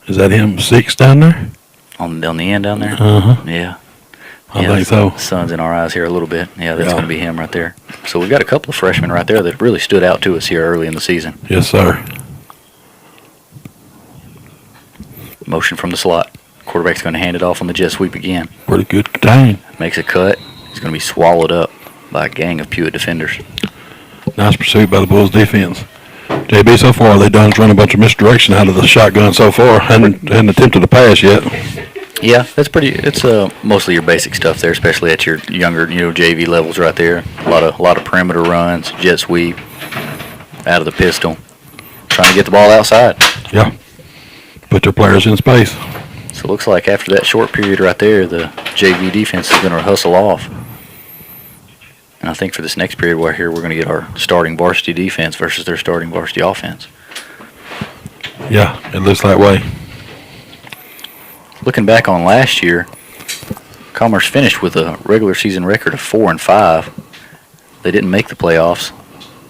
Is that him 6 down there? On the end down there? Uh-huh. Yeah. I think so. Sun's in our eyes here a little bit. Yeah, that's going to be him right there. So we've got a couple of freshmen right there that really stood out to us here early in the season. Yes, sir. Motion from the slot. Quarterback's going to hand it off on the jet sweep again. Pretty good contain. Makes a cut. He's going to be swallowed up by a gang of Pewitt defenders. Nice pursuit by the Bulls defense. JB, so far they done run a bunch of misdirection out of the shotgun so far. Hadn't attempted a pass yet. Yeah, that's pretty. It's mostly your basic stuff there, especially at your younger, JV levels right there. A lot of perimeter runs, jet sweep, out of the pistol, trying to get the ball outside. Yeah, put their players in space. So it looks like after that short period right there, the JV defense is going to hustle off. And I think for this next period we're going to get our starting varsity defense versus their starting varsity offense. Yeah, it looks that way. Looking back on last year, Commerce finished with a regular season record of 4-5. They didn't make the playoffs.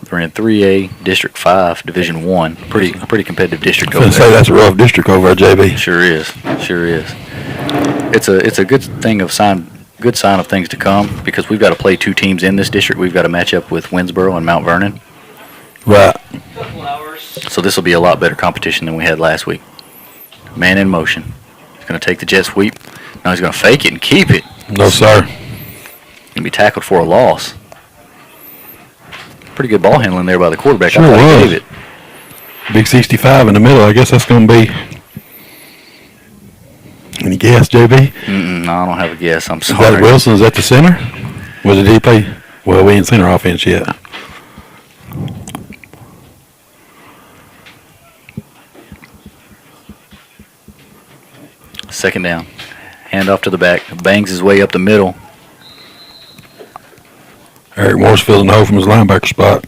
They're in 3A District 5, Division 1. Pretty competitive district over there. I was going to say that's a rough district over at JB. Sure is. It's a good thing good sign of things to come because we've got to play 2 teams in this district. We've got to match up with Winsboro and Mount Vernon. Right. So this will be a lot better competition than we had last week. Man in motion. Going to take the jet sweep. Now he's going to fake it and keep it. No, sir. Going to be tackled for a loss. Pretty good ball handling there by the quarterback. Sure I thought he gave it. Big 65 in the middle. I guess that's going to be. Any guess, JB? No, I don't have a guess. I'm sorry. Is that Wilson? Is that the center? Was did he play? Well, we ain't seen our offense yet. Second down. Hand off to the back. Bangs his way up the middle. Eric Morris filling the hole from his linebacker spot.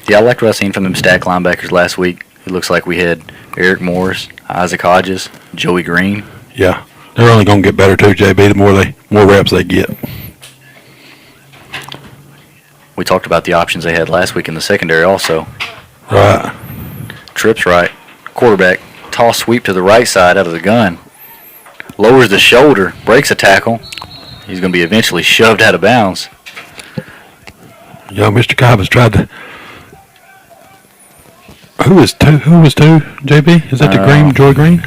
Yeah, I liked what I seen from them stack linebackers last week. It looks like we had Eric Morris, Isaac Hodges, Joey Green. Yeah, they're only going to get better too, JB. The more reps they get. We talked about the options they had last week in the secondary also. Right. Trips right. Quarterback. Toss sweep to the right side out of the gun. Lowers the shoulder. Breaks a tackle. He's going to be eventually shoved out of bounds. Yeah, Mr. Cobb has tried to. Who was two, JB? Is that the Green, Joy Green?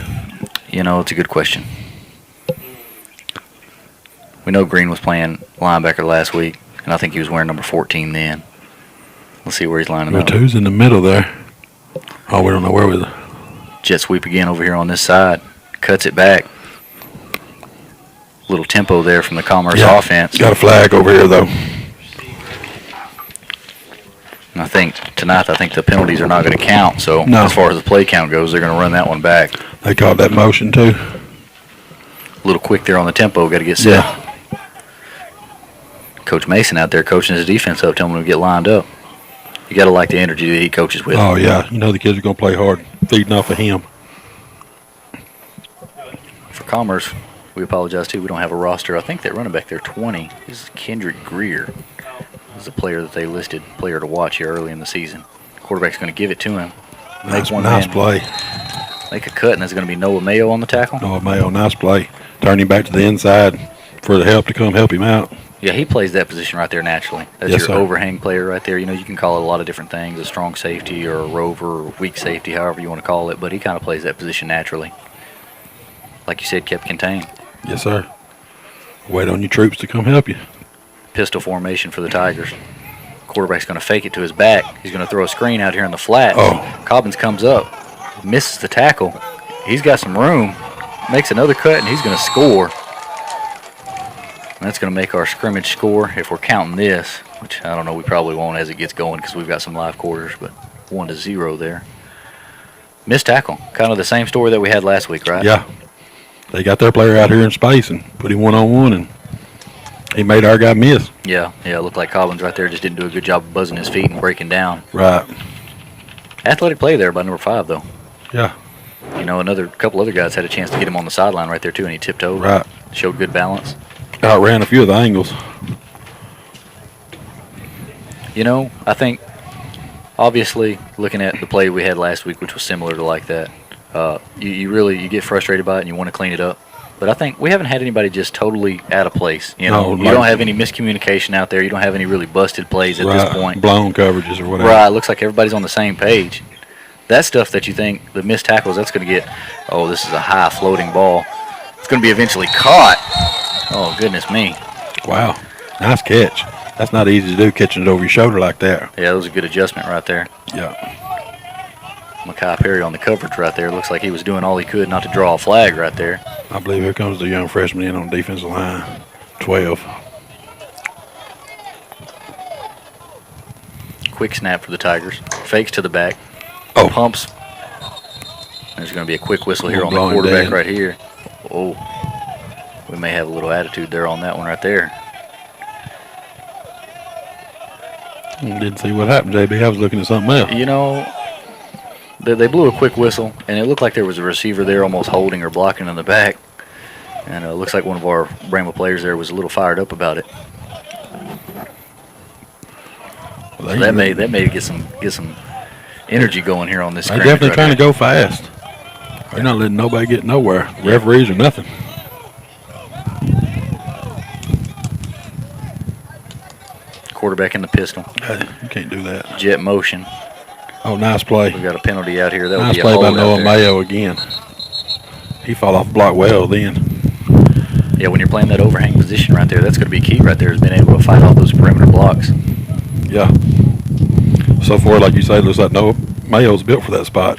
It's a good question. We know Green was playing linebacker last week, and I think he was wearing number 14 then. Let's see where he's lining up. Who's in the middle there? Oh, we don't know where we are. Jet sweep again over here on this side. Cuts it back. Little tempo there from the Commerce offense. Got a flag over here, though. And I think the penalties are not going to count. So as far as the play count goes, they're going to run that one back. They called that motion, too. A little quick there on the tempo. Got to get set. Yeah. Coach Mason out there coaching his defense up, telling them to get lined up. You got to like the energy that he coaches with. Oh, yeah. The kids are going to play hard, feeding off of him. For Commerce, we apologize, too. We don't have a roster. I think that running back there, 20, is Kendrick Greer. He's a player that they listed player to watch here early in the season. Quarterback's going to give it to him. Nice play. Make a cut, and there's going to be Noah Mayo on the tackle. Noah Mayo, nice play. Turn him back to the inside for the help to come help him out. Yeah, he plays that position right there naturally. That's your overhang player right there. You can call it a lot of different things, a strong safety or a rover or weak safety, however you want to call it, but he kind of plays that position naturally. Like you said, kept contained. Yes, sir. Wait on your troops to come help you. Pistol formation for the Tigers. Quarterback's going to fake it to his back. He's going to throw a screen out here in the flat. Cobbins comes up, misses the tackle. He's got some room, makes another cut, and he's going to score. And that's going to make our scrimmage score, if we're counting this, which I don't know, we probably won't as it gets going because we've got some live quarters, but 1-0 there. Missed tackle. Kind of the same story that we had last week, right? Yeah. They got their player out here in space and put him one-on-one, and he made our guy miss. Yeah, it looked like Cobbins right there just didn't do a good job of buzzing his feet and breaking down. Right. Athletic play there by number 5, though. Yeah. Another couple other guys had a chance to get him on the sideline right there, too, and he tipped over. Right. Showed good balance. Outran a few of the angles. I think, obviously, looking at the play we had last week, which was similar to like that, You get frustrated by it and you want to clean it up. But I think we haven't had anybody just totally out of place. You know, you don't have any miscommunication out there. You don't have any really busted plays at this point. Blown coverages or whatever. Right. It looks like everybody's on the same page. That stuff that you think, the missed tackles, that's going to get, oh, this is a high floating ball. It's going to be eventually caught. Oh, goodness me. Wow. Nice catch. That's not easy to do, catching it over your shoulder like that. Yeah, that was a good adjustment right there. Yeah. Makai Perry on the coverage right there. Looks like he was doing all he could not to draw a flag right there. I believe here comes the young freshman in on the defensive line. 12. Quick snap for the Tigers. Fakes to the back. Oh. Pumps. There's going to be a quick whistle here on the quarterback right here. Oh. We may have a little attitude there on that one right there. Didn't see what happened, JB. I was looking at something else. You know, they blew a quick whistle, and it looked like there was a receiver there almost holding or blocking in the back. And it looks like one of our Bramble players there was a little fired up about it. Well, that may get some energy going here on this They're scrimmage. definitely trying to go fast. They're not letting nobody get nowhere. Referees or nothing. Quarterback in the pistol. You can't do that. Jet motion. Oh, nice play. We've got a penalty out here. That would Nice be a play by hold out Noah there. Mayo again. He fall off the block well then. Yeah, when you're playing that overhang position right there, that's going to be key right there, is being able to fight off those perimeter blocks. Yeah. So far, like you say, it looks like Noah Mayo's built for that spot.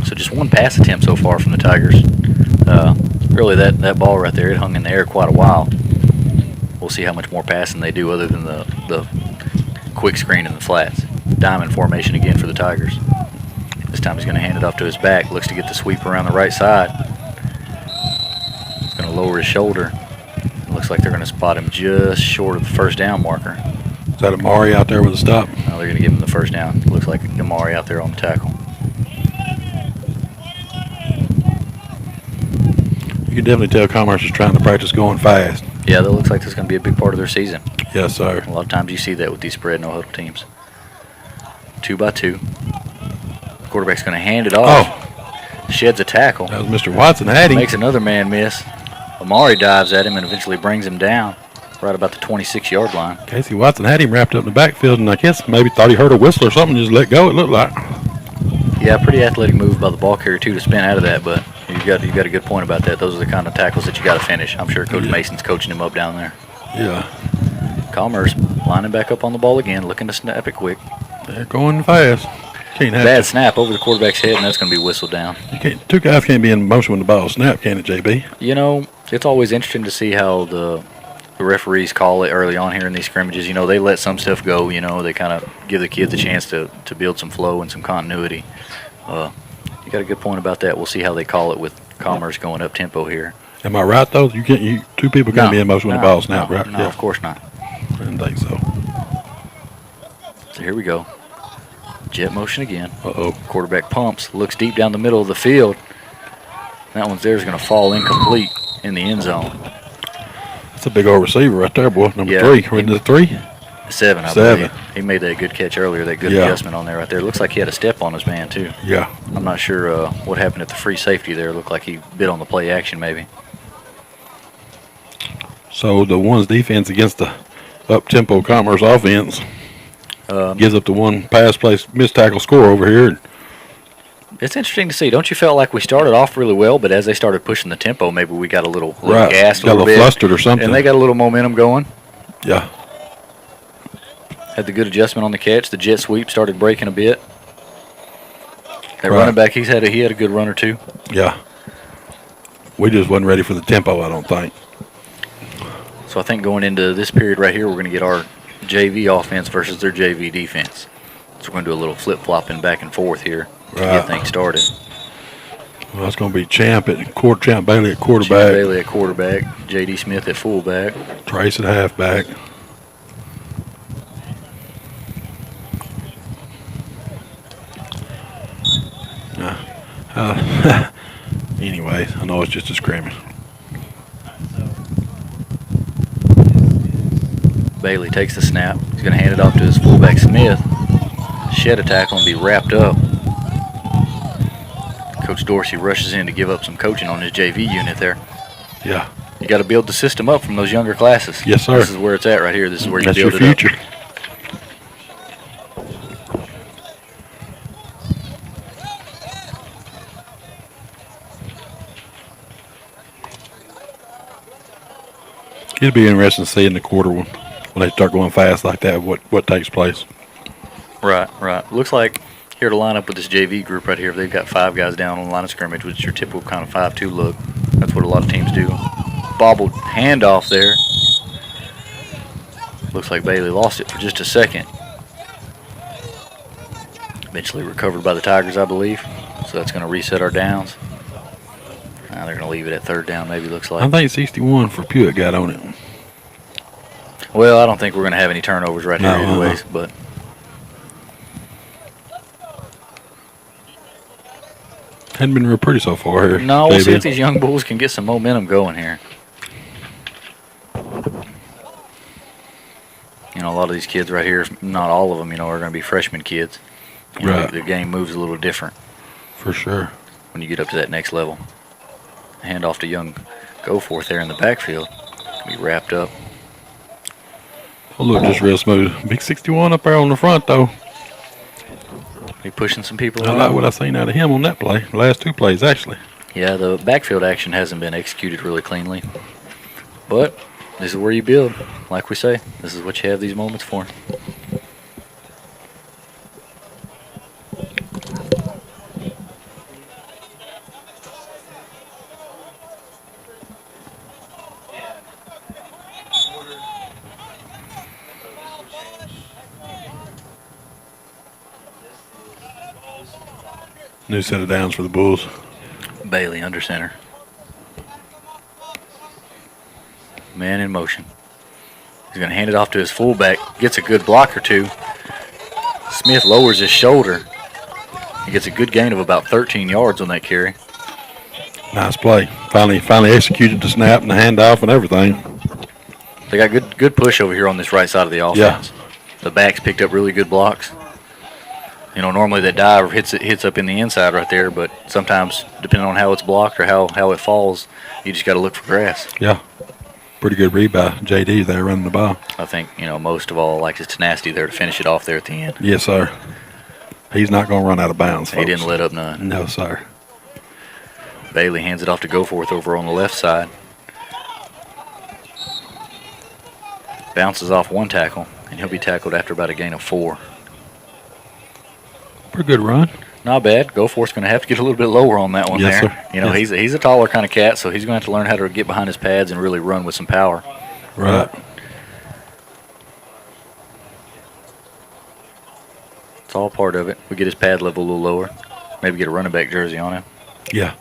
So just one pass attempt so far from the Tigers. Really, that ball right there, it hung in the air quite a while. We'll see how much more passing they do other than the quick screen in the flats. Diamond formation again for the Tigers. This time he's going to hand it off to his back. Looks to get the sweep around the right side. He's going to lower his shoulder. It looks like they're going to spot him just short of the first down marker. Is that Amari out there with a stop? Now they're going to give him the first down. Looks like Amari out there on the tackle. You can definitely tell Commerce is trying to practice going fast. Yeah, that looks like that's going to be a big part of their season. Yes, sir. A lot of times you see that with these spread no huddle teams. 2 by 2. Quarterback's going to hand it off. Oh, Sheds a tackle. that was Mr. Watson had him. Makes another man miss. Amari dives at him and eventually brings him down right about the 26-yard line. Casey Watson had him wrapped up in the backfield, and I guess maybe thought he heard a whistle or something, just let go, it looked like. Yeah, pretty athletic move by the ball carrier, too, to spin out of that, but you got a good point about that. Those are the kind of tackles that you got to finish. I'm sure Coach Mason's coaching him up down there. Yeah. Commerce lining back up on the ball again, looking to snap it quick. They're going fast. Can't have Bad snap over the quarterback's head, and that's going to be whistled down. two guys can't be in motion when the ball snap, can it, JB? You know, it's always interesting to see how the referees call it early on here in these scrimmages. You know, they let some stuff go. You know, they kind of give the kids a chance to build some flow and some continuity. You got a good point about that. We'll see how they call it with Commerce going up tempo here. Am I right, though? Two people can't be in motion when the ball snap, right? No, of course not. I didn't think so. So here we go. Jet motion again. Uh-oh. Quarterback pumps, looks deep down the middle of the field. That one's there is going to fall incomplete in the end zone. That's a big old receiver right there, boy. Number Yeah. 3. We're into the 3? 7, I 7. believe. He made that good catch earlier, that good adjustment on there right there. Looks like he had a step on his man, too. Yeah. I'm not sure what happened at the free safety there. Looked like he bit on the play action, maybe. So the one's defense against the up-tempo Commerce offense gives up the one pass play missed tackle score over here. It's interesting to see. Don't you feel like we started off really well, but as they started pushing the tempo, maybe we got a little Right. gassed a Got a little little bit. flustered or something. And they got a little momentum going. Yeah. Had the good adjustment on the catch. The jet sweep started breaking a bit. That Right. running back, he had a good run or two. Yeah. We just wasn't ready for the tempo, I don't think. So I think going into this period right here, we're going to get our JV offense versus their JV defense. So we're going to do a little flip-flopping back and forth here to get things started. Well, it's going to be Champ Bailey at Chip quarterback. Bailey at quarterback. J.D. Smith at fullback. Trace at halfback. Anyways, I know it's just a scrimmage. Bailey takes the snap. He's going to hand it off to his fullback, Smith. Shed a tackle and be wrapped up. Coach Dorsey rushes in to give up some coaching on his JV unit there. Yeah. You got to build the system up from those younger classes. Yes, sir. This is where it's at right here. This is where you That's build your it future. up. It'll be interesting to see in the quarter when they start going fast like that, what takes place. Right. Looks like here to line up with this JV group right here, they've got 5 guys down on the line of scrimmage, which is your typical kind of 5-2 look. That's what a lot of teams do. Bobbled handoff there. Looks like Bailey lost it for just a second. Eventually recovered by the Tigers, I believe. So that's going to reset our downs. Now they're going to leave it at 3rd down, maybe, looks like. I think 61 for Pewitt got on it. Well, I don't think we're going to have any turnovers right here anyways, but hadn't been real pretty so far here. no, we'll see if these young bulls can get some momentum going here. You know, a lot of these kids right here, not all of them, you know, are going to be freshman kids. You know, Right. the game moves a little different For sure. when you get up to that next level. Hand off to young Goforth there in the backfield. Be wrapped up. Oh, look, just real smooth. Big 61 up there on the front, though. Be pushing some people I around. like what I seen out of him on that play. The last 2 plays, actually. Yeah, the backfield action hasn't been executed really cleanly. But this is where you build. Like we say, this is what you have these moments for. New set of downs for the Bulls. Bailey under center. Man in motion. He's going to hand it off to his fullback. Gets a good block or two. Smith lowers his shoulder. He gets a good gain of about 13 yards on that carry. Nice play. Finally executed the snap and the handoff and everything. They got good push over here on this right side of the offense. Yeah. The backs picked up really good blocks. You know, normally that dive hits up in the inside right there, but sometimes, depending on how it's blocked or how it falls, you just got to look for grass. Yeah. Pretty good read by JD there running the ball. I think, you know, most of all, like his tenacity there to finish it off there at the end. Yes, sir. He's not going to run out of bounds, folks. He didn't let up none. No, sir. Bailey hands it off to Goforth over on the left side. Bounces off one tackle, and he'll be tackled after about a gain of 4. Pretty good run. Not bad. Goforth's going to have to get a little bit lower on that one Yes, there. sir. You know, Yes. he's a taller kind of cat, so he's going to have to learn how to get behind his pads and really run with some power. Right. It's all part of it. We get his pad level a little lower. Maybe get a running back jersey on him. Yeah.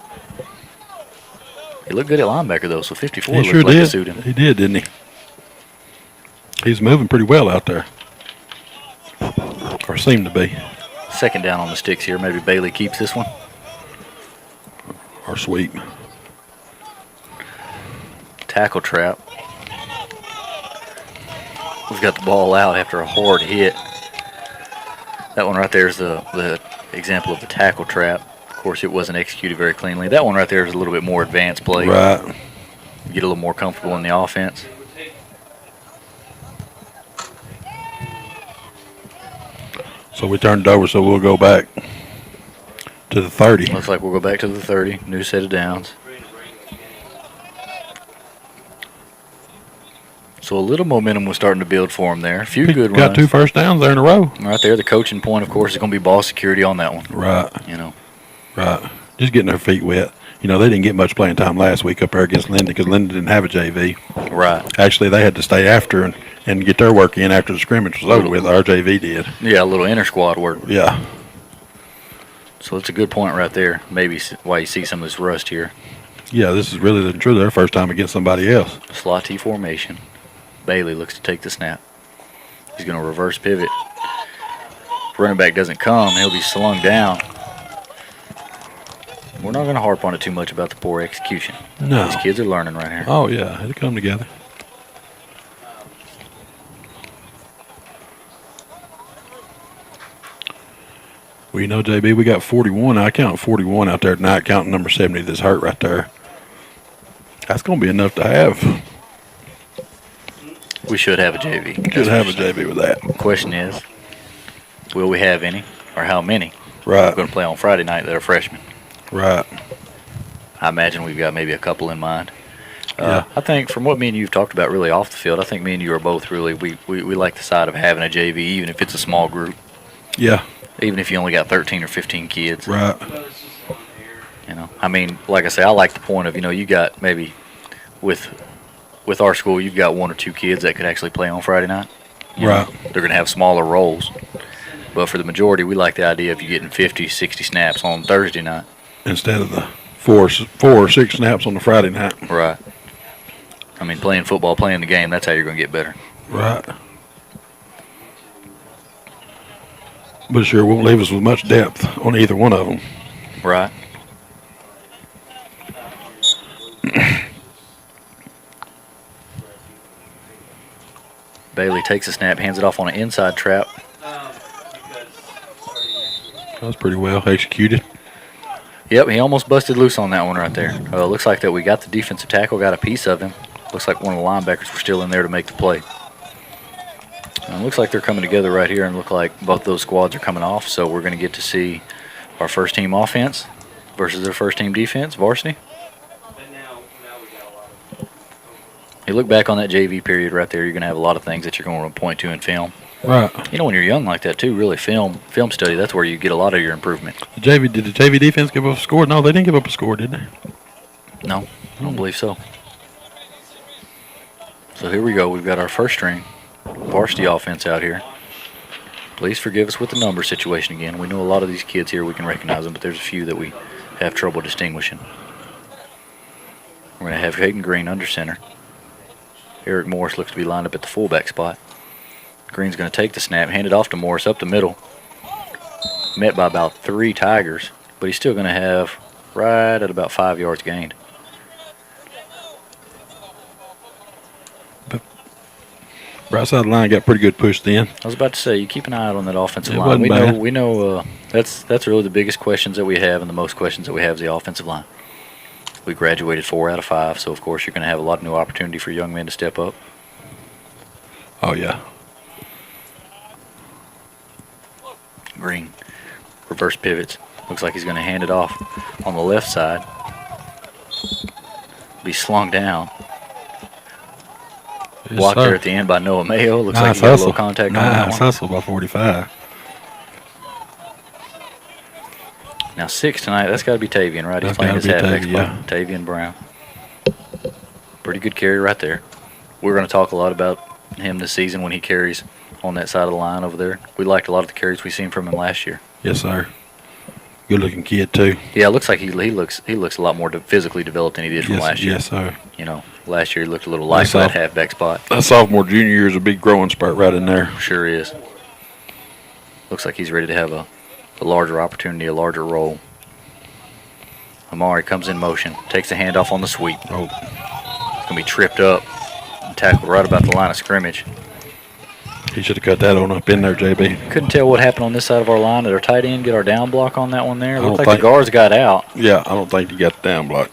He looked good at linebacker, though, so 54 He looked sure like it did. suited him. He did, didn't he? He's moving pretty well out there. Or seemed to be. 2nd down on the sticks here. Maybe Bailey keeps this one. Or sweep. Tackle trap. We've got the ball out after a hard hit. That one right there is the example of the tackle trap. Of course, it wasn't executed very cleanly. That one right there is a little bit more advanced play. Right. You get a little more comfortable in the offense. So we turned it over, so we'll go back to the 30. Looks like we'll go back to the 30. New set of downs. So a little momentum was starting to build for him there. A few good runs. Got 2 first downs there in a row. Right there, the coaching point, of course, is going to be ball security on that one. Right. You know, Right. Just getting their feet wet. You know, they didn't get much playing time last week up there against Linden because Linden didn't have a JV. right. Actually, they had to stay after and get their work in after the scrimmage was over with. Our JV did. Yeah, a little inter squad work. Yeah. So it's a good point right there. Maybe why you see some of this rust here. Yeah, this is really truly their first time against somebody else. Slot T formation. Bailey looks to take the snap. He's going to reverse pivot. If running back doesn't come, he'll be slung down. We're not going to harp on it too much about the poor execution. No. These kids are learning right here. Oh, yeah. It'll come together. Well, JB, we got 41. I count 41 out there tonight, counting number 70 that's hurt right there. That's going to be enough to have. We should have a JV. Should have a JV with that. Question is, will we have any, or how many? Right. We're going to play on Friday night that are freshmen. Right. I imagine we've got maybe a couple in mind. Yeah. I think from what me and you have talked about really off the field, I think me and you are both really, we like the side of having a JV, even if it's a small group. Yeah. Even if you only got 13 or 15 kids. Right. I mean, like I say, I like the point of, you got maybe with our school, you've got 1 or 2 kids that could actually play on Friday night. Right. They're going to have smaller roles. But for the majority, we like the idea of you getting 50, 60 snaps on Thursday night. Instead of the four or six snaps on the Friday night. Right. I mean, playing football, playing the game, that's how you're going to get better. Right. But it sure won't leave us with much depth on either one of them. Right. Bailey takes a snap, hands it off on an inside trap. That was pretty well executed. Yep, he almost busted loose on that one right there. Looks like that we got the defensive tackle, got a piece of him. Looks like one of the linebackers were still in there to make the play. Looks like they're coming together right here, and look like both those squads are coming off, so we're going to get to see our first team offense versus their first team defense, varsity. You look back on that JV period right there, you're going to have a lot of things that you're going to point to in film. Right. When you're young like that too, really film study, that's where you get a lot of your improvement. Did the JV defense give up a score? No, they didn't give up a score, did they? No, I don't believe so. So here we go. We've got our first string varsity offense out here. Please forgive us with the number situation again. We know a lot of these kids here, we can recognize them, but there's a few that we have trouble distinguishing. We're going to have Hayden Green under center. Eric Morris looks to be lined up at the fullback spot. Green's going to take the snap, hand it off to Morris up the middle. Met by about 3 Tigers, but he's still going to have right at about 5 yards gained. Right side of the line got pretty good push then. I was about to say, you keep an eye out on that offensive It line. wasn't bad. We know that's really the biggest questions that we have, and the most questions that we have is the offensive line. We graduated 4 out of 5, so of course you're going to have a lot of new opportunity for young men to step up. Oh, yeah. Green reverse pivots. Looks like he's going to hand it off on the left side. Be slung down. Yes, Blocked sir. there at the end by Noah Mayo. Looks Nice like he got a hustle. little contact on that Nice one. hustle by 45. Now 6 tonight, that's got to be Tavian, right? He's That's playing his gotta be halfback Tavian, spot. Tavian Brown. Pretty good carry right there. We're going to talk a lot about him this season when he carries on that side of the line over there. We liked a lot of the carries we seen from him last year. Yes, sir. Good looking kid too. Yeah, it looks like he looks a lot more physically developed than he did from last year. Yes, sir. Last year he looked a little light for that halfback spot. That sophomore, junior year is a big growing spurt right in there. Sure is. Looks like he's ready to have a larger opportunity, a larger role. Amari comes in motion, takes a handoff on the sweep. Oh, It's going to be tripped up and tackled right about the line of scrimmage. he should have cut that on up in there, JB. Couldn't tell what happened on this side of our line. Did our tight end get our down block on that one there? I Looked don't like the think- guards got out. Yeah, I don't think he got the down block.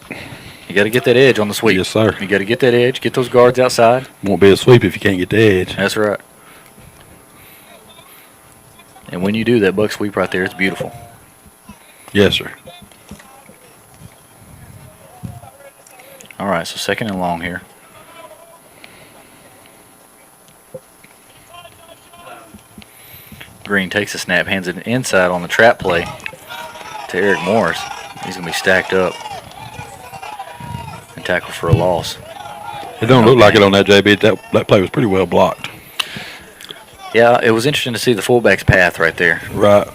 You got to get that edge on the sweep. Yes, sir. You got to get that edge, get those guards outside. Won't be a sweep if you can't get the edge. That's right. And when you do that buck sweep right there, it's beautiful. Yes, sir. All right, so 2nd and long here. Green takes a snap, hands it inside on the trap play to Eric Morris. He's going to be stacked up and tackled for a loss. It don't look like it on that, JB. That play was pretty well blocked. Yeah, it was interesting to see the fullback's path right there. Right.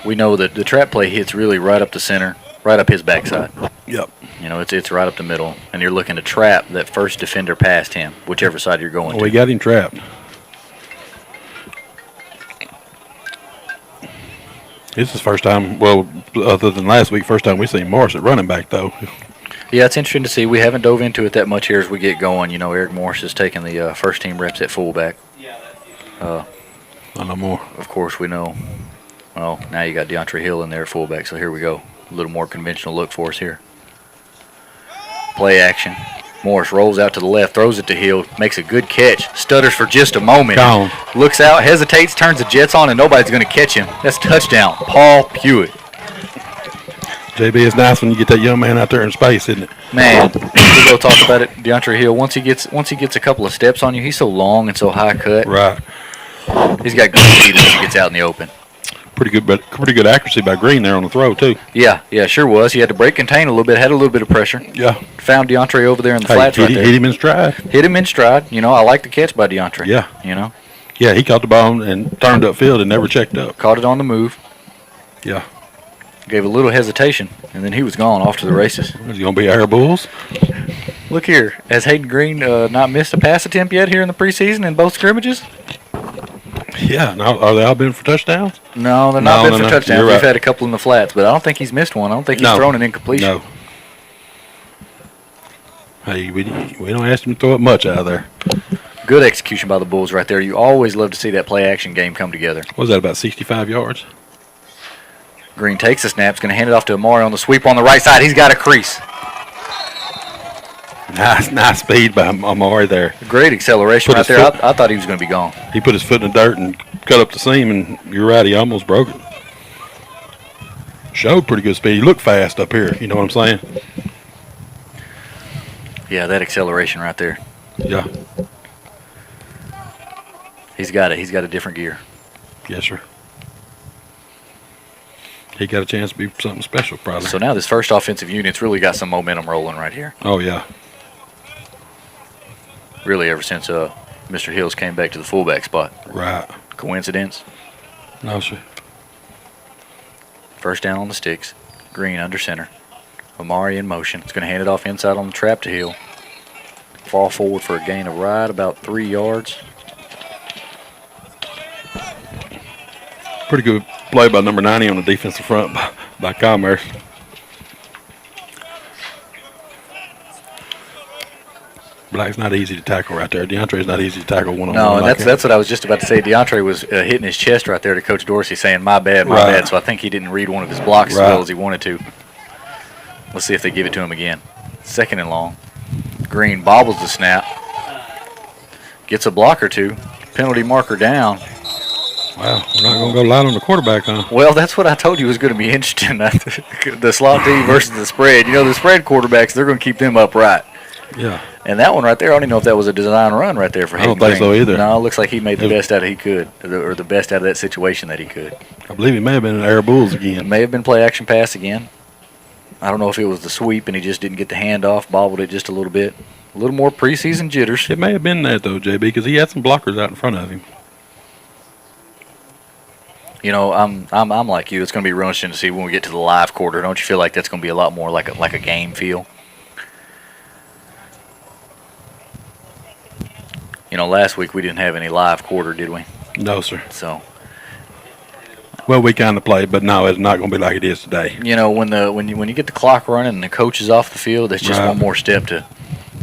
We know that the trap play hits really right up the center, right up his backside. Yep. It's right up the middle, and you're looking to trap that first defender past him, whichever side you're going Well, to. we got him trapped. This is first time, well, other than last week, first time we seen Morris at running back, though. Yeah, it's interesting to see. We haven't dove into it that much here as we get going. Eric Morris is taking the first team reps at fullback. I know more. Of course, we know Well, now you got DeAndre Hill in there at fullback, so here we go. A little more conventional look for us here. Play action. Morris rolls out to the left, throws it to Hill, makes a good catch, stutters for just a moment. Gone. Looks out, hesitates, turns the Jets on, and nobody's going to catch him. That's touchdown. Paul Pewitt. JB, it's nice when you get that young man out there in space, isn't it? Man, we'll go talk about it. DeAndre Hill, once he gets a couple of steps on you, he's so long and so high cut. Right. He's got good speed as he gets out in the open. Pretty good accuracy by Green there on the throw, too. Yeah, sure was. He had to break contain a little bit, had a little bit of pressure. Yeah. Found DeAndre over there in the flats right there. Hit him in stride. Hit him in stride. You know, I like the catch by DeAndre. Yeah. You know. Yeah, he caught the ball and turned upfield and never checked up. Caught it on the move. Yeah. Gave a little hesitation, and then he was gone off to the races. Is he going to be Air Bulls? Look here. Has Hayden Green not missed a pass attempt yet here in the preseason in both scrimmages? Yeah. Now, are they all been for touchdowns? No, they're not been for touchdowns. You're We've right. had a couple in the flats, but I don't think he's missed one. I don't think he's thrown an incompletion. No. Hey, we don't ask him to throw it much out of there. Good execution by the Bulls right there. You always love to see that play-action game come together. What was that, about 65 yards? Green takes the snap. He's going to hand it off to Amari on the sweep on the right side. He's got a crease. Nice speed by Amari there. Great acceleration right there. I thought he was going to be gone. He put his foot in the dirt and cut up the seam, and you're right, he almost broke it. Showed pretty good speed. He looked fast up here, you know what I'm saying? Yeah, that acceleration right there. Yeah. He's got it. He's got a different gear. Yes, sir. He got a chance to be something special, probably. So now this first offensive unit's really got some momentum rolling right here. Oh, yeah. Really ever since Mr. Hills came back to the fullback spot. Right. Coincidence? No, sir. First down on the sticks. Green under center. Amari in motion. He's going to hand it off inside on the trap to Hill. Fall forward for a gain of right about 3 yards. Pretty good play by number 90 on the defensive front by Commerce. Black's not easy to tackle right there. DeAndre's not easy to tackle one-on-one. No, and that's what I was just about to say. DeAndre was hitting his chest right there to Coach Dorsey saying, my bad, my bad. So I think he didn't read one of his blocks as well as he wanted to. Let's see if they give it to him again. Second and long. Green bobbles the snap. Gets a block or two. Penalty marker down. Wow, we're not going to go light on the quarterback, huh? Well, that's what I told you was going to be interesting. The slot D versus the spread. You know, the spread quarterbacks, they're going to keep them upright. Yeah. And that one right there, I don't even know if that was a design run right there for him. I don't think so either. No, it looks like he made the best out of he could, or the best out of that situation that he could. I believe he may have been in Air Bulls again. It may have been play action pass again. I don't know if it was the sweep and he just didn't get the handoff, bobbled it just a little bit. A little more preseason jitters. It may have been that, though, JB, because he had some blockers out in front of him. You know, I'm like you. It's going to be real interesting to see when we get to the live quarter. Don't you feel like that's going to be a lot more like a game feel? You know, last week we didn't have any live quarter, did we? No, sir. So, well, we kind of played, but no, it's not going to be like it is today. you know, when you get the clock running and the coach is off the field, that's just Right. one more step to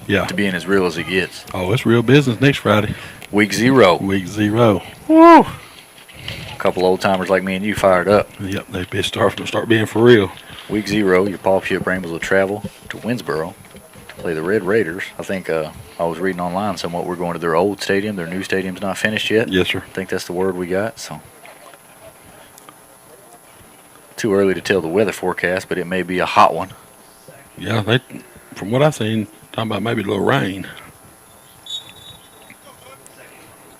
Yeah. being as real as it gets. Oh, it's real business next Friday. Week 0. Week 0. Woo! A couple old timers like me and you fired up. Yep, they start being for real. Week 0, your Paul Pewitt Brambles will travel to Winsboro to play the Red Raiders. I think I was reading online somewhat we're going to their old stadium. Their new stadium's not finished yet. Yes, sir. I think that's the word we got. So too early to tell the weather forecast, but it may be a hot one. Yeah, from what I've seen, talking about maybe a little rain.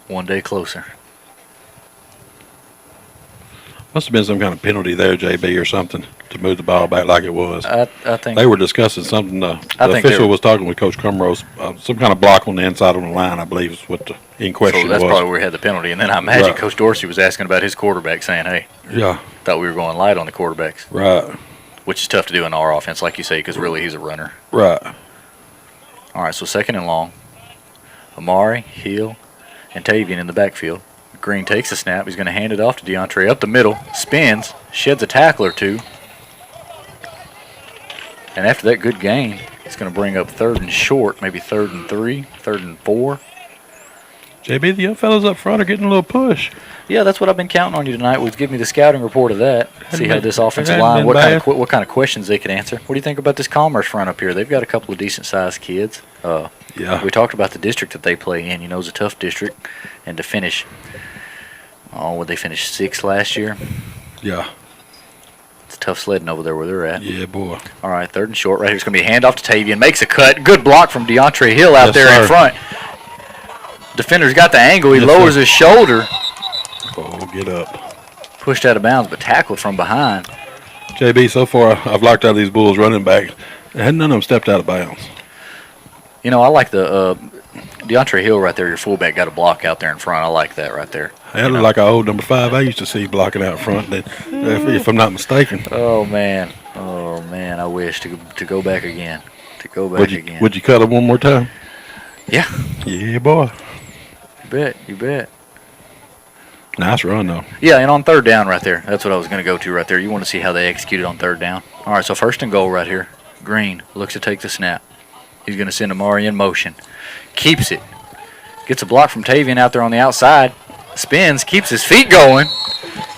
One day closer. Must have been some kind of penalty there, JB, or something, to move the ball back like it was. I think They were discussing something. The official was talking with Coach Cumrose. Some kind of block on the inside of the line, I believe, is what the in question so that's was. probably where we had the penalty. And then I imagine Right. Coach Dorsey was asking about his quarterback, saying, hey, Yeah, thought we were going light on the quarterbacks, right, which is tough to do in our offense, like you say, because really he's a runner. right. All right, so second and long. Amari, Hill, and Tavian in the backfield. Green takes the snap. He's going to hand it off to DeAndre up the middle. Spins, sheds a tackle or two. And after that good gain, it's going to bring up 3rd and short, maybe 3rd and 3, 3rd and 4. JB, the young fellas up front are getting a little push. Yeah, that's what I've been counting on you tonight. Was give me the scouting report of that. See how this offensive hadn't line, been what kind of questions they could answer. What do you think about this Commerce front up here? They've got a couple of decent sized kids. Yeah. We talked about the district that they play in. You know, it's a tough district, and to finish, would they finish 6th last year? Yeah. It's tough sledding over there where they're at. Yeah, boy. All right, 3rd and short. Right here, it's going to be a handoff to Tavian. Makes a cut. Good block from DeAndre Hill out there in front. Defender's got the angle. He lowers his shoulder. Oh, get up. Pushed out of bounds, but tackled from behind. JB, so far, I've locked out these Bulls running back. And none of them stepped out of bounds. You know, I like the DeAndre Hill right there. Your fullback got a block out there in front. I like that right there. That looked like an old number 5 I used to see blocking out front, if I'm not mistaken. Oh, man. I wish to go back again. Again. Would you cut him one more time? Yeah. Yeah, boy. You bet. Nice run, though. Yeah, and on 3rd down right there. That's what I was going to go to right there. You want to see how they executed on 3rd down. All right, so 1st and goal right here. Green looks to take the snap. He's going to send Amari in motion. Keeps it. Gets a block from Tavian out there on the outside. Spins, keeps his feet going.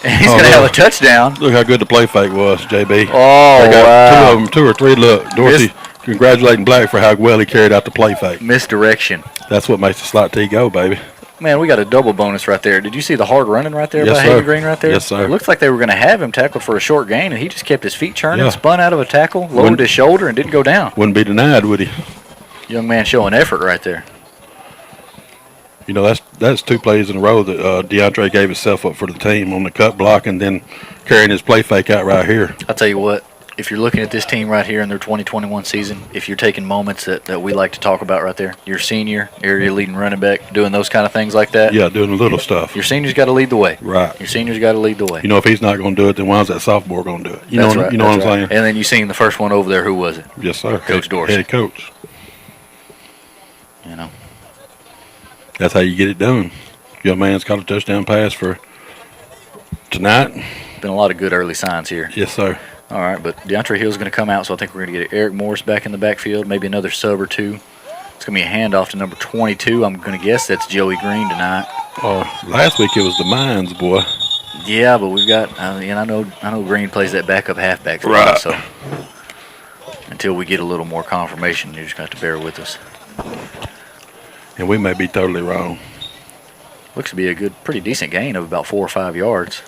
And he's going to have a touchdown. Look how good the play fake was, JB. Oh, they got wow. 2 of them, 2 or 3. Look, Dorsey congratulating Black for how well he carried out the play fake. Misdirection. That's what makes the slot T go, baby. Man, we got a double bonus right there. Did you see the hard running right there Yes, by sir. Hayden Green right there? Yes, sir. It looks like they were going to have him tackled for a short gain, and he just kept his feet churning, spun out of a tackle, lowered his shoulder, and didn't go down. Wouldn't be denied, would he? Young man showing effort right there. You know, that's 2 plays in a row that DeAndre gave himself up for the team on the cut block and then carrying his play fake out right here. I'll tell you what, if you're looking at this team right here in their 2021 season, if you're taking moments that we like to talk about right there, your senior, area leading running back, doing those kind of things like that. Yeah, doing the little stuff. Your senior's got to lead the way. Right. Your senior's got to lead the way. You know, if he's not going to do it, then why's that sophomore going to do it? You That's know, right. You know what I'm saying? And then you seen the first one over there. Who was it? Yes, sir. Coach Dorsey. Head coach. You know. That's how you get it done. Young man's caught a touchdown pass for tonight. Been a lot of good early signs here. Yes, sir. All right, but DeAndre Hill's going to come out, so I think we're going to get Eric Morris back in the backfield, maybe another sub or 2. It's going to be a handoff to number 22. I'm going to guess that's Joey Green tonight. Last week it was the Mines, boy. Yeah, but we've got, and I know Green plays that backup halfback spot, Right. so until we get a little more confirmation, you're just going to have to bear with us. And we may be totally wrong. Looks to be a good, pretty decent gain of about 4 or 5 yards,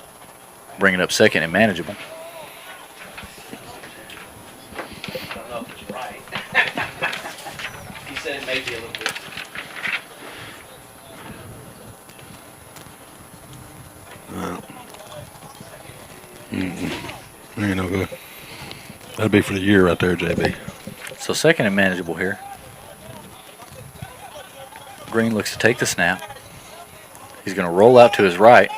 bringing up 2nd and manageable. I don't know if it's right. He said it may be a little bit. Ain't no good. That'd be for the year right there, JB. So 2nd and manageable here. Green looks to take the snap. He's going to roll out to his right.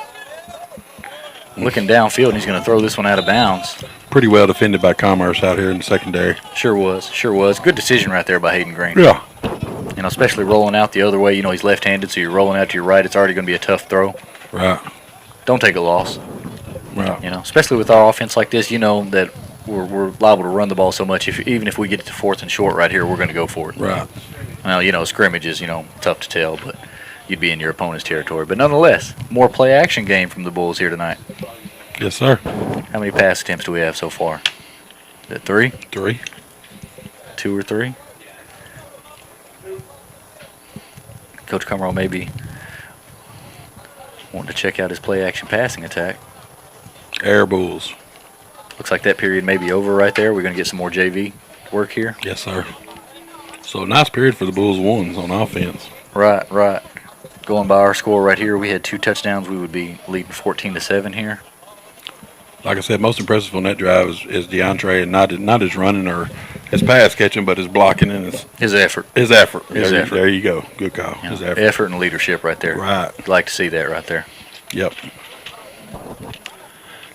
Looking downfield, and he's going to throw this one out of bounds. Pretty well defended by Commerce out here in the secondary. Sure was. Good decision right there by Hayden Green. Yeah. You know, especially rolling out the other way. You know, he's left-handed, so you're rolling out to your right. It's already going to be a tough throw. Right. Don't take a loss. Right. You know, especially with our offense like this, you know that we're liable to run the ball so much. Even if we get it to 4th and short right here, we're going to go for it. Right. Well, you know, scrimmage is, you know, tough to tell, but you'd be in your opponent's territory. But nonetheless, more play-action game from the Bulls here tonight. Yes, sir. How many pass attempts do we have so far? Is that 3? 3. 2 or 3? Coach Cumrow may be wanting to check out his play-action passing attack. Air Bulls. Looks like that period may be over right there. We're going to get some more JV work here. Yes, sir. So a nice period for the Bulls ones on offense. Right. Going by our score right here, we had 2 touchdowns. We would be leading 14-7 here. Like I said, most impressive on that drive is DeAndre, and not his running or his pass catching, but his blocking and his effort. His effort. His effort. There you go. Good call. You His know, effort. effort and leadership right there. Right. I'd like to see that right there. Yep.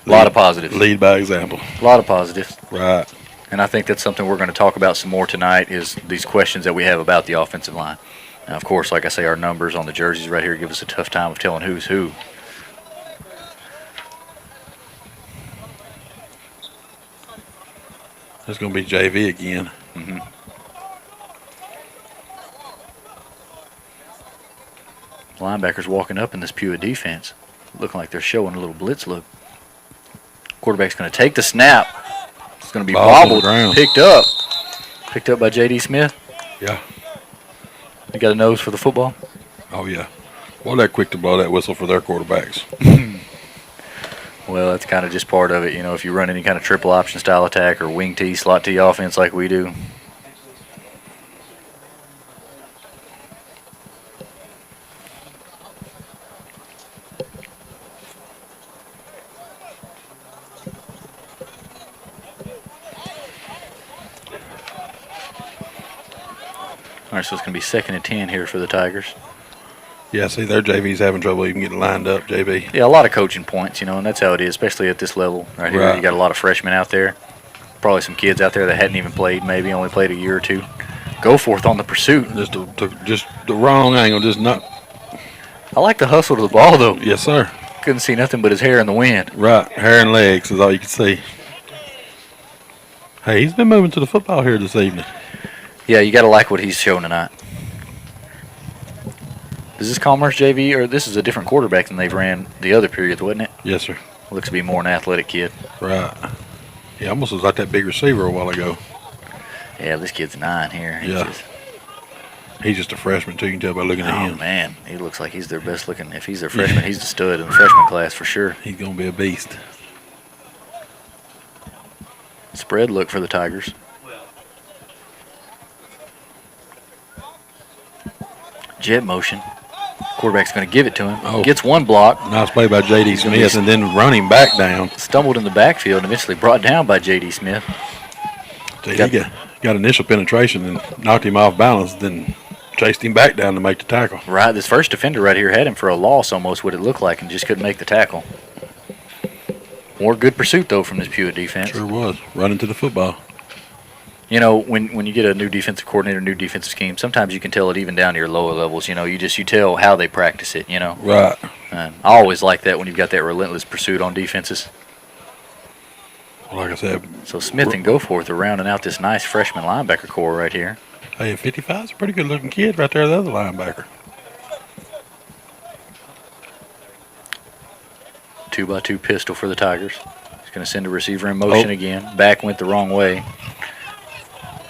A lot of positives. Lead by example. A lot of positives. Right. And I think that's something we're going to talk about some more tonight is these questions that we have about the offensive line. Now, of course, like I say, our numbers on the jerseys right here give us a tough time of telling who's who. It's going to be JV again. Linebackers walking up in this Pewitt defense, looking like they're showing a little blitz look. Quarterback's going to take the snap. It's going to be Ball to the bobbled, ground. picked up by J.D. Smith. Yeah. You got a nose for the football? Oh, yeah. Boy, they're quick to blow that whistle for their quarterbacks. Well, that's kind of just part of it. You know, if you run any kind of triple option style attack or wing tee, slot tee offense like we do. All right, so it's going to be 2nd and 10 here for the Tigers. Yeah, see, their JV's having trouble even getting lined up, JB. Yeah, a lot of coaching points, you know, and that's how it is, especially at this level right here. Right. You got a lot of freshmen out there. Probably some kids out there that hadn't even played, maybe only played a year or two. Go forth on the pursuit. Just the wrong angle, just not. I like the hustle to the ball, though. Yes, sir. Couldn't see nothing but his hair in the wind. Right, hair and legs is all you can see. Hey, he's been moving to the football here this evening. Yeah, you got to like what he's showing tonight. Is this Commerce JV, or this is a different quarterback than they've ran the other periods, wasn't it? Yes, sir. Looks to be more an athletic kid. Right. He almost was like that big receiver a while ago. Yeah, this kid's 9 here. He's just a freshman, too. You can tell by looking at him. Oh, man. He looks like he's their best looking. If he's their freshman, he's the stud in the freshman class for sure. He's going to be a beast. Spread look for the Tigers. Jet motion. Quarterback's going to give it to him. Oh. Gets one block. Nice play by J.D. Smith, and then running back down. Stumbled in the backfield and eventually brought down by J.D. Smith. J.D. got initial penetration and knocked him off balance, then chased him back down to make the tackle. Right, this first defender right here had him for a loss almost, what it looked like, and just couldn't make the tackle. More good pursuit, though, from this Pewitt defense. Sure was. Running to the football. You know, when you get a new defensive coordinator, new defensive scheme, sometimes you can tell it even down to your lower levels. You know, you tell how they practice it, you know. Right. And I always like that when you've got that relentless pursuit on defenses. Well, like I said. So Smith and Goforth are rounding out this nice freshman linebacker core right here. Hey, 55 is a pretty good-looking kid right there, the other linebacker. 2x2 pistol for the Tigers. He's going to send a receiver in motion again. Back went the wrong way.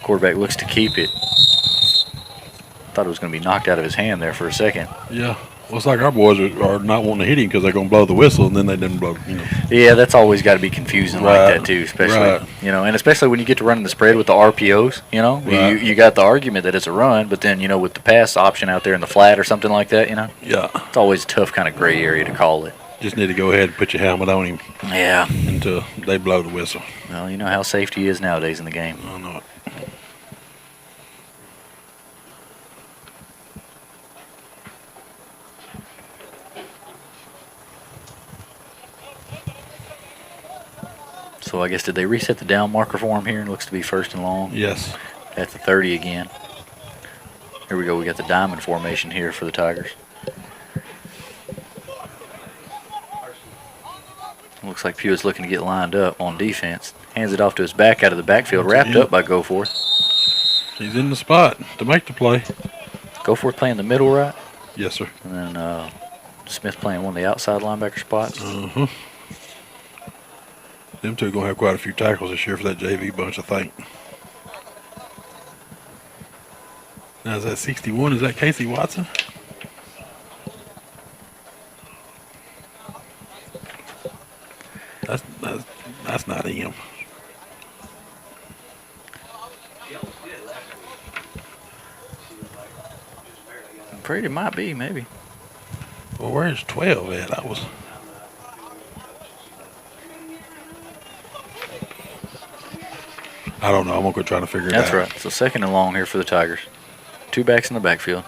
Quarterback looks to keep it. Thought it was going to be knocked out of his hand there for a second. Yeah. Well, it's like our boys are not wanting to hit him because they're going to blow the whistle, and then they didn't blow, you know. Yeah, that's always got to be confusing like that too, especially, you know, and especially when you get to running the spread with the RPOs, you know. Right. You got the argument that it's a run, but then, you know, with the pass option out there in the flat or something like that, you know. Yeah. It's always a tough kind of gray area to call it. Just need to go ahead and put your helmet on him Yeah. until they blow the whistle. Well, you know how safety is nowadays in the game. I know it. So I guess did they reset the down marker for him here? It looks to be 1st and long. Yes. At the 30 again. Here we go. We got the diamond formation here for the Tigers. Looks like Pewitt's looking to get lined up on defense. Hands it off to his back out of the backfield, wrapped up by Goforth. He's in the spot to make the play. Goforth playing the middle right. Yes, sir. And then Smith playing one of the outside linebacker spots. Uh-huh. Them two are going to have quite a few tackles this year for that JV bunch, I think. Now, is that 61? Is that Casey Watson? That's not him. I'm afraid it might be, maybe. Well, where's 12 at? I don't know. I'm going to go try to figure it out. That's right. So 2nd and long here for the Tigers. 2 backs in the backfield.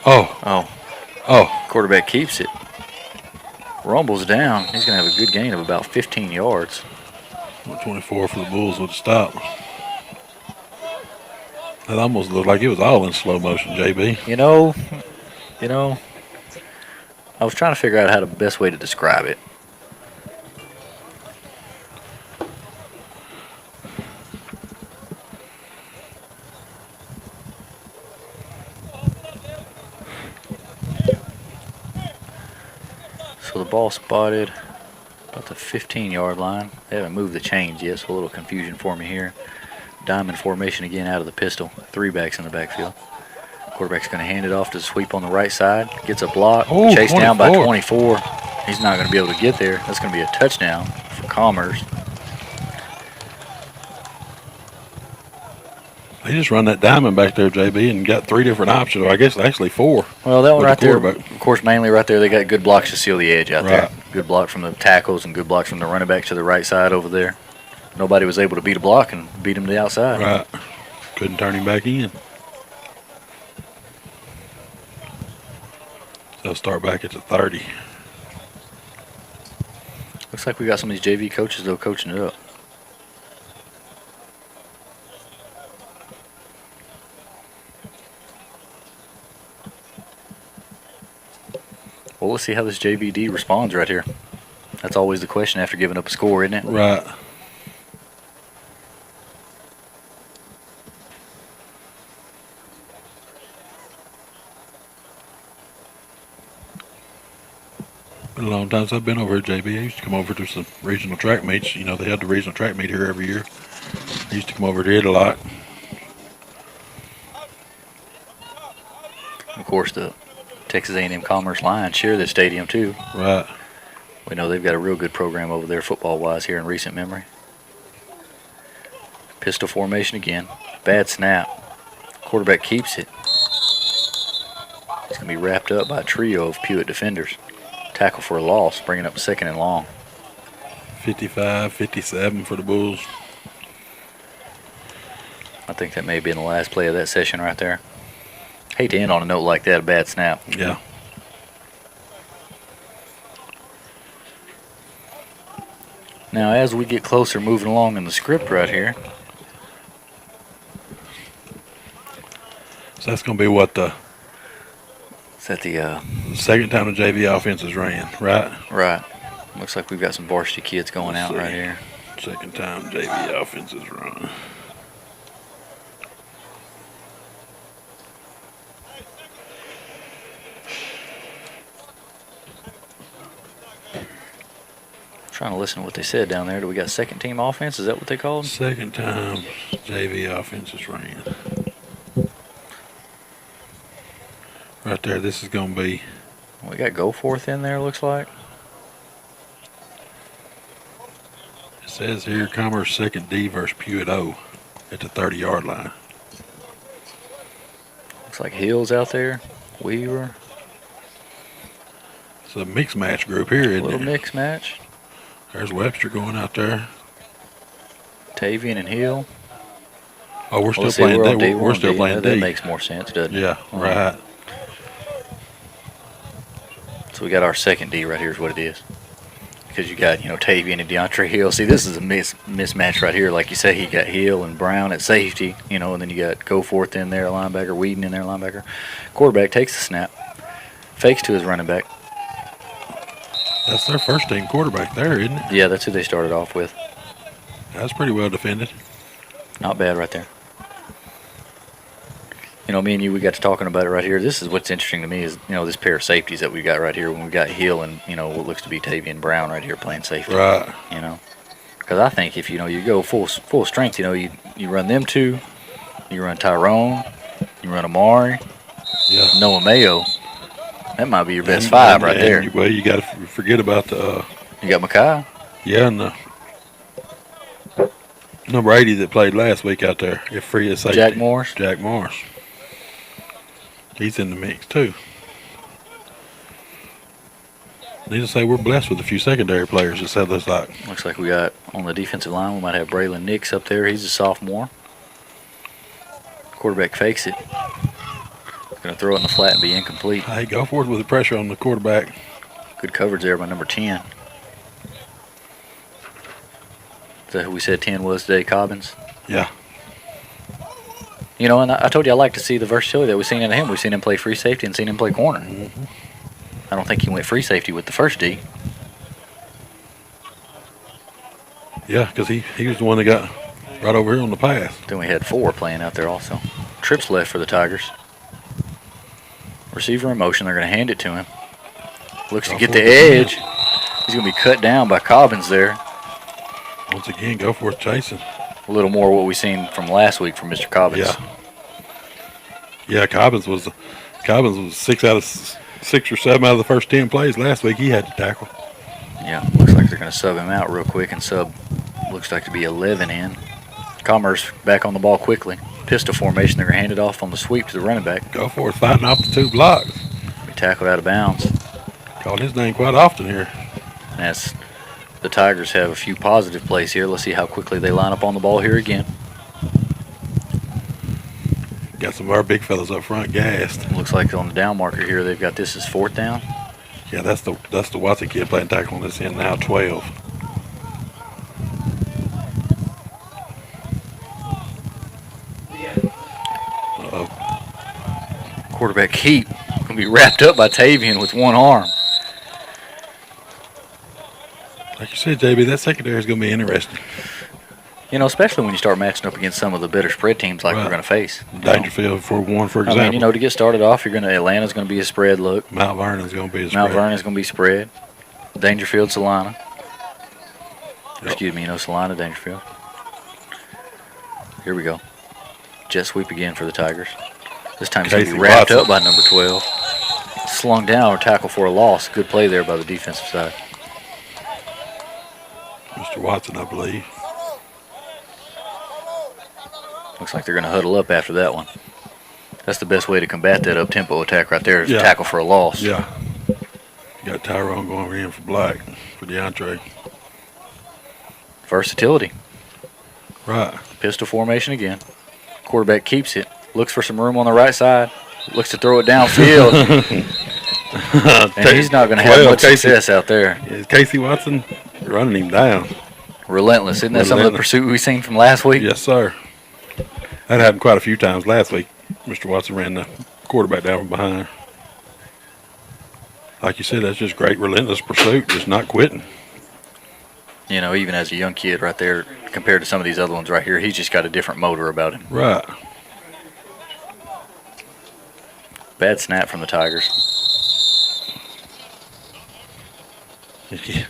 Oh. Quarterback keeps it. Rumbles down. He's going to have a good gain of about 15 yards. 24 for the Bulls with a stop. That almost looked like it was all in slow motion, JB. You know, I was trying to figure out how the best way to describe it. So the ball spotted about the 15-yard line. They haven't moved the chains yet, so a little confusion for me here. Diamond formation again out of the pistol. 3 backs in the backfield. Quarterback's going to hand it off to the sweep on the right side. Gets a block. Oh, Chased down by 24. 24. He's not going to be able to get there. That's going to be a touchdown for Commerce. They just run that diamond back there, JB, and got 3 different options, or I guess actually 4. Well, that one with right the there, quarterback. of course, mainly right there, they got good blocks to seal the edge out there. Right. Good block from the tackles and good blocks from the running back to the right side over there. Nobody was able to beat a block and beat him to the outside. Right. Couldn't turn him back in. They'll start back at the 30. Looks like we got some of these JV coaches, though, coaching it up. Well, let's see how this JVD responds right here. That's always the question after giving up a score, isn't it? Right. Been a long time since I've been over at JB. I used to come over to some regional track meets. You know, they had the regional track meet here every year. I used to come over to it a lot. Of course, the Texas A&M Commerce Lions share this stadium, too. Right. We know they've got a real good program over there football-wise here in recent memory. Pistol formation again. Bad snap. Quarterback keeps it. It's going to be wrapped up by a trio of Pewitt defenders. Tackle for a loss, bringing up 2nd and long. 55, 57 for the Bulls. I think that may have been the last play of that session right there. Hate to end on a note like that, a bad snap. Yeah. Now, as we get closer moving along in the script right here, So that's going to be what the is that the, second time the JV offenses ran, right? right. Looks like we've got some varsity kids going Let's out right see. here. Second time JV offenses run. Trying to listen to what they said down there. Do we got second team offense? Is that what they called? Second time JV offenses ran. Right there, this is going to be We got go forth in there, looks like. It says here, Commerce second D versus Pewitt O at the 30-yard line. Looks like Hill's out there. Weaver. It's a mixed match group here, isn't Little it? mix match. There's Webster going out there. Tavian and Hill. Oh, we're still Let's see, playing we're on D. D. We're on still D. playing That D. makes more sense, doesn't it? Yeah, right. So we got our second D right here is what it is. Because you got, Tavian and DeAndre Hill. See, this is a mismatch right here. Like you say, he got Hill and Brown at safety, and then you got Goforth in there, linebacker, Whedon in there, linebacker. Quarterback takes the snap, fakes to his running back. That's their first team quarterback there, isn't it? Yeah, that's who they started off with. That's pretty well defended. Not bad right there. Me and you, we got to talking about it right here. This is what's interesting to me is, this pair of safeties that we got right here when we got Hill and, what looks to be Tavian Brown right here playing safety. Right. Because I think if, you go full strength, you run them two, you run Tyrone, you run Amari, Yeah. Noah Mayo. That might be your best five right there. Well, you got to forget about the, You got Mackay. yeah, and the number 80 that played last week out there, if free as safety. Jack Morris. Jack Morris. He's in the mix, too. Need to say we're blessed with a few secondary players, it said looks like. Looks like we got on the defensive line, we might have Braylon Nix up there. He's a sophomore. Quarterback fakes it. Going to throw it in the flat and be incomplete. Hey, go forward with the pressure on the quarterback. Good coverage there by number 10. Is that who we said 10 was today, Cobbins? Yeah. And I told you I like to see the versatility that we've seen in him. We've seen him play free safety and seen him play corner. Mm-hmm. I don't think he went free safety with the first D. Yeah, because he was the one that got right over here on the pass. Then we had 4 playing out there also. Trips left for the Tigers. Receiver in motion. They're going to hand it to him. Looks to get the edge. He's going to be cut down by Cobbins there. Once again, go for it, chasing. A little more what we seen from last week from Mr. Cobbins. Yeah, Cobbins was 6 out of 6 or 7 out of the first 10 plays last week. He had to tackle. Yeah, looks like they're going to sub him out real quick, and sub looks like to be 11 in. Commerce back on the ball quickly. Pistol formation. They're going to hand it off on the sweep to the running back. Go for it, fighting off the 2 blocks. Be tackled out of bounds. Called his name quite often here. As the Tigers have a few positive plays here. Let's see how quickly they line up on the ball here again. Got some of our big fellas up front gassed. Looks like on the down marker here, they've got this as 4th down. Yeah, that's the Watson kid playing tackle on this end now, 12. Quarterback keep going to be wrapped up by Tavian with one arm. Like you said, JB, that secondary is going to be interesting. You know, especially when you start matching up against some of the better spread teams like we're going to face. Dangerfield for example. I mean, to get started off, Atlanta's going to be a spread look. Mount Vernon's going to be a spread. Mount Vernon's going to be spread. Dangerfield, Salina. Excuse me, Salina, Dangerfield. Here we go. Jet sweep again for the Tigers. This time he's going to be wrapped up by number 12. Slung down or tackle for a loss. Good play there by the defensive side. Mr. Watson, I believe. Looks like they're going to huddle up after that one. That's the best way to combat that up-tempo attack right there is to tackle for a loss. Yeah. You got Tyrone going in for Black, for DeAndre. Versatility. Right. Pistol formation again. Quarterback keeps it. Looks for some room on the right side. Looks to throw it downfield. And he's not going to have much success out there. Is Casey Watson running him down? Relentless. Isn't that some of the pursuit we've seen from last week? Yes, sir. That happened quite a few times last week. Mr. Watson ran the quarterback down from behind. Like you said, that's just great relentless pursuit, just not quitting. You know, even as a young kid right there, compared to some of these other ones right here, he's just got a different motor about him. Right. Bad snap from the Tigers. Yeah.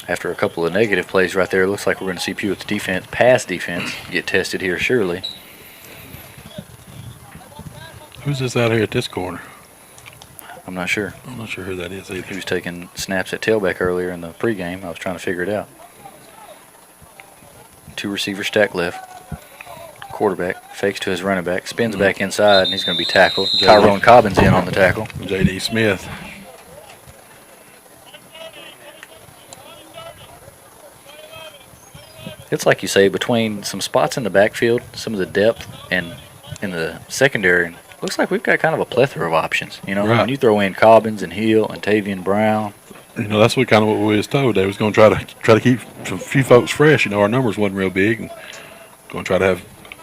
After a couple of negative plays right there, it looks like we're going to see Pewitt's defense, pass defense, get tested here surely. Who's this out here at this corner? I'm not sure. I'm not sure who that is either. He was taking snaps at tailback earlier in the pregame. I was trying to figure it out. 2 receivers stacked left. Quarterback fakes to his running back, spins back inside, and he's going to be tackled. Tyrone Cobbins in on the tackle. J.D. Smith. It's like you say, between some spots in the backfield, some of the depth, and in the secondary, looks like we've got kind of a plethora of options. You know, when you throw in Cobbins and Hill and Tavian Brown. You know, that's what we was told. They was going to try to keep some few folks fresh. You know, our numbers wasn't real big, and going to try to have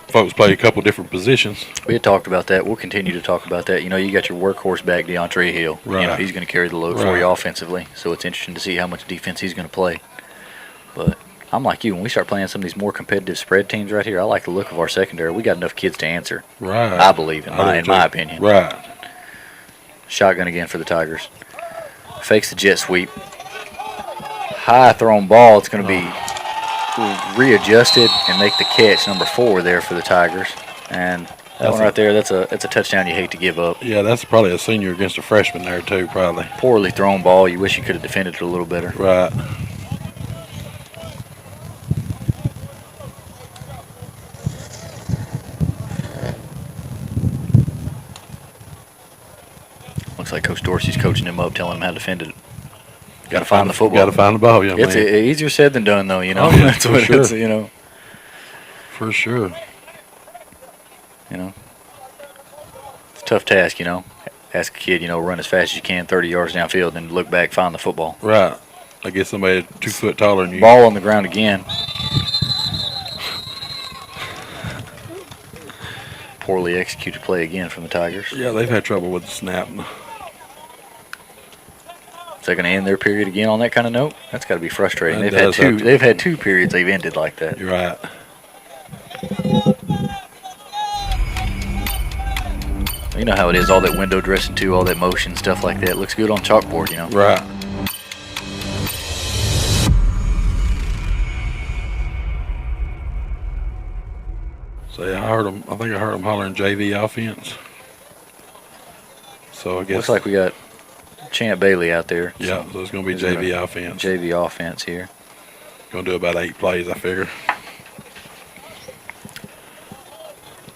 folks play a couple different positions. We had talked about that. We'll continue to talk about that. You know, you got your workhorse back, DeAndre Hill. Right. You know, he's going to carry the load for you offensively. So it's interesting to see how much defense he's going to play. But I'm like you. When we start playing some of these more competitive spread teams right here, I like the look of our secondary. We got enough kids to answer. Right. I believe, in my opinion. Right. Shotgun again for the Tigers. Fakes the jet sweep. High thrown ball. It's going to be readjusted and make the catch. Number 4 there for the Tigers. And that one right there, that's a touchdown you hate to give up. Yeah, that's probably a senior against a freshman there too, probably. Poorly thrown ball. You wish you could have defended it a little better. Right. Looks like Coach Dorsey's coaching him up, telling him how to defend it. Got to find the football. Got to find the ball, young man. It's easier said than done, though. You know, that's what it is. You know, for sure. You know, it's a tough task. You know, ask a kid, run as fast as you can, 30 yards downfield, and look back, find the football. Right. I guess somebody 2 foot taller than you. Ball on the ground again. Poorly executed play again from the Tigers. Yeah, they've had trouble with the snap. Is that going to end their period again on that kind of note? That's got to be frustrating. That They've had 2 periods they've ended like that. You're right. You know how it is, all that window dressing too, all that motion, stuff like that. Looks good on chalkboard, you know. Right. So yeah, I think I heard them hollering JV offense. So I guess. Looks like we got Champ Bailey out there. Yeah, so it's going to be JV offense. JV offense here. Going to do about 8 plays, I figure.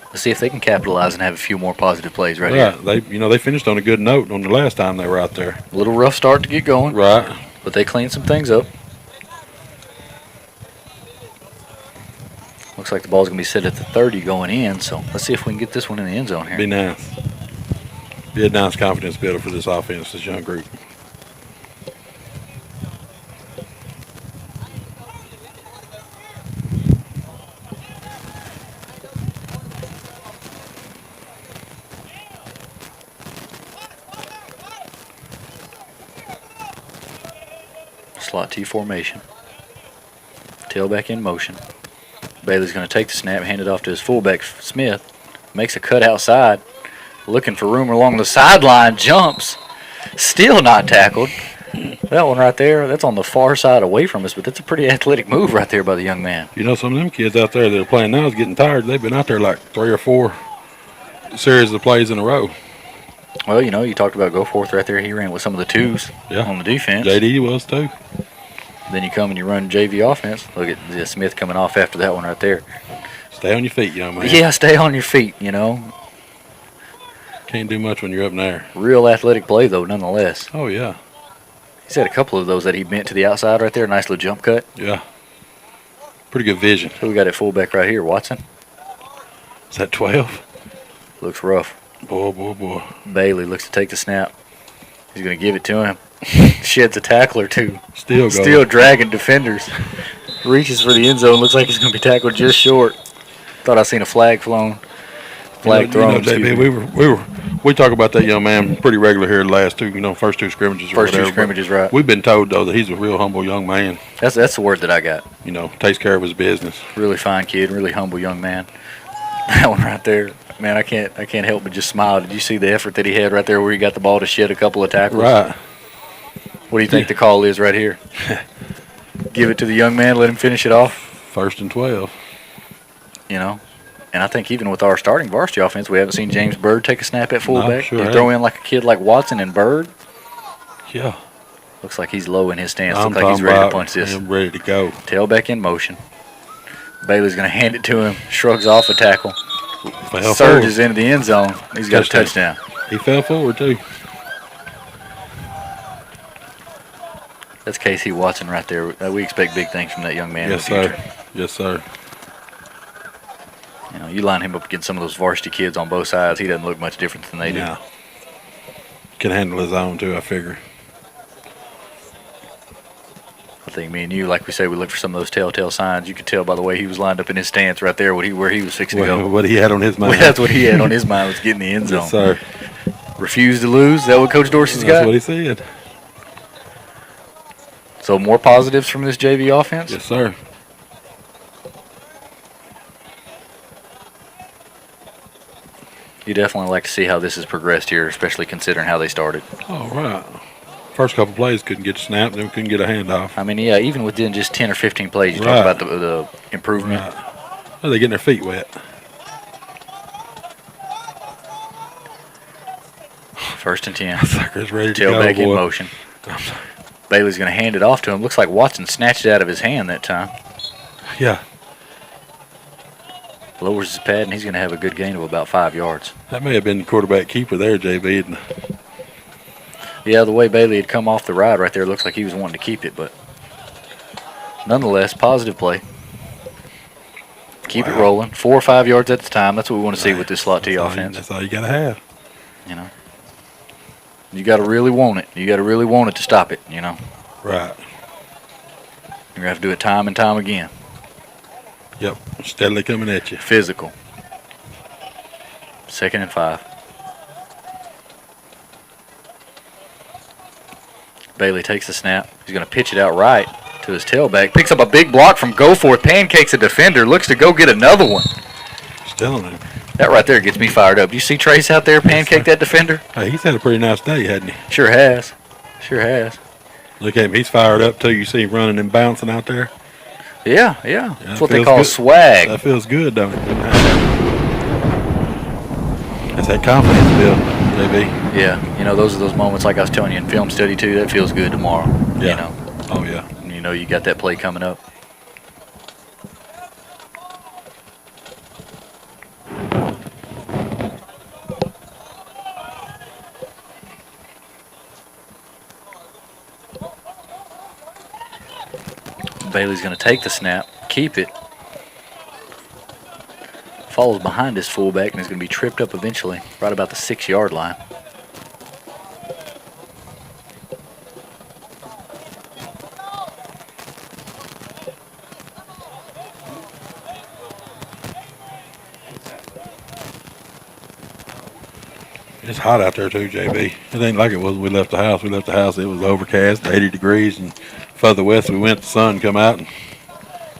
Let's see if they can capitalize and have a few more positive plays right here. They finished on a good note on the last time they were out there. A little rough start to get going. Right. But they cleaned some things up. Looks like the ball's going to be set at the 30 going in, so let's see if we can get this one in the end zone here. Be nice. Be a nice confidence builder for this offense, this young group. Slot T formation. Tailback in motion. Bailey's going to take the snap, hand it off to his fullback, Smith. Makes a cut outside. Looking for room along the sideline. Jumps. Still not tackled. That one right there, that's on the far side away from us, but that's a pretty athletic move right there by the young man. You know, some of them kids out there that are playing now is getting tired. They've been out there like 3 or 4 series of plays in a row. Well, you know, you talked about go forth right there. He ran with some of the twos on the defense. JD was too. Then you come and you run JV offense. Look at Smith coming off after that one right there. Stay on your feet, young man. Yeah, stay on your feet, you know. Can't do much when you're up in there. Real athletic play, though, nonetheless. Oh, yeah. He's had a couple of those that he bent to the outside right there. Nice little jump cut. Yeah. Pretty good vision. Who we got at fullback right here? Watson? Is that 12? Looks rough. Boy. Bailey looks to take the snap. He's going to give it to him. Sheds a tackle or two. Still dragging defenders. Reaches for the end zone. Looks like he's going to be tackled just short. Thought I seen a flag flown. Thrown. JB, we talk about that young man pretty regular here the last first two scrimmages. First two scrimmages, right. We've been told, though, that he's a real humble young man. That's the word that I got. Takes care of his business. Really fine kid, really humble young man. That one right there, man, I can't help but just smile. Did you see the effort that he had right there where he got the ball to shed a couple of tackles? Right. What do you think the call is right here? Give it to the young man, let him finish it off. 1st and 12. And I think even with our starting varsity offense, we haven't seen James Bird take a snap at fullback. No, sure throw in like a kid like Watson and Bird. Yeah. Looks like he's low in his stance. Looks like he's ready to punch this. I'm ready to go. Tailback in motion. Bailey's going to hand it to him. Shrugs off a tackle. Surges into the end zone. He's got a touchdown. He fell forward, too. That's Casey Watson right there. We expect big things from that young man in the future. Yes, sir. You line him up against some of those varsity kids on both sides, he doesn't look much different than they do. Yeah. Can handle his own, too, I figure. I think me and you, like we say, we look for some of those telltale signs. You could tell by the way he was lined up in his stance right there where he was fixing to go. What he had on his mind. Well, that's what he had on his mind, was getting the end zone. Yes, sir. Refuse to lose. Is that what Coach Dorsey's got? That's what he said. So more positives from this JV offense? Yes, sir. You definitely like to see how this has progressed here, especially considering how they started. Oh, right. First couple plays couldn't get snapped, then couldn't get a handoff. I mean, yeah, even within just 10 or 15 plays, you talk about the improvement. Right. Well, they're getting their feet wet. First and 10. Sucker's ready to go, Tailback in boy. motion. Bailey's going to hand it off to him. Looks like Watson snatched it out of his hand that time. Yeah. Lowers his pad, and he's going to have a good gain of about 5 yards. That may have been the quarterback keeper there, JB. Yeah, the way Bailey had come off the ride right there, looks like he was wanting to keep it, but nonetheless, positive play. Keep it rolling. 4 or 5 yards at the time. That's what we want to see with this slot T offense. That's all you got to have. You got to really want it. You got to really want it to stop it, Right. You're going to have to do it time and time again. Yep. Steadily coming at you. Physical. 2nd and 5. Bailey takes the snap. He's going to pitch it out right to his tailback. Picks up a big block from Goforth. Pancakes a defender. Looks to go get another one. Still on him. That right there gets me fired up. Do you see Trace out there pancake that defender? Hey, he's had a pretty nice day, hasn't he? Sure has. Sure has. Look at him. He's fired up, too. You see him running and bouncing out there? Yeah, yeah. That's what they feels call good. swag. That feels good, don't it? That's that confidence build, JB. Yeah, you know, those are those moments like I was telling you in film study, too. That feels good tomorrow. Yeah. You know, Oh, yeah. you know, you got that play coming up. Bailey's going to take the snap, keep it. Follows behind his fullback and is going to be tripped up eventually, right about the 6-yard line. It's hot out there, too, JB. It ain't like it was when we left the house. We left the house, it was overcast, 80 degrees, and further west we went, the sun come out, and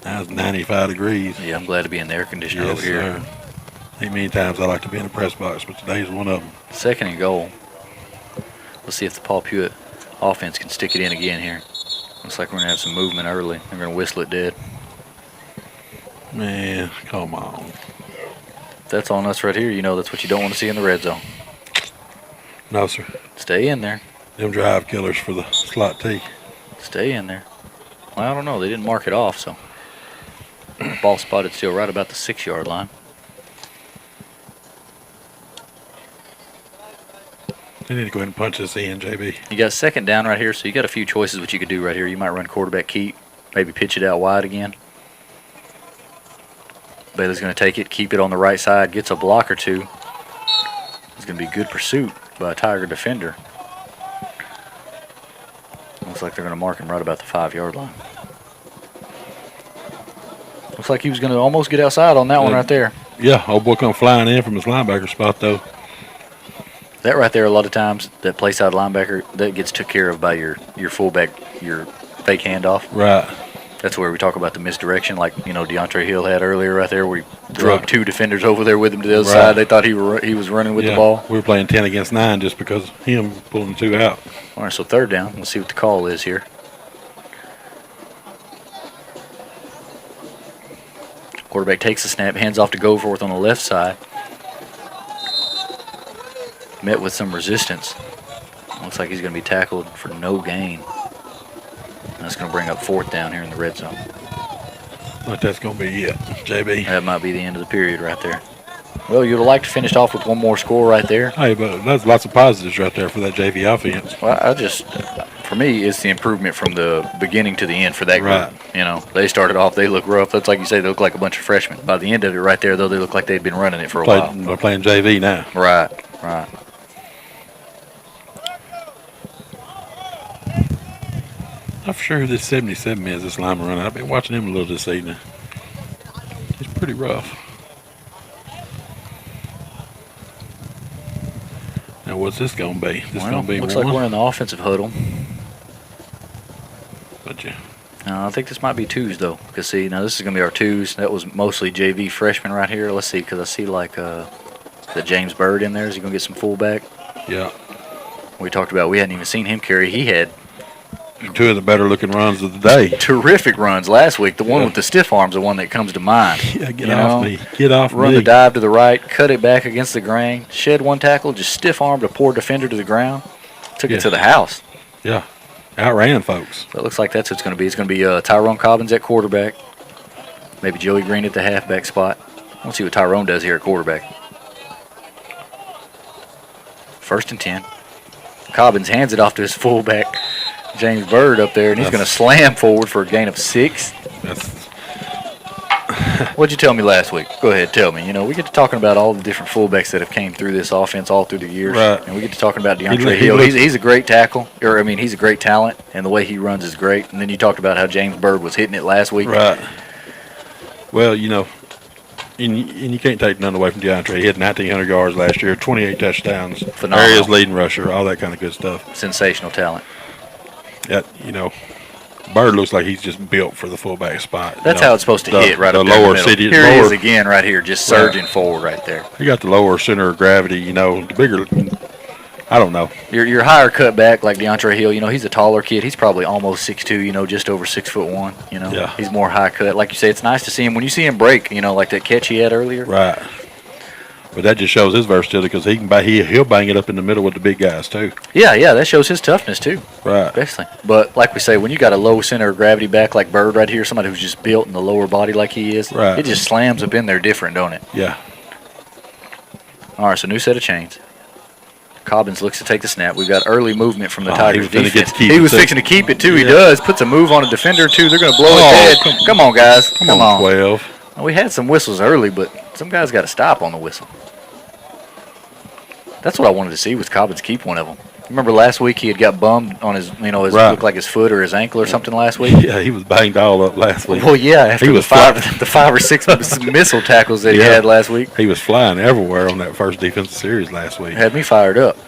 now it's 95 degrees. Yeah, I'm glad to be in the air conditioner Yes, over here. sir. Ain't many times I like to be in the press box, but today's one of them. 2nd and goal. Let's see if the Paul Pewitt offense can stick it in again here. Looks like we're going to have some movement early. They're going to whistle it dead. Man, come on. If that's on us right here, you know that's what you don't want to see in the red zone. No, sir. Stay in there. Them drive killers for the slot T. Stay in there. Well, I don't know. They didn't mark it off, so. Ball spotted still right about the 6-yard line. They need to go ahead and punch this in, JB. You got 2nd down right here, so you got a few choices what you could do right here. You might run quarterback keep, maybe pitch it out wide again. Bailey's going to take it, keep it on the right side, gets a block or two. It's going to be good pursuit by a Tiger defender. Looks like they're going to mark him right about the 5-yard line. Looks like he was going to almost get outside on that one right there. Yeah, old boy come flying in from his linebacker spot, though. That right there, a lot of times, that play side linebacker, that gets took care of by your fullback, your fake handoff. Right. That's where we talk about the misdirection, like, you know, DeAndre Hill had earlier right there, where he drug 2 defenders over there with him to the other side. They thought he was running with the ball. We were playing 10 against 9 just because of him pulling 2 out. All right, so 3rd down. Let's see what the call is here. Quarterback takes the snap, hands off to Goforth on the left side. Met with some resistance. Looks like he's going to be tackled for no gain. That's going to bring up 4th down here in the red zone. But that's going to be it, JB. That might be the end of the period right there. Well, you'd have liked to finish off with one more score right there. Hey, but there's lots of positives right there for that JV offense. Well, for me, it's the improvement from the beginning to the end for that group. Right. You know, they started off, they look rough. That's like you say, they look like a bunch of freshmen. By the end of it right there, though, they look like they'd been running it for a while. They're playing JV now. Right, right. I'm sure who this 77 is, this lineman running. I've been watching him a little this evening. He's pretty rough. Now, what's this going to be? This going to be looks one? like we're in the offensive huddle. But yeah. I think this might be twos, though. Because, see, now this is going to be our twos. That was mostly JV freshmen right here. Let's see, because I see, like, the James Bird in there. Is he going to get some fullback? Yeah. We talked about we hadn't even seen him carry. He had 2 of the better looking runs of the day. terrific runs last week. The one with the stiff arm's the one that comes to mind. Yeah, get off me. Get off Run me. the dive to the right, cut it back against the grain, shed one tackle, just stiff-armed a poor defender to the ground, took it to the house. Yeah. Outran folks. So it looks like that's what it's going to be. It's going to be Tyrone Cobbins at quarterback, maybe Joey Green at the halfback spot. We'll see what Tyrone does here at quarterback. 1st and 10. Cobbins hands it off to his fullback, James Bird, up there, and he's going to slam forward for a gain of 6. What'd you tell me last week? Go ahead, tell me. You know, we get to talking about all the different fullbacks that have came through this offense all through the years. Right. And we get to talking about DeAndre Hill. He's a great tackle. He's a great talent, and the way he runs is great. And then you talked about how James Bird was hitting it last week. Right. Well, you know, and you can't take none away from DeAndre. He had 1,900 yards last year, 28 touchdowns. Phenomenal. Area's leading rusher, all that kind of good stuff. Sensational talent. That, you know, Bird looks like he's just built for the fullback spot. That's how it's supposed to hit right up there in the middle. Here he is again right here, just surging forward right there. He got the lower center of gravity, the bigger, I don't know. Your higher cut back like DeAndre Hill, he's a taller kid. He's probably almost 6'2", just over 6'1", Yeah. He's more high cut. Like you say, it's nice to see him. When you see him break, like that catch he had earlier. Right. But that just shows his versatility because he'll bang it up in the middle with the big guys too. Yeah, that shows his toughness too. Right. Especially. But like we say, when you got a low center of gravity back like Bird right here, somebody who's just built in the lower body like he is, right. It just slams up in there different, don't it? Yeah. All right, so new set of chains. Cobbins looks to take the snap. We've got early movement from the Tigers defense. He was fixing to keep it too. He does. Puts a move on a defender or two. They're going to blow it dead. Come on, guys. Come on. 12. We had some whistles early, but some guys got to stop on the whistle. That's what I wanted to see was Cobbins keep one of them. Remember last week he had got bummed on his, looked like his foot or his ankle or something last week? Yeah, he was banged all up last week. Well, yeah, after the 5 or 6 missile tackles that he had last week. He was flying everywhere on that first defensive series last week. Had me fired up.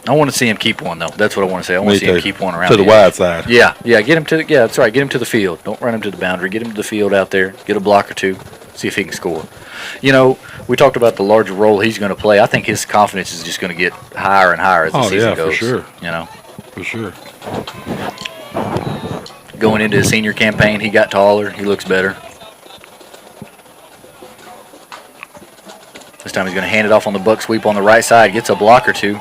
I want to see him keep one, though. That's what I want to say. I want to see him keep one around to the wide side. Yeah, get him to that's right. Get him to the field. Don't run him to the boundary. Get him to the field out there. Get a block or two. See if he can score. We talked about the larger role he's going to play. I think his confidence is just going to get higher and higher as the season goes. For sure. Going into his senior campaign, he got taller. He looks better. This time he's going to hand it off on the buck sweep on the right side. Gets a block or two.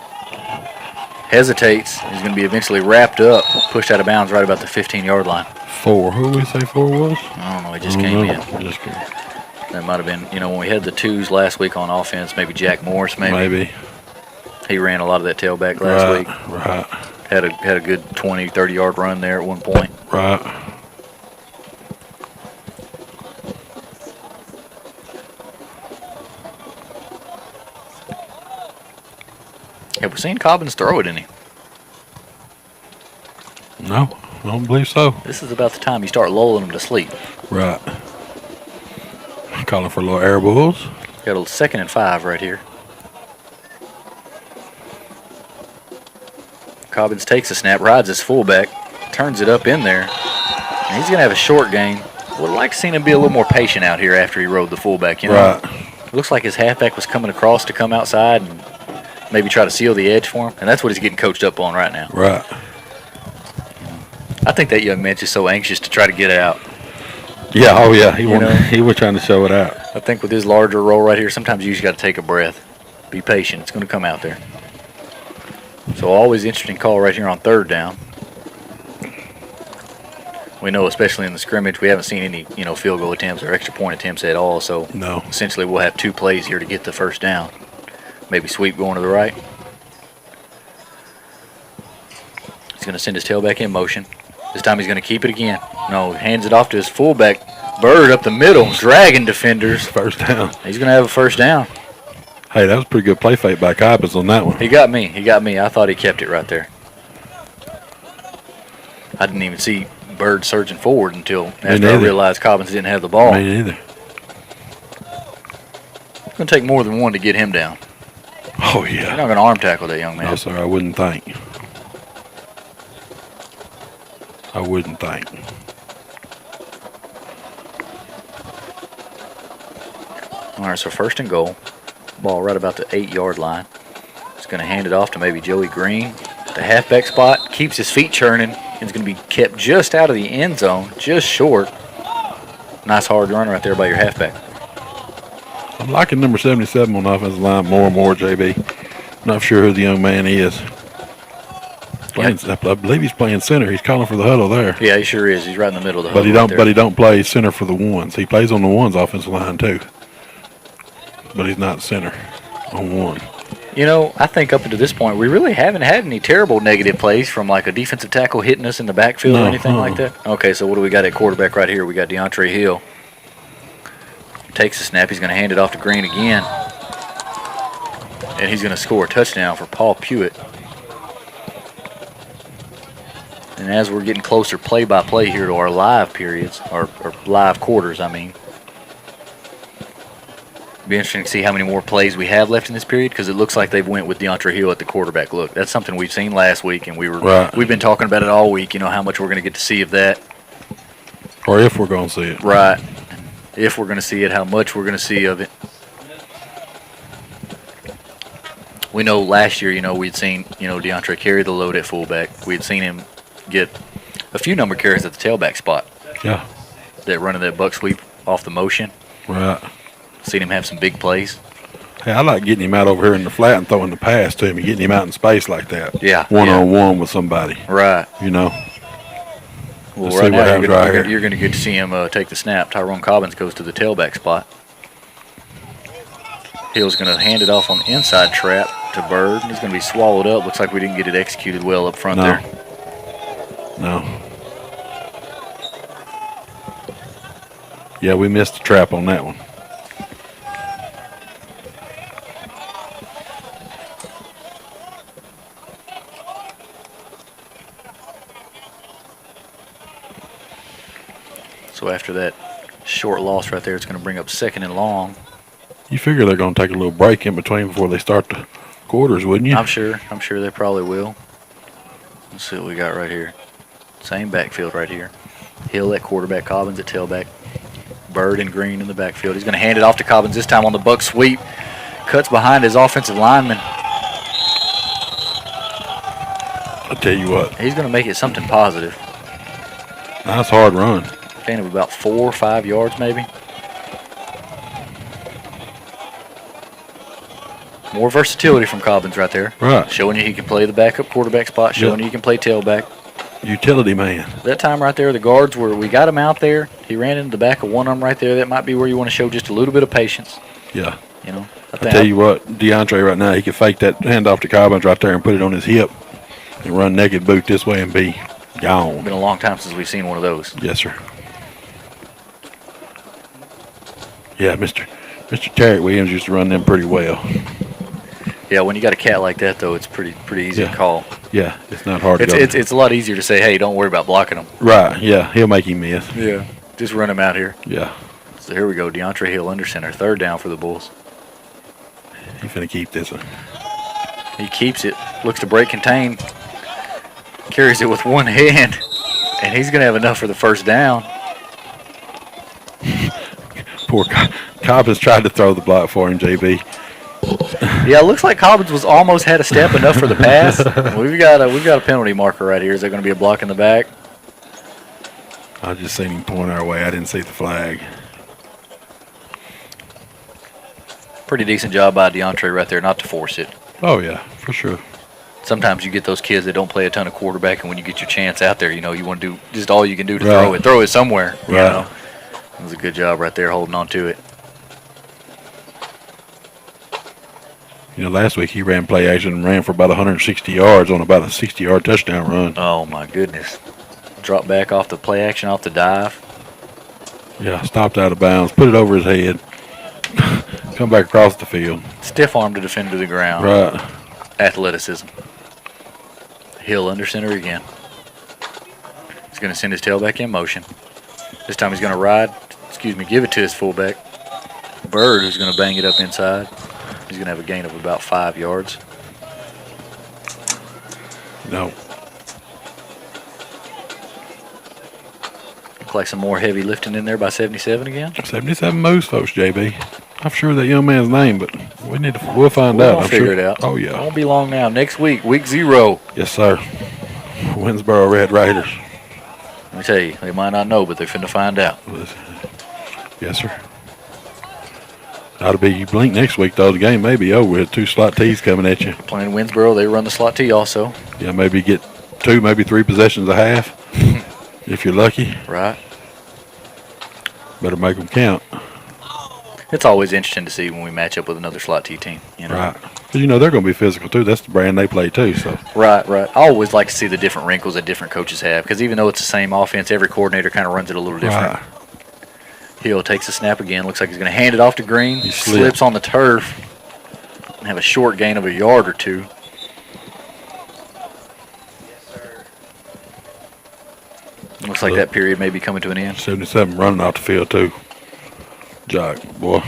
Hesitates. He's going to be eventually wrapped up, pushed out of bounds right about the 15-yard line. 4. Who did we say 4 was? I don't know. He just came in. That might have been, when we had the 2s last week on offense, maybe Jack Morris, maybe. He ran a lot of that tailback last week. Right. Had a good 20, 30-yard run there at one point. Right. Have we seen Cobbins throw it any? No, I don't believe so. This is about the time you start lulling them to sleep. Right. Calling for a little air bulls. Got a 2nd and 5 right here. Cobbins takes a snap, rides his fullback, turns it up in there. And he's going to have a short gain. Would like to see him be a little more patient out here after he rode the fullback. Right. Looks like his halfback was coming across to come outside and maybe try to seal the edge for him. And that's what he's getting coached up on right now. Right. I think that young man's just so anxious to try to get it out. Yeah, he was trying to show it out. I think with his larger role right here, sometimes you just got to take a breath. Be patient. It's going to come out there. So always interesting call right here on 3rd down. We know, especially in the scrimmage, we haven't seen any, field goal attempts or extra point attempts at all. So essentially we'll have 2 plays here to get the first down. Maybe sweep going to the right. He's going to send his tailback in motion. This time he's going to keep it again. No, hands it off to his fullback. Bird up the middle, dragging defenders. First down. He's going to have a first down. Hey, that was a pretty good play fake by Cobbins on that one. He got me. I thought he kept it right there. I didn't even see Bird surging forward until after I realized Cobbins didn't have the ball. Me neither. It's going to take more than one to get him down. Oh, yeah. You're not going to arm tackle that young man. No, sir, I wouldn't think. I wouldn't think. All right, so 1st and goal. Ball right about the 8-yard line. He's going to hand it off to maybe Joey Green. The halfback spot, keeps his feet churning. It's going to be kept just out of the end zone, just short. Nice hard run right there by your halfback. I'm liking number 77 on the offensive line more and more, JB. Not sure who the young man is. I believe he's playing center. He's calling for the huddle there. Yeah, he sure is. He's right in the middle of the huddle. But he don't play center for the ones. He plays on the ones offensive line too. But he's not center on one. I think up until this point, we really haven't had any terrible negative plays from like a defensive tackle hitting us in the backfield or anything like that. Okay, so what do we got at quarterback right here? We got DeAndre Hill. Takes the snap. He's going to hand it off to Green again. And he's going to score a touchdown for Paul Pewitt. And as we're getting closer play-by-play here to our live periods, or live quarters, I mean, Be interesting to see how many more plays we have left in this period because it looks like they've went with DeAndre Hill at the quarterback look. That's something we've seen last week, and we've been talking about it all week. You know how much we're going to get to see of that, or if we're going to see it. Right. If we're going to see it, how much we're going to see of it. We know last year, we'd seen DeAndre carry the load at fullback. We'd seen him get a few number carries at the tailback spot. Yeah. That running that buck sweep off the motion. Right. Seen him have some big plays. Hey, I like getting him out over here in the flat and throwing the pass to him and getting him out in space like that. Yeah. One-on-one with somebody. Right. Well, right now you're going to get to see him take the snap. Tyrone Cobbins goes to the tailback spot. Hill's going to hand it off on the inside trap to Bird. He's going to be swallowed up. Looks like we didn't get it executed well up front there. No. Yeah, we missed the trap on that one. So after that short loss right there, it's going to bring up 2nd and long. You figure they're going to take a little break in between before they start the quarters, wouldn't you? I'm sure they probably will. Let's see what we got right here. Same backfield right here. Hill at quarterback, Cobbins at tailback. Bird and Green in the backfield. He's going to hand it off to Cobbins this time on the buck sweep. Cuts behind his offensive lineman. I'll tell you what. He's going to make it something positive. Nice hard run. Gain of about 4 or 5 yards maybe. More versatility from Cobbins right there. Right. Showing you he can play the backup quarterback spot. Showing you he can play tailback. Utility man. That time right there, the guards we got him out there. He ran into the back of one of them right there. That might be where you want to show just a little bit of patience. Yeah. I tell you what, DeAndre right now, he can fake that handoff to Cobbins right there and put it on his hip and run naked boot this way and be gone. It's been a long time since we've seen one of those. Yes, sir. Yeah, Mr. Tarrant Williams used to run them pretty well. Yeah, when you got a cat like that, though, it's pretty easy to call. Yeah, it's not hard to go. It's a lot easier to say, hey, don't worry about blocking him. Right, yeah, he'll make him miss. Yeah, just run him out here. Yeah. So here we go, DeAndre Hill under center, 3rd down for the Bulls. He's going to keep this one. He keeps it, looks to break contain, carries it with one hand, and he's going to have enough for the 1st down. Poor Cobbins tried to throw the block for him, JB. Yeah, it looks like Cobbins was almost had a step enough for the pass. We've got a penalty marker right here. Is there going to be a block in the back? I just seen him point our way. I didn't see the flag. Pretty decent job by DeAndre right there not to force it. Oh, yeah, for sure. Sometimes you get those kids that don't play a ton of quarterback, and when you get your chance out there, you want to do just all you can do to throw it. Throw it somewhere. Right. It was a good job right there holding on to it. Last week he ran play action and ran for about 160 yards on about a 60-yard touchdown run. Oh, my goodness. Drop back off the play action, off the dive. Yeah, stopped out of bounds, put it over his head, come back across the field. Stiff-armed the defender to the ground. Right. Athleticism. Hill under center again. He's going to send his tailback in motion. This time he's going to give it to his fullback. Bird, who's going to bang it up inside. He's going to have a gain of about 5 yards. No. Look like some more heavy lifting in there by 77 again. 77 moves, folks, JB. I'm sure that young man's name, but we'll find out. We'll figure it out. Oh, yeah. Won't be long now. Next week, week 0. Yes, sir. Winsboro Red Raiders. Let me tell you, they might not know, but they're finna find out. Yes, sir. Ought to be, you blink next week, though, the game may be over with 2 slot T's coming at you. Playing Winsboro, they run the slot T also. Yeah, maybe get 2, maybe 3 possessions a half, if you're lucky. Right. Better make them count. It's always interesting to see when we match up with another slot T team. Right. Because, they're going to be physical, too. That's the brand they play, too. So. Right. I always like to see the different wrinkles that different coaches have, because even though it's the same offense, every coordinator kind of runs it a little different. Right. Hill takes the snap again. Looks like he's going to hand it off to Green. He slips on the turf and have a short gain of a yard or 2. Looks like that period may be coming to an end. 77 running off the field, too. Jock, boy.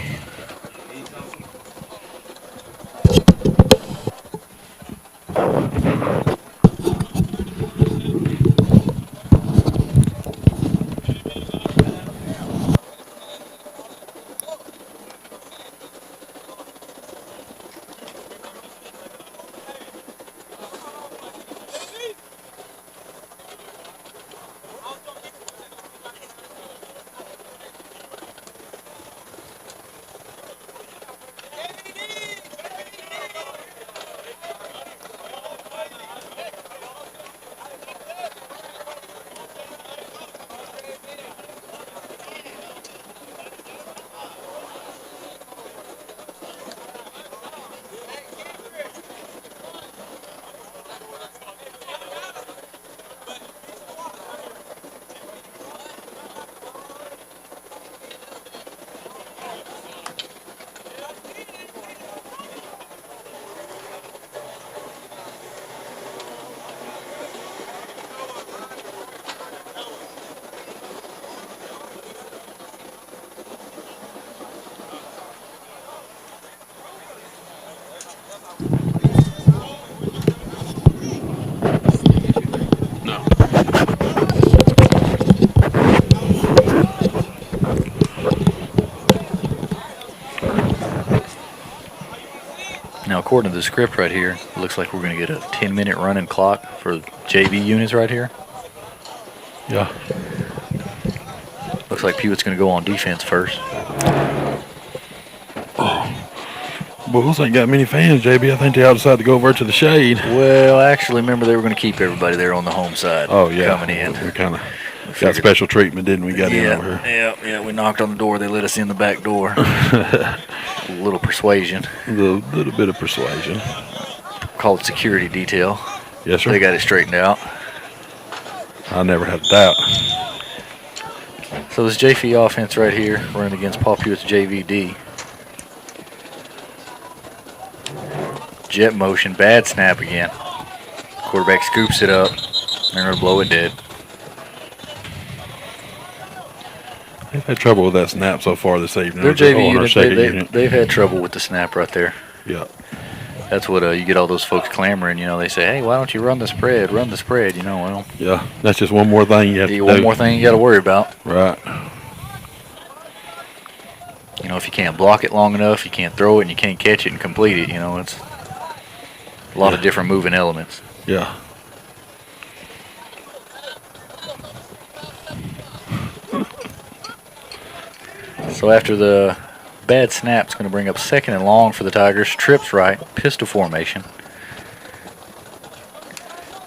according to the script right here, it looks like we're going to get a 10-minute running clock for JV units right here. Yeah. Looks like Pewitt's going to go on defense first. Bulls ain't got many fans, JB. I think they all decided to go over to the shade. Well, actually, remember they were going to keep everybody there on the home side. Oh, yeah. Coming in. We kind of got special treatment, didn't we? Got in over here. Yeah. We knocked on the door. They let us in the back door. A little persuasion. A little bit of persuasion. Called security detail. Yes, sir. They got it straightened out. I never had a doubt. So this JV offense right here, running against Paul Pewitt's JVD. Jet motion, bad snap again. Quarterback scoops it up. They're going to blow it dead. They've had trouble with that snap so far this evening. Their JV unit, they've had trouble with the snap right there. Yeah. That's what you get all those folks clamoring. You know, they say, hey, why don't you run the spread? Run the spread. You know, well. Yeah, that's just one more thing you have to do. One more thing you got to worry about. Right. You know, if you can't block it long enough, you can't throw it, and you can't catch it and complete it. You know, it's a lot of different moving elements. Yeah. So after the bad snap, it's going to bring up 2nd and long for the Tigers. Trips right, pistol formation.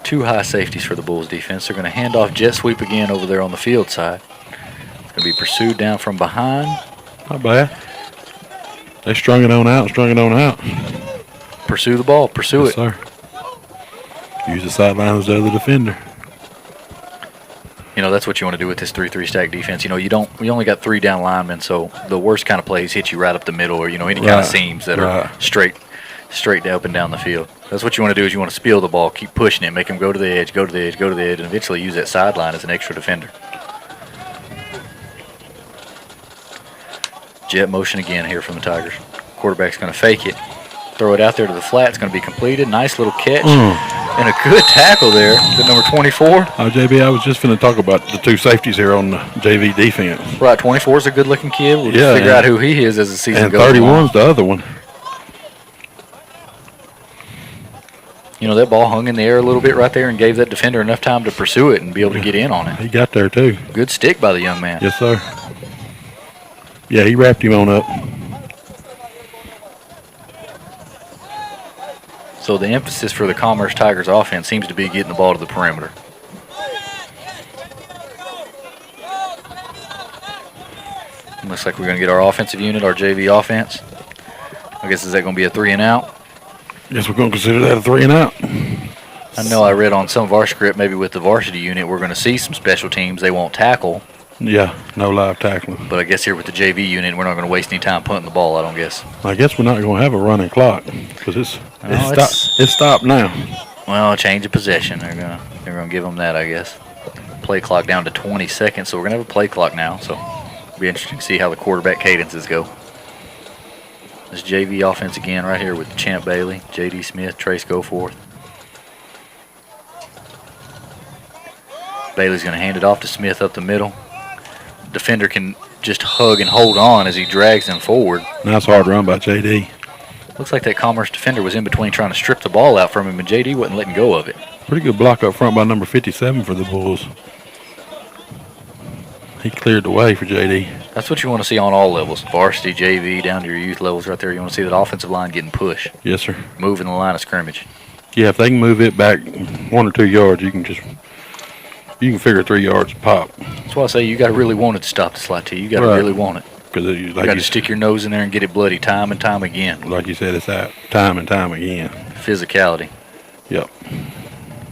2 high safeties for the Bulls defense. They're going to hand off jet sweep again over there on the field side. It's going to be pursued down from behind. Not bad. They strung it on out. Pursue the ball, pursue it. Sir. Use the sideline as the other defender. You know, that's what you want to do with this 3-3 stack defense. You know, we only got 3 down linemen, so the worst kind of plays hit you right up the middle, or, you know, any kind of seams that are straight up and down the field. That's what you want to do, is you want to spill the ball, keep pushing it, make them go to the edge, and eventually use that sideline as an extra defender. Jet motion again here from the Tigers. Quarterback's going to fake it, throw it out there to the flat. It's going to be completed. Nice little catch. And a good tackle there. Good number 24. JB, I was just going to talk about the 2 safeties here on the JV defense. Right, 24 is a good-looking kid. We'll figure out who he is as the season goes on. And 31's the other one. You know, that ball hung in the air a little bit right there and gave that defender enough time to pursue it and be able to get in on it. He got there, too. Good stick by the young man. Yes, sir. Yeah, he wrapped him on up. So the emphasis for the Commerce Tigers offense seems to be getting the ball to the perimeter. Looks like we're going to get our offensive unit, our JV offense. I guess, is that going to be a 3 and out? Yes, we're going to consider that a 3 and out. I know I read on some of our script, maybe with the varsity unit, we're going to see some special teams. They won't tackle. Yeah, no live tackling. But I guess here with the JV unit, we're not going to waste any time punting the ball, I don't guess. I guess we're not going to have a running clock because it's stopped now. Well, a change of possession. They're going to give them that, I guess. Play clock down to 20 seconds, so we're going to have a play clock now. So it'll be interesting to see how the quarterback cadences go. This JV offense again right here with Champ Bailey, J.D. Smith, Trace Goforth. Bailey's going to hand it off to Smith up the middle. Defender can just hug and hold on as he drags them forward. Nice hard run by J.D. Looks like that Commerce defender was in between trying to strip the ball out from him, and J.D. wasn't letting go of it. Pretty good block up front by number 57 for the Bulls. He cleared the way for J.D. That's what you want to see on all levels. Varsity, JV, down to your youth levels right there. You want to see that offensive line getting pushed. Yes, sir. Moving the line of scrimmage. Yeah, if they can move it back 1 or 2 yards, you can figure 3 yards pop. That's why I say you got to really want it to stop the slot T. You got to really want it. Because you got to stick your nose in there and get it bloody time and time again. Like you said, it's out time and time again. Physicality. Yep.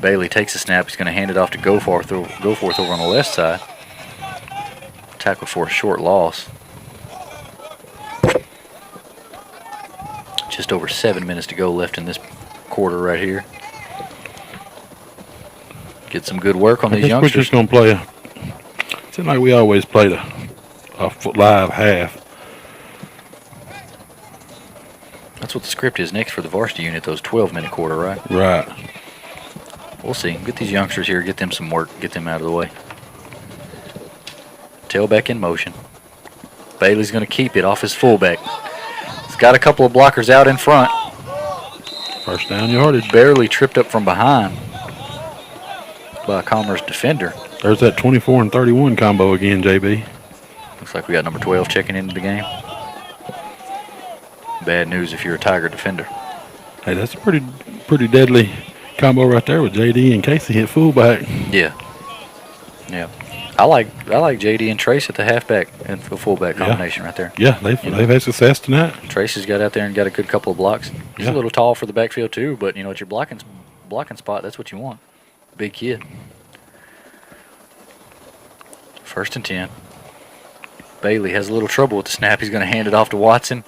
Bailey takes the snap. He's going to hand it off to Goforth over on the left side. Tackle for a short loss. Just over 7 minutes to go left in this quarter right here. Get some good work on these youngsters. We're just going to play it seems like we always played a live half. That's what the script is next for the varsity unit, those 12-minute quarter, right? Right. We'll see. Get these youngsters here, get them some work, get them out of the way. Tailback in motion. Bailey's going to keep it off his fullback. He's got a couple of blockers out in front. First down yardage. Barely tripped up from behind by a Commerce defender. There's that 24 and 31 combo again, JB. Looks like we got number 12 checking into the game. Bad news if you're a Tiger defender. Hey, that's a pretty deadly combo right there with JD and Casey hit fullback. Yeah. Yeah. I like JD and Trace at the halfback and the fullback combination right there. Yeah, they've had success tonight. Trace has got out there and got a good couple of blocks. He's a little tall for the backfield too, but you know, at your blocking spot, that's what you want. Big kid. 1st and 10. Bailey has a little trouble with the snap. He's going to hand it off to Watson.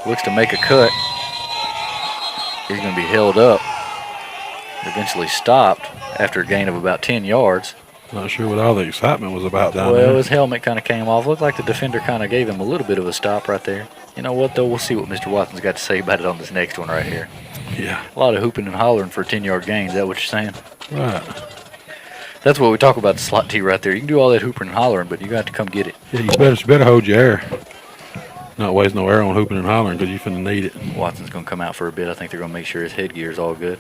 Looks to make a cut. He's going to be held up. Eventually stopped after a gain of about 10 yards. Not sure what all the excitement was about down Well, there. his helmet kind of came off. Looked like the defender kind of gave him a little bit of a stop right there. You know what, though? We'll see what Mr. Watson's got to say about it on this next one right here. Yeah. A lot of hooping and hollering for a 10-yard gain. Is that what you're saying? Right. That's what we talk about the slot T right there. You can do all that hooping and hollering, but you got to come get it. Yeah, you better hold your air. Not waste no air on hooping and hollering because you finna need it. Watson's going to come out for a bit. I think they're going to make sure his headgear is all good.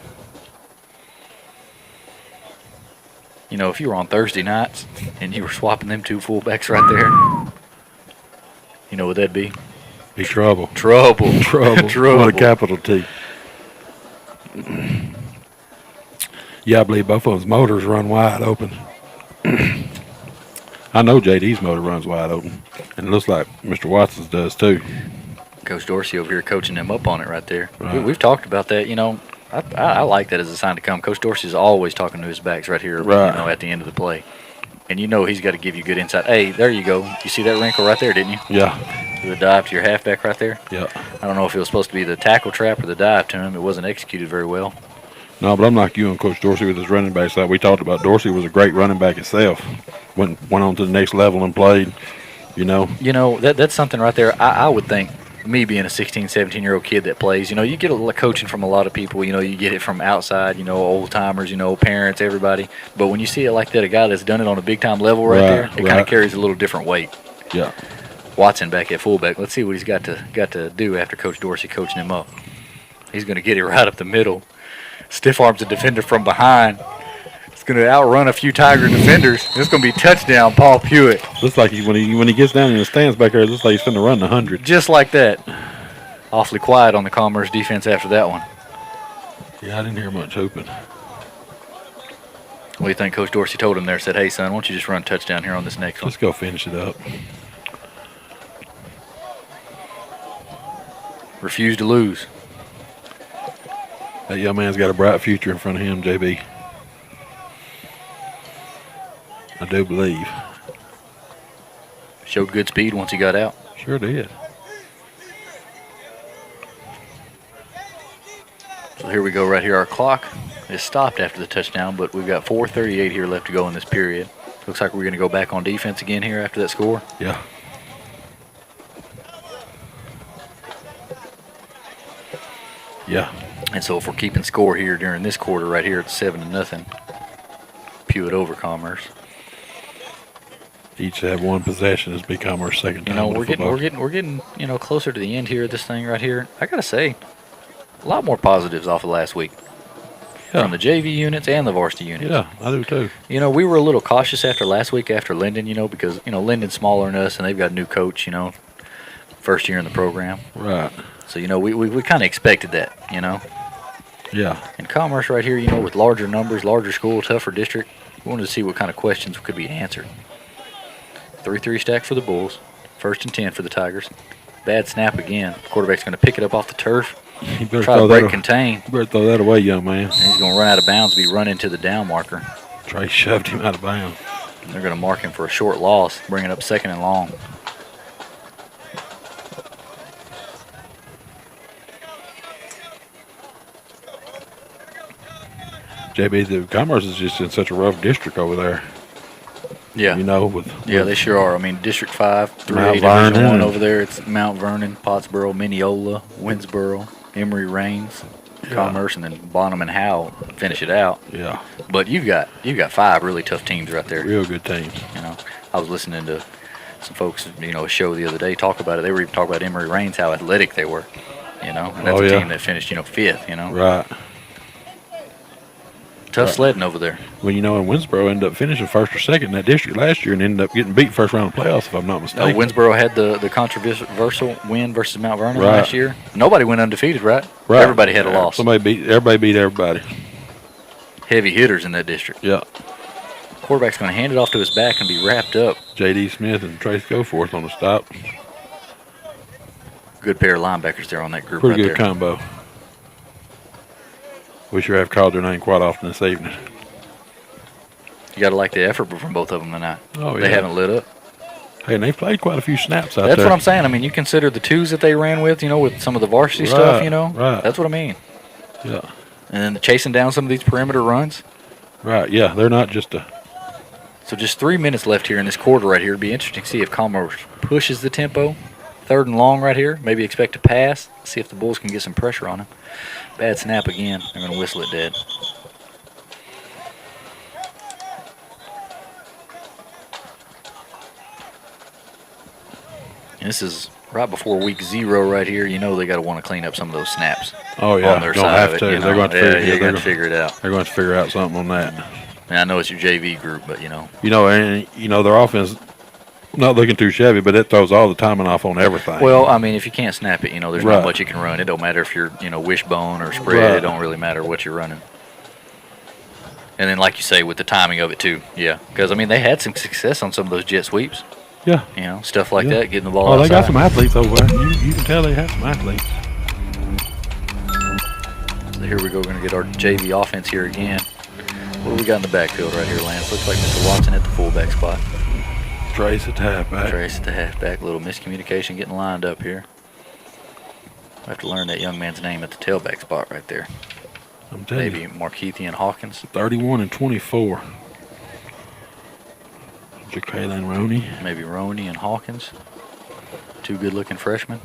You know, if you were on Thursday nights and you were swapping them two fullbacks right there, you know what that'd be? Be trouble. Trouble. Trouble. What a capital T. Yeah, I believe both of them's motors run wide open. I know JD's motor runs wide open, and it looks like Mr. Watson's does too. Coach Dorsey over here coaching them up on it right there. Right. We've talked about that. You know, I like that as a sign to come. Coach Dorsey's always talking to his backs right here, Right. You know, at the end of the play. And you know he's got to give you good insight. Hey, there you go. You see that wrinkle right there, didn't you? Yeah. The dive to your halfback right there. Yeah. I don't know if it was supposed to be the tackle trap or the dive to him. It wasn't executed very well. No, but I'm like you and Coach Dorsey with his running back side. We talked about Dorsey was a great running back himself. Went on to the next level and played, you know. You know, that's something right there. I would think, me being a 16, 17-year-old kid that plays, you know, you get a lot of coaching from a lot of people. You know, you get it from outside, you know, old-timers, you know, parents, everybody. But when you see it like that, a guy that's done it on a big-time level right there, it kind of carries a little different weight. Yeah. Watson back at fullback. Let's see what he's got to do after Coach Dorsey coaching him up. He's going to get it right up the middle. Stiff arms the defender from behind. It's going to outrun a few Tiger defenders. It's going to be touchdown, Paul Pewitt. Looks like when he gets down in the stands back there, it looks like he's finna run the 100. Just like that. Awfully quiet on the Commerce defense after that one. Yeah, I didn't hear much hooping. What do you think Coach Dorsey told him there? Said, hey, son, why don't you just run a touchdown here on this next one? Just go finish it up. Refuse to lose. That young man's got a bright future in front of him, JB. I do believe. Showed good speed once he got out. Sure did. So here we go right here. Our clock is stopped after the touchdown, but we've got 4:38 here left to go in this period. Looks like we're going to go back on defense again here after that score. Yeah. Yeah. And so if we're keeping score here during this quarter right here, it's 7-0. Pewitt over Commerce. Each have one possession has become our second time. You know, with we're football. getting you know, closer to the end here of this thing right here. I gotta say, a lot more positives off of last week. Yeah. From the JV units and the varsity units. Yeah, I do too. You know, we were a little cautious after last week after Linden, you know, because, you know, Linden's smaller than us and they've got a new coach, you know, first year in the program. Right. So, you know, we kind of expected that, you know. Yeah. And Commerce right here, you know, with larger numbers, larger school, tougher district, we wanted to see what kind of questions could be answered. 3-3 stack for the Bulls. 1st and 10 for the Tigers. Bad snap again. Quarterback's going to pick it up off the turf. You better Try to break contain. You better throw that away, young man. And he's going to run out of bounds, be running to the down marker. Trey shoved him out of bounds. And they're going to mark him for a short loss, bring it up 2nd and long. JB, the Commerce is just in such a rough district over there. Yeah. You know, Yeah, they sure are. I mean, District 5, 3A Mount Division 1 Vernon. over there. It's Mount Vernon, Pottsboro, Mineola, Winsboro, Emory Rains, Commerce, and then Bonham and Howell finish it out. Yeah. But you've got 5 really tough teams right there. Real good team. You know, I was listening to some folks, you know, a show the other day talk about it. They were even talking about Emory Rains, how athletic they were. you know, and that's a team that finished, 5th, Right. Tough sledding over there. Well, and Winsboro ended up finishing first or second in that district last year and ended up getting beat first round of playoffs, if I'm not mistaken. Winsboro had the controversial win versus Mount Vernon Right. last year. Nobody went undefeated, right? Right. Everybody had a loss. Everybody beat everybody. Heavy hitters in that district. Yeah. Quarterback's going to hand it off to his back and be wrapped up. J.D. Smith and Trace Goforth on the stop. Good pair of linebackers there on that group Pretty right good there. combo. We sure have called their name quite often this evening. You got to like the effort from both of them tonight. Oh, yeah. They haven't lit up. Hey, and they've played quite a few snaps out there. That's what I'm saying. I mean, you consider the twos that they ran with, with some of the varsity stuff, Right. That's what I mean. Yeah. And then chasing down some of these perimeter runs. Right, yeah. They're not just a... So just 3 minutes left here in this quarter right here. It'd be interesting to see if Commerce pushes the tempo. 3rd and long right here. Maybe expect a pass. See if the Bulls can get some pressure on him. Bad snap again. They're going to whistle it dead. And this is right before week 0 right here. They got to want to clean up some of those snaps. Oh, yeah. On their Don't side have of it, to. They're going to figure it out. They're going to figure out something on that. And I know it's your JV group, but Their offense, not looking too shabby, but it throws all the timing off on everything. Well, I mean, if you can't snap it, there's Right. not much you can run. It don't matter if you're, wishbone or spread. Right. It don't really matter what you're running. And then, like you say, with the timing of it too, yeah. Because they had some success on some of those jet sweeps. Yeah. Stuff like Yeah. that, getting the ball. Oh, outside. they got some athletes over there. You can tell they have some athletes. So here we go. We're going to get our JV offense here again. What do we got in the backfield right here, Lance? Looks like Mr. Watson at the fullback spot. Trace at the halfback. Trace at the halfback. A little miscommunication getting lined up here. I have to learn that young man's name at the tailback spot right there. I'm telling Maybe you. Markeithian Hawkins. 31 and 24. Jacqueline Roney. Maybe Roney and Hawkins. 2 good-looking freshmen.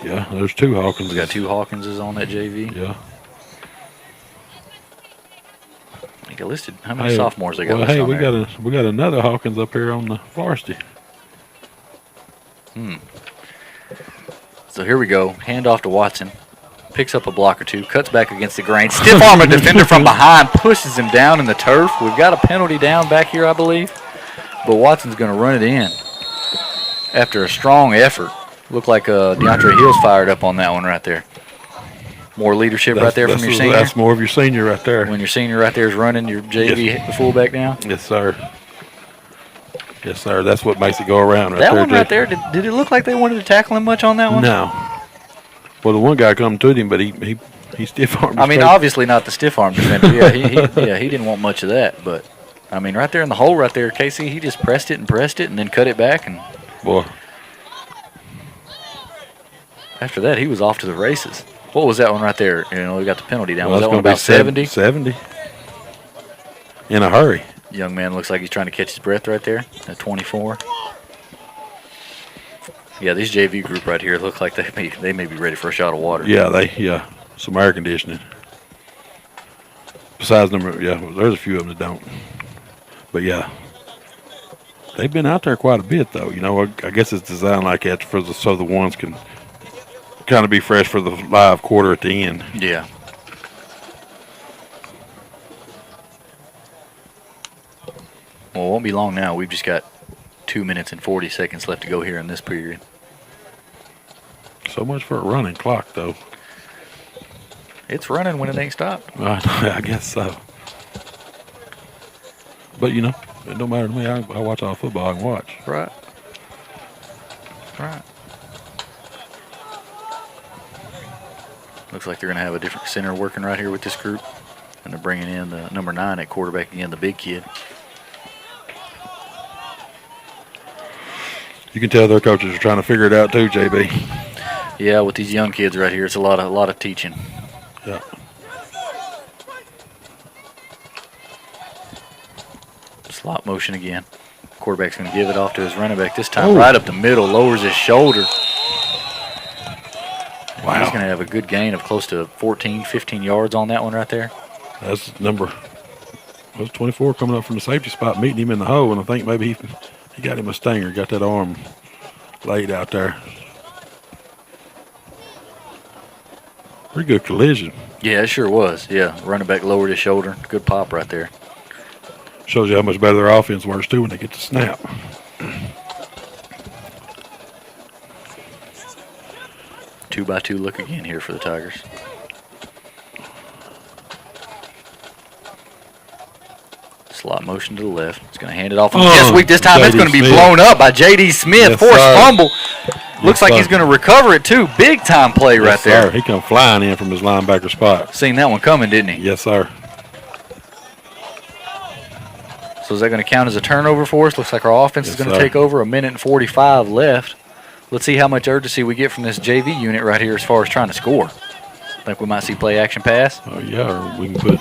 Yeah, there's 2 Hawkins. We got 2 Hawkinses on that JV. Yeah. I got listed. How many sophomores they got Well, listed hey, on there? we got another Hawkins up here on the varsity. So here we go. Hand off to Watson. Picks up a block or 2. Cuts back against the grain. Stiff arm a defender from behind. Pushes him down in the turf. We've got a penalty down back here, I believe. But Watson's going to run it in after a strong effort. Looked like DeAndre Hill's fired up on that one right there. More leadership right there from your senior. That's more of your senior right there. When your senior right there is running your JV the fullback down. Yes, sir. Yes, sir. That's what makes it go around right That there. one right there, did it look like they wanted to tackle him much on that one? No. Well, the one guy come to him, but he stiff-armed. I mean, obviously not the stiff arm defender. Yeah, he didn't want much of that. But, I mean, right there in the hole right there, Casey, he just pressed it and then cut it back. And Boy. after that, he was off to the races. What was that one right there? We got the penalty down. Well, Was that that's one gonna be about 70? 70. In a hurry. Young man looks like he's trying to catch his breath right there at 24. Yeah, this JV group right here look like they may be ready for a shot of water. Yeah, some air conditioning. Besides there's a few of them that don't. But yeah, they've been out there quite a bit though. I guess it's designed like that so the ones can kind of be fresh for the live quarter at the end. Yeah. Well, it won't be long now. We've just got 2 minutes and 40 seconds left to go here in this period. So much for a running clock, though. It's running when it ain't stopped. I guess so. But, it don't matter to me. I watch all football I can watch. Right. Looks like they're going to have a different center working right here with this group. And they're bringing in the number 9 at quarterback again, the big kid. You can tell their coaches are trying to figure it out too, JB. Yeah, with these young kids right here, it's a lot of teaching. Yeah. Slot motion again. Quarterback's going to give it off to his running back this time. Right up the middle, lowers his shoulder. Wow. He's going to have a good gain of close to 14, 15 yards on that one right there. That's 24 coming up from the safety spot, meeting him in the hole, and I think maybe he got him a stinger, got that arm laid out there. Pretty good collision. Yeah, it sure was. Yeah, running back lowered his shoulder. Good pop right there. Shows you how much better their offense works, too, when they get the snap. 2-by-2 look again here for the Tigers. Slot motion to the left. It's going to hand it off. This week, this time it's going to be blown up by J.D. Smith. Yes, Forced sir. fumble. Looks like sir. he's going to recover it, too. Big time play right Yes, there. sir. He come flying in from his linebacker spot. Seen that one coming, didn't he? Yes, sir. So is that going to count as a turnover for us? Looks like our offense is Yes, going to sir. take over. 1:45 left. Let's see how much urgency we get from this JV unit right here as far as trying to score. Think we might see play action pass? Oh, yeah, or we can put,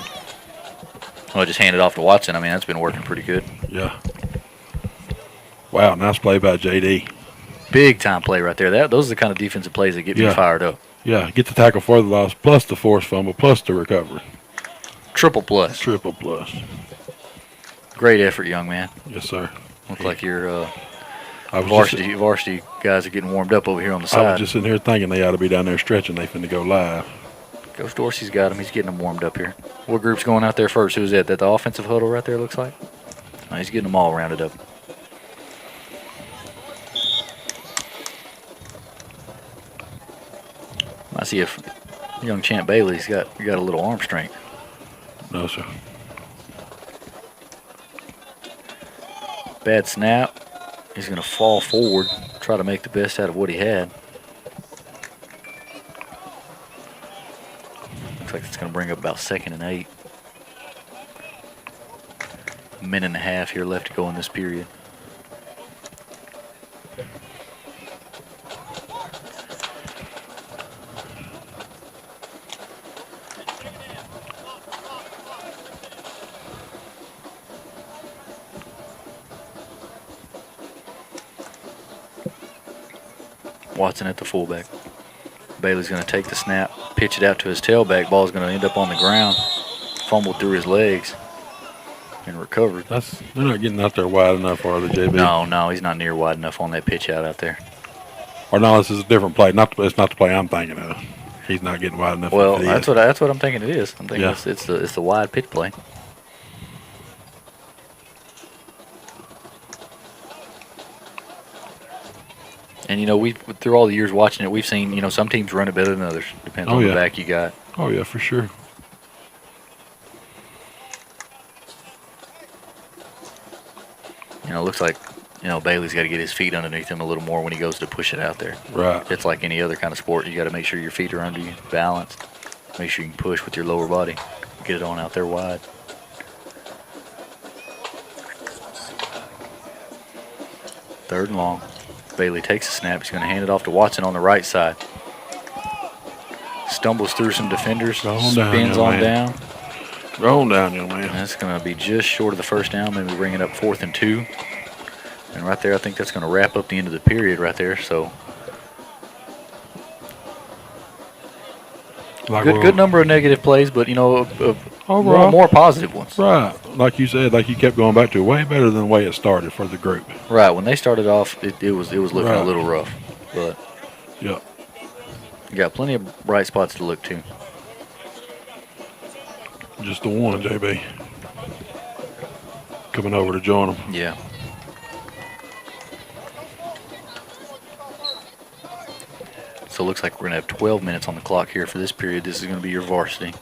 Well, just hand it off to Watson. I mean, that's been working pretty good. yeah. Wow, nice play by J.D. Big time play right there. Those are the kind of defensive plays that get me Yeah. fired up. Yeah, get the tackle for the loss, plus the forced fumble, plus the recovery. Triple plus. Triple plus. Great effort, young man. Yes, sir. Look like your I was just, varsity guys are getting warmed up over here on the I side. was just sitting here thinking they ought to be down there stretching. They finna go live. Coach Dorsey's got him. He's getting them warmed up here. What group's going out there first? Who's that? That the offensive huddle right there looks like? Oh, he's getting them all rounded up. I see if young Champ Bailey's got a little arm strength. No, sir. Bad snap. He's going to fall forward, try to make the best out of what he had. Looks like it's going to bring up about 2nd and 8. A minute and a half here left to go in this period. Watson at the fullback. Bailey's going to take the snap, pitch it out to his tailback. Ball's going to end up on the ground. Fumbled through his legs and recovered. They're not getting out there wide enough, are they, JB? No, he's not near wide enough on that pitch out there. Or no, this is a different play. It's not the play I'm thinking of. He's not getting wide enough. Well, that's what I'm thinking it is. I'm thinking Yeah. it's the wide pitch play. And we through all the years watching it, we've seen some teams run it better than others. Depends on the back you got. Oh yeah, for sure. Looks like Bailey's got to get his feet underneath him a little more when he goes to push it out there. Right. It's like any other kind of sport. You got to make sure your feet are under you, balanced. Make sure you can push with your lower body. Get it on out there wide. Third and long. Bailey takes the snap. He's going to hand it off to Watson on the right side. Stumbles through some defenders. Spins on down. Roll down, young man. That's going to be just short of the first down. Maybe bring it up 4th and 2. And right there, I think that's going to wrap up the end of the period right there. So good number of negative plays, but more positive ones. Right, like you said, like you kept going back to, way better than the way it started for the group. Right, when they started off, it was looking a little rough, but yeah, you got plenty of bright spots to look to. Just the one, JB, coming over to join them. Yeah. So it looks like we're going to have 12 minutes on the clock here for this period. This is going to be your varsity.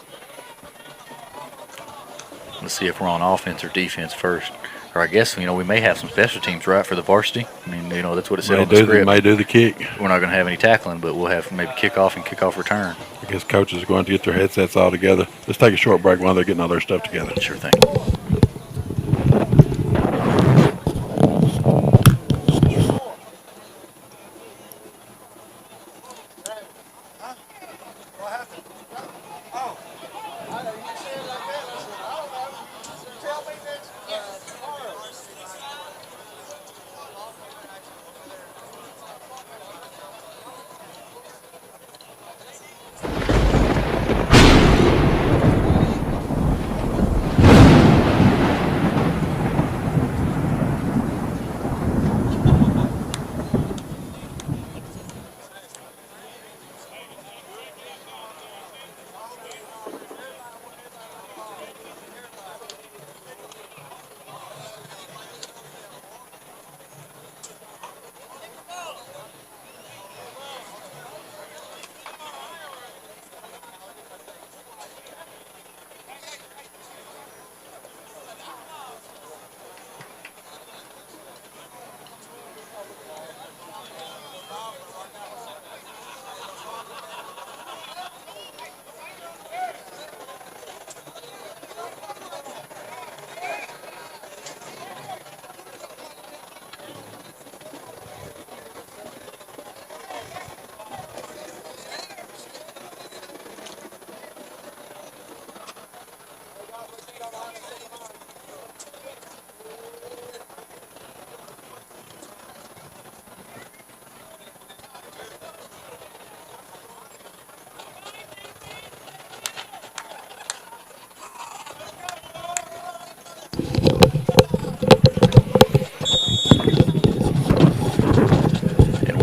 Let's see if we're on offense or defense first. Or I guess, we may have some special teams, right, for the varsity. I mean, that's what it said on the script. May do the kick. We're not going to have any tackling, but we'll have maybe kickoff and kickoff return. I guess coaches are going to get their headsets all together. Let's take a short break while they're getting all their stuff together. Sure thing.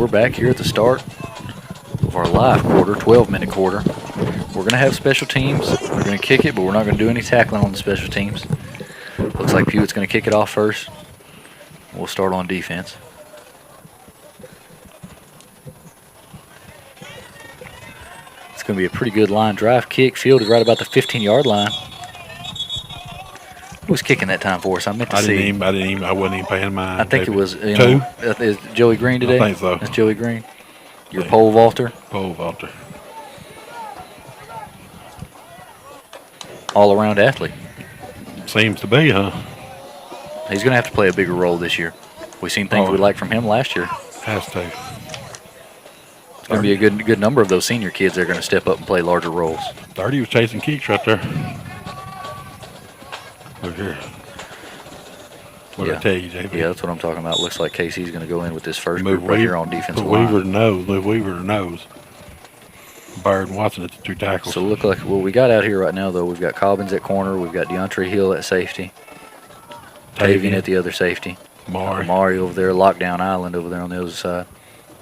we're back here at the start of our live quarter, 12-minute quarter. We're going to have special teams. We're going to kick it, but we're not going to do any tackling on the special teams. Looks like Pewitt's going to kick it off first. We'll start on defense. It's going to be a pretty good line drive kick. Fielded right about the 15-yard line. Who was kicking that time for us? I meant to see. I wasn't even paying mind. I think it was Two. Is Joey Green today? I think so. That's Joey Green. Your pole vaulter. Pole vaulter. All-around athlete. Seems to be, huh? He's going to have to play a bigger role this year. We've seen things we liked from him last year. Has to. It's going to be a good number of those senior kids that are going to step up and play larger roles. 30 was chasing Keeks right there. Look here. What did I tell you, JB? Yeah, that's what I'm talking about. Looks like Casey's going to go in with this first group right here on defensive Move line. Weaver to nose. Move Weaver to nose. Byron Watson at the 2 tackles. So look like what we got out here right now, though. We've got Cobbins at corner. We've got DeAndre Hill at safety. Tavian at the other safety. Mari over there. Lockdown Island over there on the other side.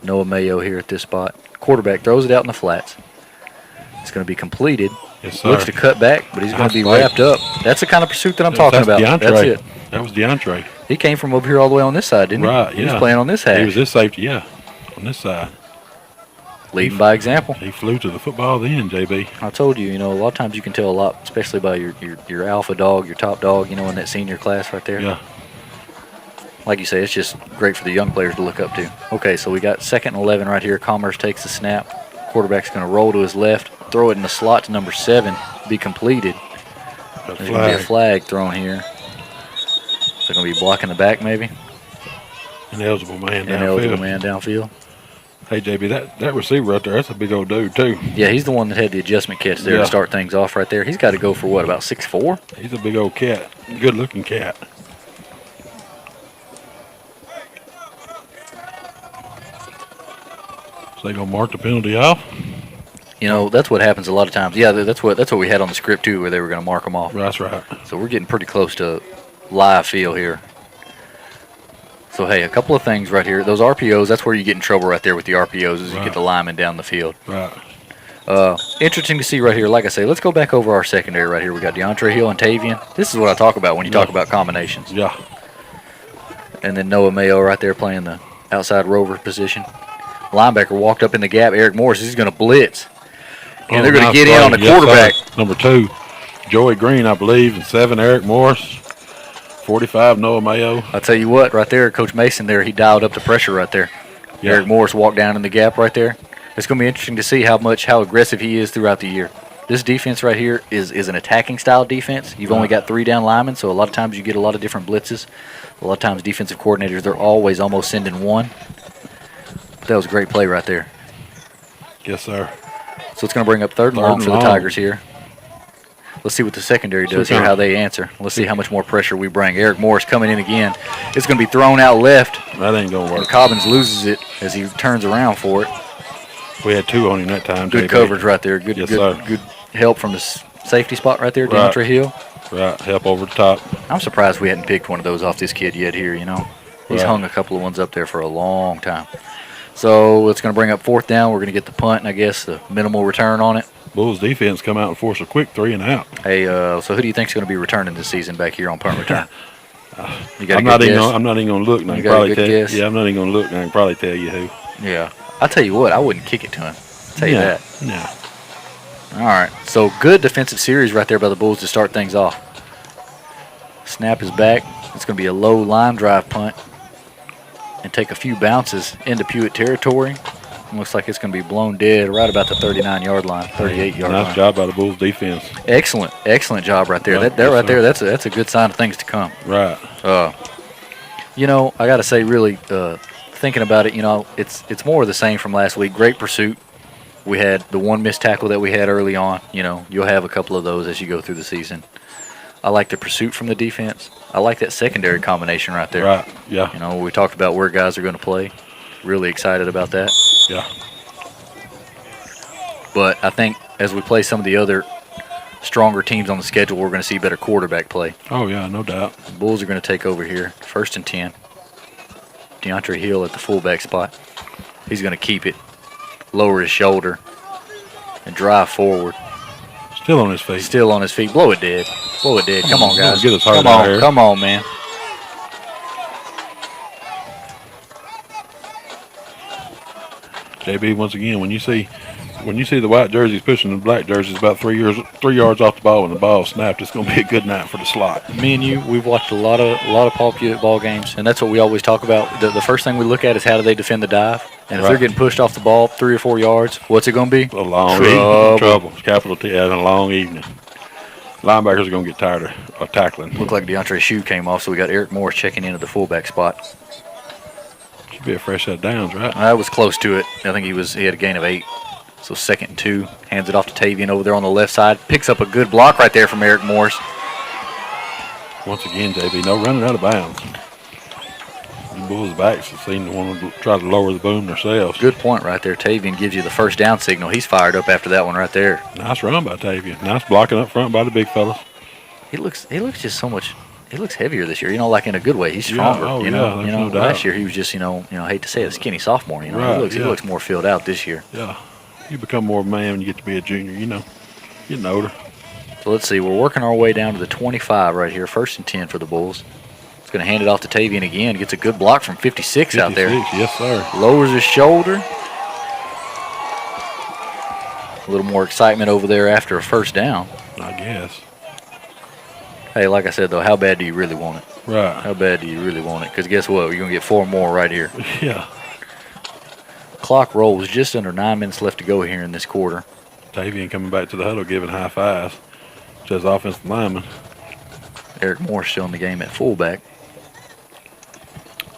Noah Mayo here at this spot. Quarterback throws it out in the flats. It's going to be completed. Yes, sir. Looks to cut back, but he's going to be wrapped up. That's the kind of pursuit that I'm talking about. DeAndre. That's it. That was DeAndre. He came from over here all the way on this side, didn't he? Right, He was playing on this half. He was this safety, yeah, on this side. Leading by example. He flew to the football then, JB. I told you, a lot of times you can tell a lot, especially by your alpha dog, your top dog, in that senior class right there. Yeah. Like you say, it's just great for the young players to look up to. Okay, so we got 2nd and 11 right here. Commerce takes the snap. Quarterback's going to roll to his left, throw it in the slot to number 7, be completed. There's going to be a flag thrown here. So going to be blocking the back maybe. Ineligible man downfield. Hey, JB, that receiver right there, that's a big old dude, too. Yeah, he's the one that had the adjustment catch there to start things off right there. He's got to go for, what, about 6'4"? He's a big old cat. Good-looking cat. So they going to mark the penalty off? That's what happens a lot of times. Yeah, that's what we had on the script, too, where they were going to mark them off. That's right. So we're getting pretty close to live feel here. So, hey, a couple of things right here. Those RPOs, that's where you get in trouble right there with the RPOs as you get the linemen down the field. Right. Interesting to see right here. Like I say, let's go back over our secondary right here. We got DeAndre Hill and Tavian. This is what I talk about when you talk about combinations. Yeah. And then Noah Mayo right there playing the outside rover position. Linebacker walked up in the gap. Eric Morris, he's going to blitz. And they're going to get in on the quarterback. Sir. Number 2, Joey Green, I believe, and 7, Eric Morris. 45, Noah Mayo. I'll tell you what, right there, Coach Mason there, he dialed up the pressure right there. Yeah. Eric Morris walked down in the gap right there. It's going to be interesting to see how aggressive he is throughout the year. This defense right here is an attacking style defense. You've only got 3 down linemen, so a lot of times you get a lot of different blitzes. A lot of times defensive coordinators, they're always almost sending one. But that was a great play right there. Yes, sir. So it's going to bring up 3rd and long for the Tigers here. Let's see what the secondary does here, how they answer. Let's see how much more pressure we bring. Eric Morris coming in again. It's going to be thrown out left. That ain't going to work. And Cobbins loses it as he turns around for it. We had 2 on him that time. Good coverage right there. Good help from the safety spot right there, DeAndre Hill. Right, help over the top. I'm surprised we hadn't picked one of those off this kid yet here, He's hung a couple of ones up there for a long time. So it's going to bring up 4th down. We're going to get the punt and I guess the minimal return on it. Bulls defense come out and force a quick 3 and out. Hey, so who do you think is going to be returning this season back here on punt return? I'm not even going to look. And I can probably tell you. Yeah, I'm not even going to look. And I can probably tell you who. Yeah, I'll tell you what. I wouldn't kick it to him. I'll tell you that. Yeah. All right. So good defensive series right there by the Bulls to start things off. Snap is back. It's going to be a low line drive punt and take a few bounces into Pewitt territory. Looks like it's going to be blown dead right about the 39-yard line, 38-yard line. Nice job by the Bulls defense. Excellent job right there. That's a good sign of things to come. Right. I got to say, really, thinking about it, it's more of the same from last week. Great pursuit. We had the one missed tackle that we had early on. You'll have a couple of those as you go through the season. I like the pursuit from the defense. I like that secondary combination right there. Right. Yeah. We talked about where guys are going to play. Really excited about that. Yeah. But I think as we play some of the other stronger teams on the schedule, we're going to see better quarterback play. Oh, yeah, no doubt. The Bulls are going to take over here. 1st and 10. DeAndre Hill at the fullback spot. He's going to keep it, lower his shoulder, and drive forward. Still on his feet. Still on his feet. Blow it dead. Blow it dead. Come on, guys. Get us hurt Come out on. here. Come on, man. JB, once again, when you see the white jerseys pushing the black jerseys about 3 yards off the ball when the ball snapped, it's going to be a good night for the slot. Me and you, we've watched a lot of Paul Pewitt ball games, and that's what we always talk about. The first thing we look at is how do they defend the dive, and if they're getting pushed off the ball 3 or 4 yards, what's it going to be? A long evening. Trouble. Capital T, and a long evening. Linebackers are going to get tired of tackling. Looked like DeAndre's shoe came off, so we got Eric Morris checking in at the fullback spot. Should be a fresh set of downs, right? That was close to it. I think he had a gain of 8. So 2nd and 2. Hands it off to Tavian over there on the left side. Picks up a good block right there from Eric Morris. Once again, JB, no running out of bounds. The Bulls' backs seem to want to try to lower the boom themselves. Good point right there. Tavian gives you the first down signal. He's fired up after that one right there. Nice run by Tavian. Nice blocking up front by the big fellas. He looks just so much. He looks heavier this year. Like in a good way. He's stronger. Yeah, there's no doubt. Last year he was just I hate to say it, a skinny sophomore. Right, he looks more filled out this year. Yeah, you become more of a man when you get to be a junior. Getting older. So let's see. We're working our way down to the 25 right here. 1st and 10 for the Bulls. He's going to hand it off to Tavian again. Gets a good block from 56 out there. Yes, sir. Lowers his shoulder. A little more excitement over there after a first down. I guess. Hey, like I said, though, how bad do you really want it? Right. How bad do you really want it? Because guess what? You're going to get 4 more right here. Yeah. Clock rolls just under 9 minutes left to go here in this quarter. Tavian coming back to the huddle, giving high fives to his offensive lineman. Eric Moore still in the game at fullback.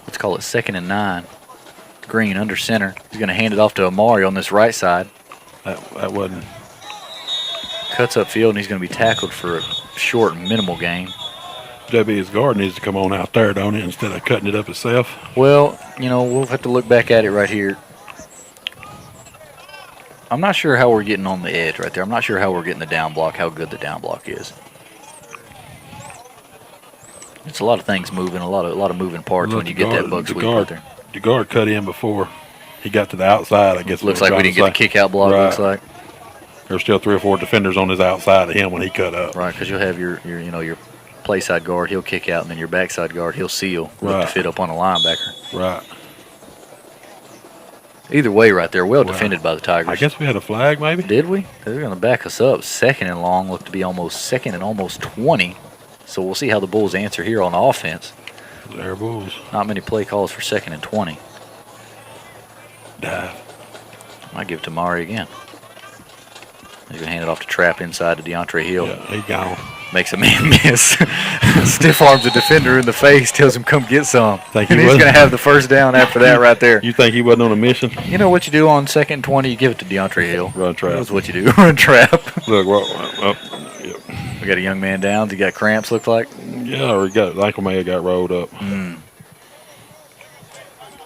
Let's call it 2nd and 9. Green under center. He's going to hand it off to Amari on this right side. That wasn't. Cuts upfield, and he's going to be tackled for a short and minimal gain. JB's guard needs to come on out there, don't it, instead of cutting it up himself. Well, we'll have to look back at it right here. I'm not sure how we're getting on the edge right there. I'm not sure how we're getting the down block, how good the down block is. It's a lot of things moving, a lot of moving parts when you get that bug sweep right there. The guard cut in before he got to the outside, I guess. Looks like we didn't get the kick out block, looks like. There's still 3 or 4 defenders on his outside of him when he cut up. Right, because you'll have your play side guard, he'll kick out, and then your backside guard, he'll seal, look to fit up on a linebacker. Right. Either way right there, well defended by the Tigers. I guess we had a flag maybe? Did we? They're going to back us up. 2nd and long, looked to be almost 2nd and almost 20. So we'll see how the Bulls answer here on offense. There, Bulls. Not many play calls for 2nd and 20. Dive. Might give it to Mari again. He's going to hand it off to Trapp inside to DeAndre Hill. Yeah, he gone. Makes a man miss. Stiff arms a defender in the face, tells him come get some. And he's going to have the first down after that right there. You think he wasn't on a mission? You know what you do on 2nd and 20? You give it to DeAndre Hill. Run trap. That's what you do. Run trap. Look, yep. We got a young man down. He got cramps, looked like. Yeah, or the ankle may have got rolled up.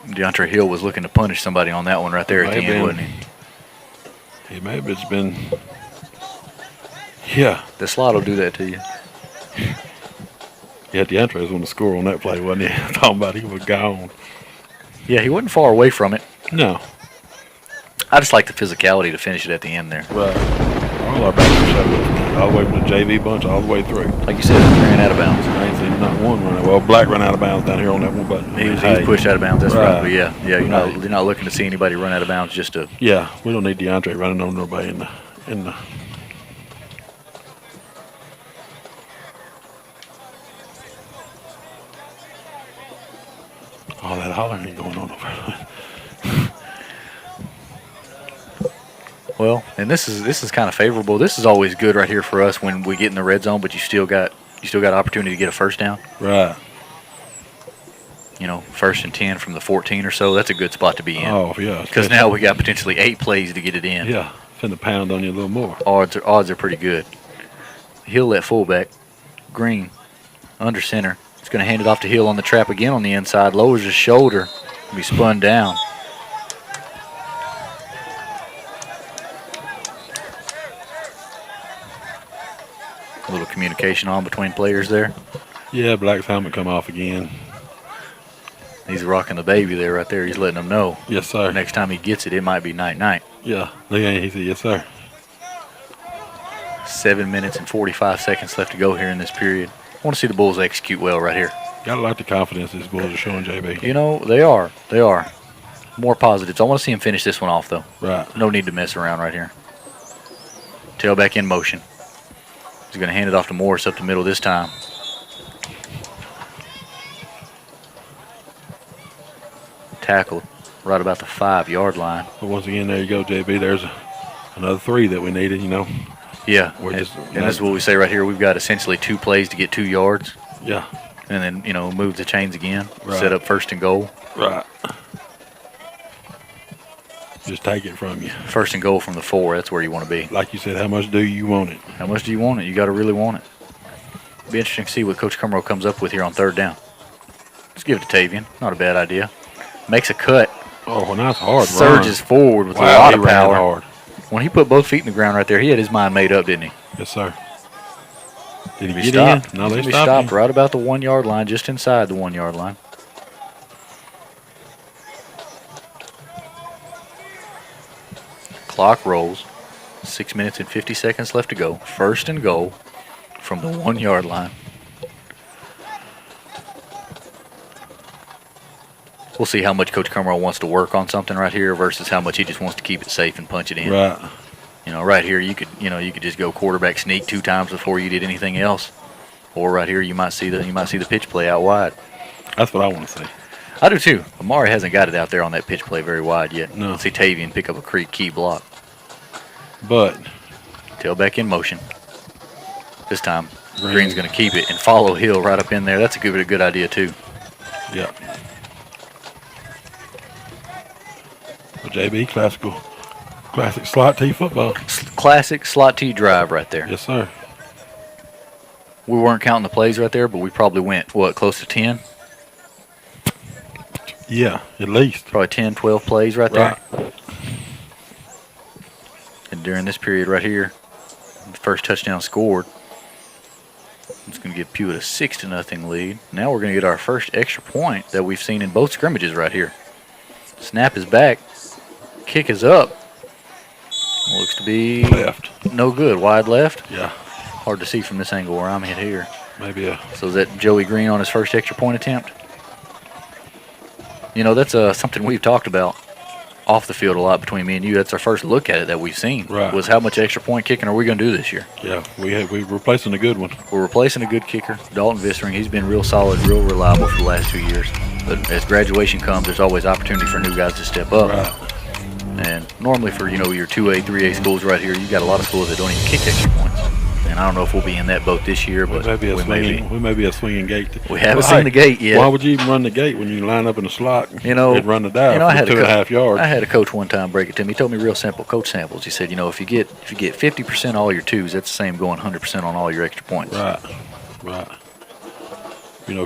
DeAndre Hill was looking to punish somebody on that one right there at the end, wasn't he? He may have just been. Yeah. The slot will do that to you. Yeah, DeAndre was on the score on that play, wasn't he? Talking about he was gone. Yeah, he wasn't far away from it. No. I just like the physicality to finish it at the end there. Right. All our backs are shut up. All the way from the JV bunch, all the way through. Like you said, he ran out of bounds. I ain't seen not one run. Well, Black ran out of bounds down here on that one button. He was pushed out of bounds. That's right. But yeah, you're Right. not looking to see anybody run out of bounds just to. Yeah, we don't need DeAndre running on nobody in the. All that hollering ain't going on over there. Well, and this is kind of favorable. This is always good right here for us when we get in the red zone, but you still got opportunity to get a first down. Right. 1st and 10 from the 14 or so. That's a good spot to be in. Oh yeah. Because now we got potentially 8 plays to get it in. Yeah, finna pound on you a little more. Odds are pretty good. Hill at fullback. Green under center. He's going to hand it off to Hill on the trap again on the inside. Lowers his shoulder. Be spun down. A little communication on between players there. Yeah, Black's helmet come off again. He's rocking the baby there right there. He's letting them know. Yes, sir. Next time he gets it, it might be night-night. Yeah. He said, yes, sir. 7 minutes and 45 seconds left to go here in this period. I want to see the Bulls execute well right here. Got to like the confidence these Bulls are showing, JB. You know, they are. They are. More positives. I want to see him finish this one off, though. Right. No need to mess around right here. Tailback in motion. He's going to hand it off to Morris up the middle this time. Tackled right about the 5-yard line. But once again, there you go, JB. There's another 3 that we needed, you know. Yeah, We're just and that's what we say right here. We've got essentially 2 plays to get 2 yards. Yeah. And then, you know, move the chains again. Right. Set up 1st and goal. Right. Just take it from you. 1st and goal from the 4. That's where you want to be. Like you said, how much do you want it? How much do you want it? You got to really want it. Be interesting to see what Coach Cumro comes up with here on 3rd down. Let's give it to Tavian. Not a bad idea. Makes a cut. Oh, nice hard Surges run. forward with a Wow, lot he of ran power. hard. When he put both feet in the ground right there, he had his mind made up, didn't he? Yes, sir. Did he Be get stopped. in? No, they He's stopped stopped him. right about the 1-yard line, just inside the 1-yard line. Clock rolls. 6 minutes and 50 seconds left to go. 1st and goal from the 1-yard line. We'll see how much Coach Cumro wants to work on something right here versus how much he just wants to keep it safe and punch it in. Right. You know, right here you could just go quarterback sneak 2 times before you did anything else. Or right here you might see the pitch play out wide. That's what I want to see. I do too. Amari hasn't got it out there on that pitch play very wide yet. No. Let's see Tavian pick up a key block. But Tailback in motion. This time Green's going to keep it and follow Hill right up in there. That's a good idea too. yeah. Well, JB, classic slot T football. Classic slot T drive right there. Yes, sir. We weren't counting the plays right there, but we probably went, close to 10? Yeah, at least. Probably 10, 12 plays right there. Right. And during this period right here, the first touchdown scored. It's going to give Pewitt a 6-0 lead. Now we're going to get our first extra point that we've seen in both scrimmages right here. Snap is back. Kick is up. Looks to be Left. no good. Wide left. Yeah. Hard to see from this angle where I'm at here. Maybe a. So is that Joey Green on his first extra point attempt? You know, that's something we've talked about off the field a lot between me and you. That's our first look at it that we've seen. Right. Was how much extra point kicking are we going to do this year? Yeah, we're replacing a good one. We're replacing a good kicker, Dalton Vissering. He's been real solid, real reliable for the last 2 years. But as graduation comes, there's always opportunity for new guys to step up. Right. And normally for, your 2A, 3A schools right here, you got a lot of schools that don't even kick extra points. And I don't know if we'll be in that boat this year, but We may be a swinging gate. We haven't seen the gate yet. Why would you even run the gate when you line up in the slot? And run the dive I for had 2.5 yards. I had a coach one time break it to me. He told me real simple, Coach Samples. He said, if you get 50% all your twos, that's the same going 100% on all your extra points. Right.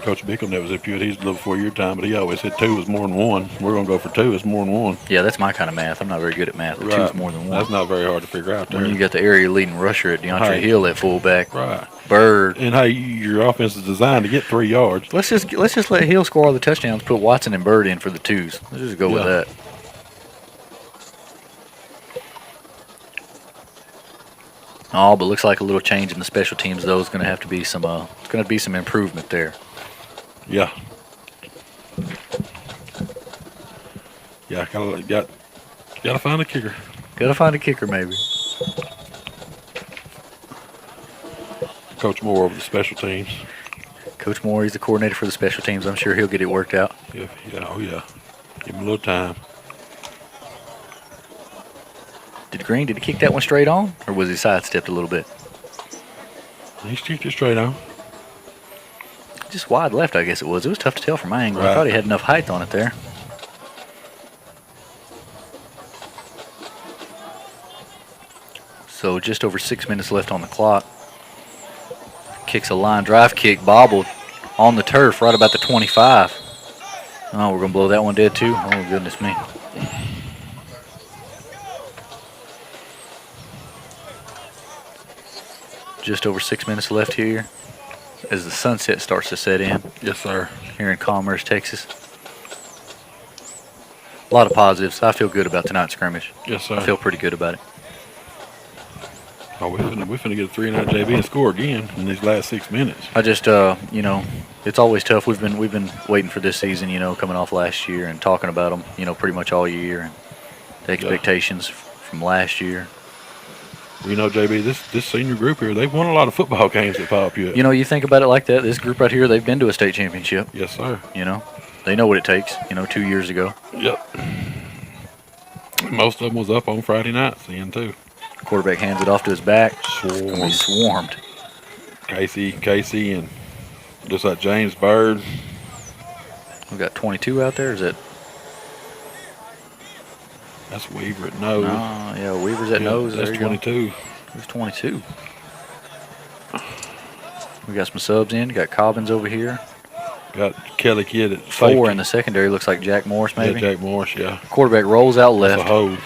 Coach Bickham, that was at Pewitt. He's a little before your time, but he always said 2 is more than 1. We're going to go for 2. It's more than 1. Yeah, that's my kind of math. I'm not very good at math, but 2 is more than 1. That's not very hard to figure out there. When you got the area leading rusher at DeAndre Hill at fullback. Right. Bird. And hey, your offense is designed to get 3 yards. Let's just let Hill score all the touchdowns, put Watson and Bird in for the 2s. Let's just go with that. Oh, but looks like a little change in the special teams though is going to have to be some improvement there. Yeah. Yeah, gotta find a kicker. Got to find a kicker maybe. Coach Moore over the special teams. Coach Moore, he's the coordinator for the special teams. I'm sure he'll get it worked out. Yeah. Give him a little time. Did he kick that one straight on, or was he sidestepped a little bit? He's kicked it straight on. Just wide left, I guess it was. It was tough to tell from my angle. Right. I thought he had enough height on it there. So just over 6 minutes left on the clock. Kicks a line drive kick, bobbled on the turf right about the 25. Oh, we're going to blow that one dead too? Oh, goodness me. Just over 6 minutes left here as the sunset starts to set in. Yes, sir. Here in Commerce, Texas. lot of positives. I feel good about tonight's scrimmage. Yes, sir. I feel pretty good about it. Oh, we're finna get a 3-9 JB and score again in these last 6 minutes. I just, it's always tough. We've been waiting for this season, coming off last year and talking about them, pretty much all year, and the expectations from last year. JB, this senior group here, they've won a lot of football games at Pewitt. You think about it like that. This group right here, they've been to a state championship. Yes, sir. They know what it takes. 2 years ago. Yep. Most of them was up on Friday nights then too. Quarterback hands it off to his back. Swarmed. Casey, and just like James Bird. We got 22 out there. Is it? That's Weaver at nose. Yeah, Weaver's at nose. That's there 22. There's 22. We got some subs in. Got Cobbins over here. Got Kelly Kidd at 4 safety. in the secondary. Looks like Jack Morris maybe. Yeah, Jack Morris, yeah. Quarterback rolls out left. That's a hold.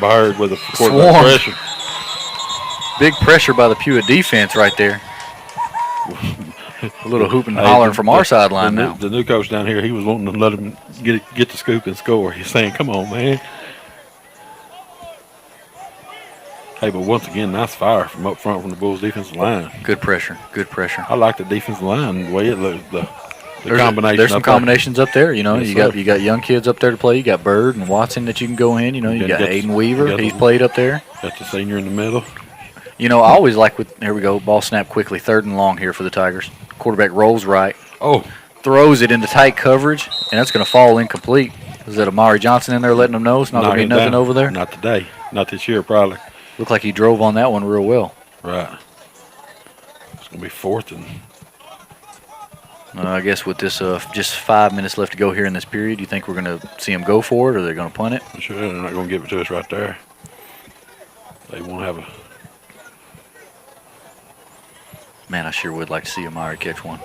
Bird with a quarterback pressure. Big pressure by the Pewitt defense right there. A little hooping and hollering from our sideline now. The new coach down here, he was wanting to let him get the scoop and score. He's saying, come on, man. Hey, but once again, nice fire from up front from the Bulls' defensive line. Good pressure. Good pressure. I like the defensive line, the way it looks. The combination. There's some combinations up there. Yes, you got young kids up there to play. You got Bird and Watson that you can go in. You got Aiden Weaver. He's played up there. Got the senior in the middle. I always like here we go. Ball snap quickly. 3rd and long here for the Tigers. Quarterback rolls right. Oh. Throws it into tight coverage, and that's going to fall incomplete. Is that Amari Johnson in there letting them know it's not going to be nothing over there? Not today. Not this year, probably. Looked like he drove on that one real well. Right. It's going to be 4th and... I guess with this just 5 minutes left to go here in this period, you think we're going to see them go for it, or they're going to punt it? I'm sure they're not going to give it to us right there. They won't have a... Man, I sure would like to see Amari catch one.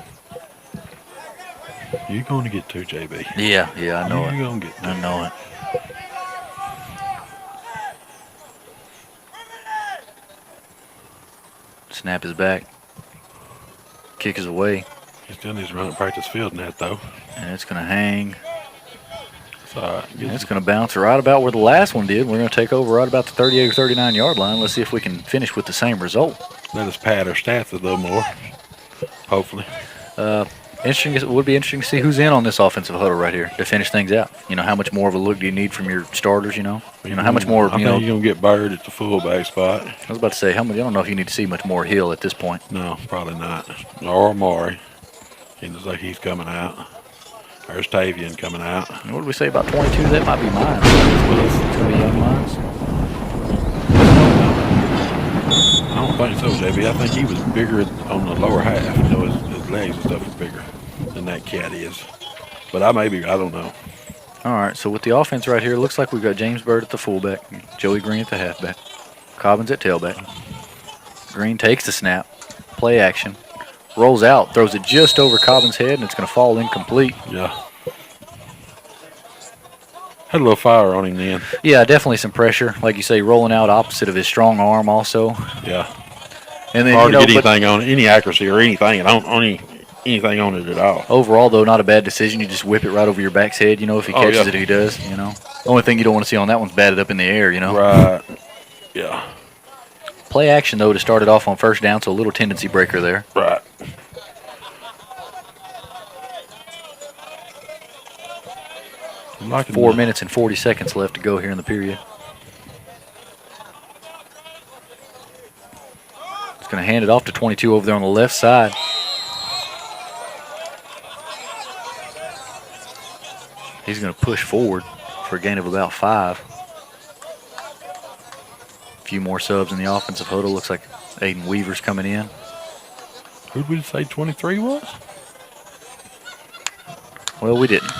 You're going to get 2, JB. Yeah, I know it. You're going to get 2. I know it. Snap is back. Kick is away. He still needs to run at practice field in that, though. And it's going to hang. It's all right. And it's going to bounce right about where the last one did. We're going to take over right about the 38 or 39 yard line. Let's see if we can finish with the same result. Let us pad our stats a little more, hopefully. It would be interesting to see who's in on this offensive huddle right here to finish things out. How much more of a look do you need from your starters, how much more, I think you're going to get Bird at the fullback spot. I was about to say, I don't know if you need to see much more Hill at this point. No, probably not. Or Amari. He looks like he's coming out. There's Tavian coming out. And what did we say about 22? That might be mine. It's going to be young mines. I don't think so, JB. I think he was bigger on the lower half. His legs and stuff are bigger than that cat is. But I don't know. All right, so with the offense right here, it looks like we've got James Bird at the fullback, Joey Green at the halfback, Cobbins at tailback. Green takes the snap, play action, rolls out, throws it just over Cobbins' head, and it's going to fall incomplete. Yeah. Had a little fire on him then. Yeah, definitely some pressure. Like you say, rolling out opposite of his strong arm also. Yeah. And then, hard to get anything on any accuracy or anything anything on it at all. Overall, though, not a bad decision. You just whip it right over your back's head, if he catches it, he does, The only thing you don't want to see on that one's batted up in the air, Right. Yeah. Play action, though, to start it off on first down, so a little tendency breaker there. Right. Like 4 minutes and 40 seconds left to go here in the period. It's going to hand it off to 22 over there on the left side. He's going to push forward for a gain of about 5. A few more subs in the offensive huddle. Looks like Aiden Weaver's coming in. Who did we say 23 was? Well, we didn't,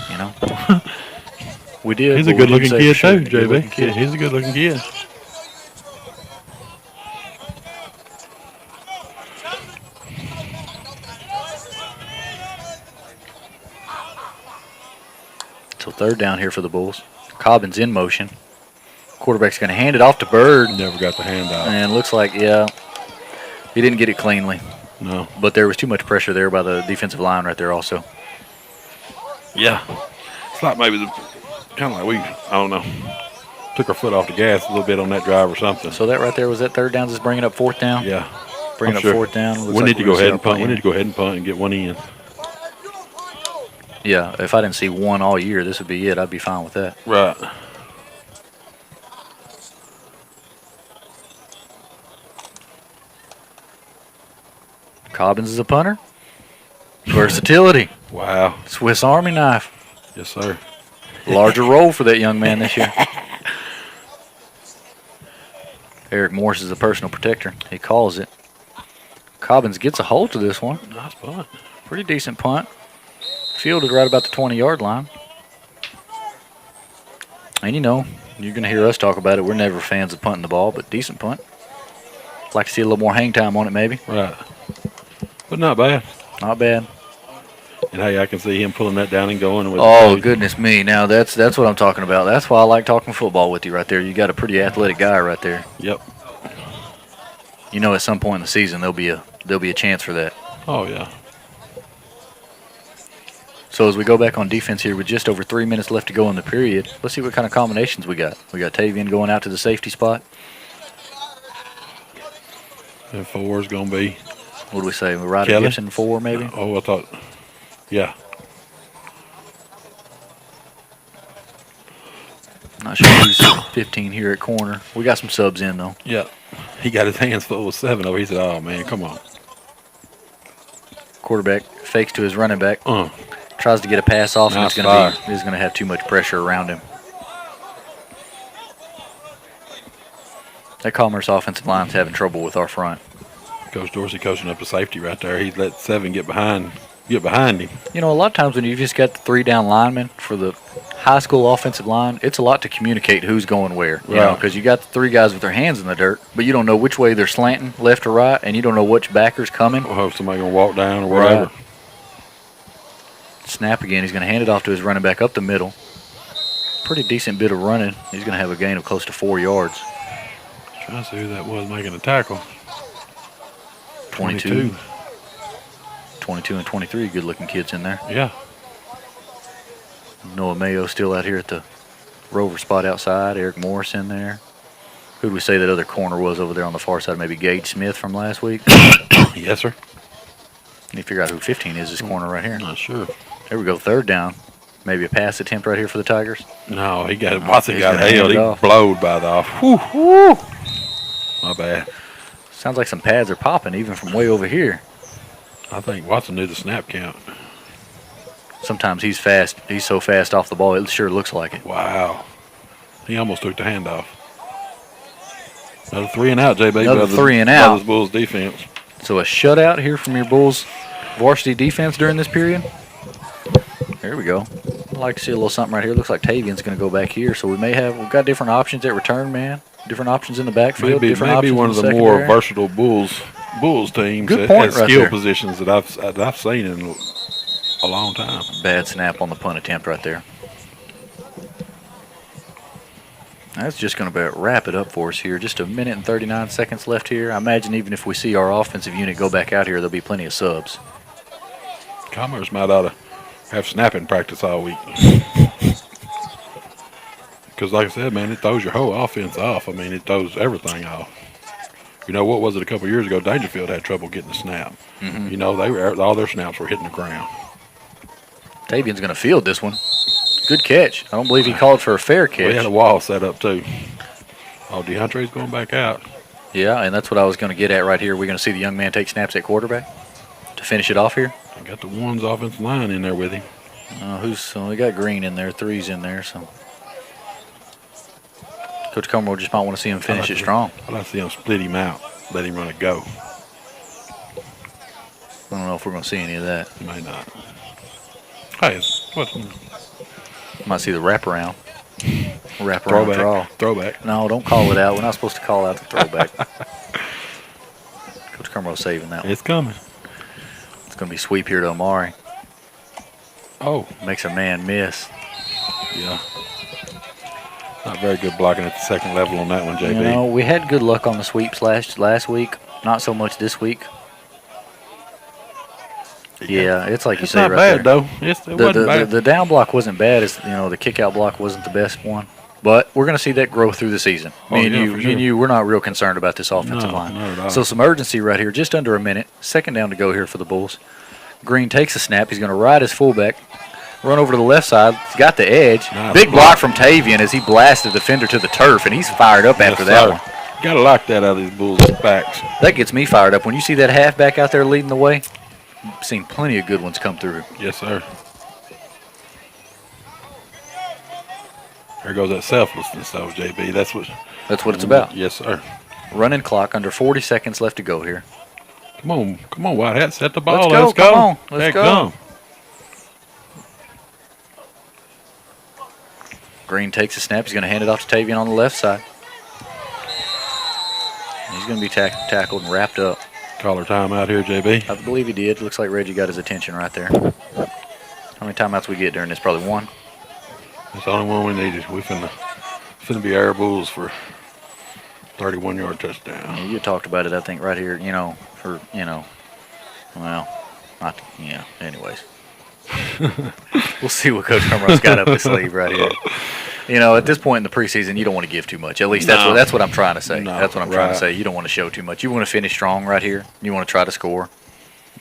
We did. He's a good-looking kid, too, JB. Kid. He's a good-looking kid. So 3rd down here for the Bulls. Cobbins in motion. Quarterback's going to hand it off to Bird. Never got the handout. And it looks like, he didn't get it cleanly. No. But there was too much pressure there by the defensive line right there also. Yeah. It's like maybe kind of like I don't know, took our foot off the gas a little bit on that drive or something. So that right there was that third down, just bringing up fourth down? Yeah. Bringing I'm up sure. fourth down. Looks We like need to we're go gonna ahead set and our punt. We plan. need to go ahead and punt and get one in. Yeah, if I didn't see one all year, this would be it. I'd be fine with that. Right. Cobbins is a punter. Versatility. Wow. Swiss Army knife. Yes, sir. Larger role for that young man this year. Eric Morris is a personal protector. He calls it. Cobbins gets a hold to this one. Nice punt. Pretty decent punt. Fielded right about the 20-yard line. And you know, you're going to hear us talk about it. We're never fans of punting the ball, but decent punt. Like to see a little more hang time on it maybe. Right. But not bad. Not bad. And hey, I can see him pulling that down and going with Oh, goodness me. Now, that's what I'm talking about. That's why I like talking football with you right there. You got a pretty athletic guy right there. Yep. You know, at some point in the season, there'll be a chance for that. Oh, yeah. So as we go back on defense here with just over 3 minutes left to go in the period, let's see what kind of combinations we got. We got Tavian going out to the safety spot. And 4 is going to be. What do we say? Ryder Kelly? Gibson 4 maybe? Oh, I thought. Yeah. Not sure who's 15 here at corner. We got some subs in though. Yeah. He got his hands full with 7 over. He said, oh, man, come on. Quarterback fakes to his running back. Tries to get a pass off, and Nice he's going to have too much pressure around him. That Commerce offensive line's having trouble with our front. Coach Dorsey coaching up the safety right there. He let 7 get behind him. You know, a lot of times when you've just got the 3 down linemen for the high school offensive line, it's a lot to communicate who's going where. You know, because you got the 3 guys with their hands in the dirt, but you don't know which way they're slanting, left or right, and you don't know which backer's coming. We'll hope somebody going to walk down or whatever. Right. Snap again. He's going to hand it off to his running back up the middle. Pretty decent bit of running. He's going to have a gain of close to 4 yards. Trying to see who that was making the tackle. 22 and 23, good-looking kids in there. Yeah. Noah Mayo still out here at the rover spot outside. Eric Morris in there. Who'd we say that other corner was over there on the far side? Maybe Gage Smith from last week? Yes, sir. Need to figure out who 15 is, this corner right here. Not sure. There we go, third down. Maybe a pass attempt right here for the Tigers. No, he got Watson got gonna hand held. it He off. blowed by the off. Whew. My bad. Sounds like some pads are popping even from way over here. I think Watson knew the snap count. Sometimes he's fast. He's so fast off the ball, it sure looks like it. Wow. He almost took the handoff. Another 3 and out, JB. Another 3 and out. Brothers Bulls defense. So a shutout here from your Bulls varsity defense during this period. There we go. I'd like to see a little something right here. Looks like Tavian's going to go back here. So we've got different options at return, man. Different options in the backfield. Maybe different options one in of the secondary. more versatile Bulls teams Good at point right skill there. positions that I've seen in a long time. Bad snap on the punt attempt right there. That's just going to wrap it up for us here. Just a minute and 39 seconds left here. I imagine even if we see our offensive unit go back out here, there'll be plenty of subs. Commerce might ought to have snapping practice all week. Because like I said, man, it throws your whole offense off. I mean, it throws everything off. You know, what was it a couple years ago? Dangerfield had trouble getting the snap. Mm-hmm. You know, all their snaps were hitting the ground. Tavian's going to field this one. Good catch. I don't believe he called for a fair catch. We had a wall set up, too. Oh, DeAndre's going back out. Yeah, and that's what I was going to get at right here. We're going to see the young man take snaps at quarterback to finish it off here. I got the one's offensive line in there with him. We got Green in there, 3's in there, so Coach Cumberland just might want to see him finish it strong. I'd like to see him split him out, let him run it go. I don't know if we're going to see any of that. He may not. Hey, what? Might see the wraparound. Wraparound draw. Throwback. No, don't call it out. We're not supposed to call out the throwback. Coach Cumberland's saving that one. It's coming. It's going to be sweep here to Amari. Oh. Makes a man miss. Yeah. Not very good blocking at the second level on that one, JB. You know, we had good luck on the sweeps last week. Not so much this week. Yeah, it's like you It's say not right bad, there. though. It wasn't bad. The down block wasn't bad. As the kick out block wasn't the best one. But we're going to see that grow through the season. Me and you, we're not real concerned about this offensive line. Not at all. So some urgency right here, just under a minute. Second down to go here for the Bulls. Green takes a snap. He's going to ride his fullback, run over to the left side. He's got the edge. Nice Big block. block from Tavian as he blasted the defender to the turf, and he's fired up after that one. Got to lock that out of these Bulls' backs. That gets me fired up. When you see that halfback out there leading the way, I've seen plenty of good ones come through. Yes, sir. There goes that selflessness, though, JB. That's what it's about. Yes, sir. Running clock, under 40 seconds left to go here. Come on, Whitehead. Set the ball. Let's go. Come on. Let's go. Green takes a snap. He's going to hand it off to Tavian on the left side. He's going to be tackled and wrapped up. Caller timeout here, JB. I believe he did. Looks like Reggie got his attention right there. How many timeouts we get during this? Probably one. That's the only one we needed. We finna be our Bulls for 31-yard touchdown. Yeah, you talked about it, I think, right here. Anyways. We'll see what Coach Cumrall's got up his sleeve right here. At this point in the preseason, you don't want to give too much. At least that's what I'm trying to say. No, that's what I'm trying to say. You don't want to show too much. You want to finish strong right here. You want to try to score.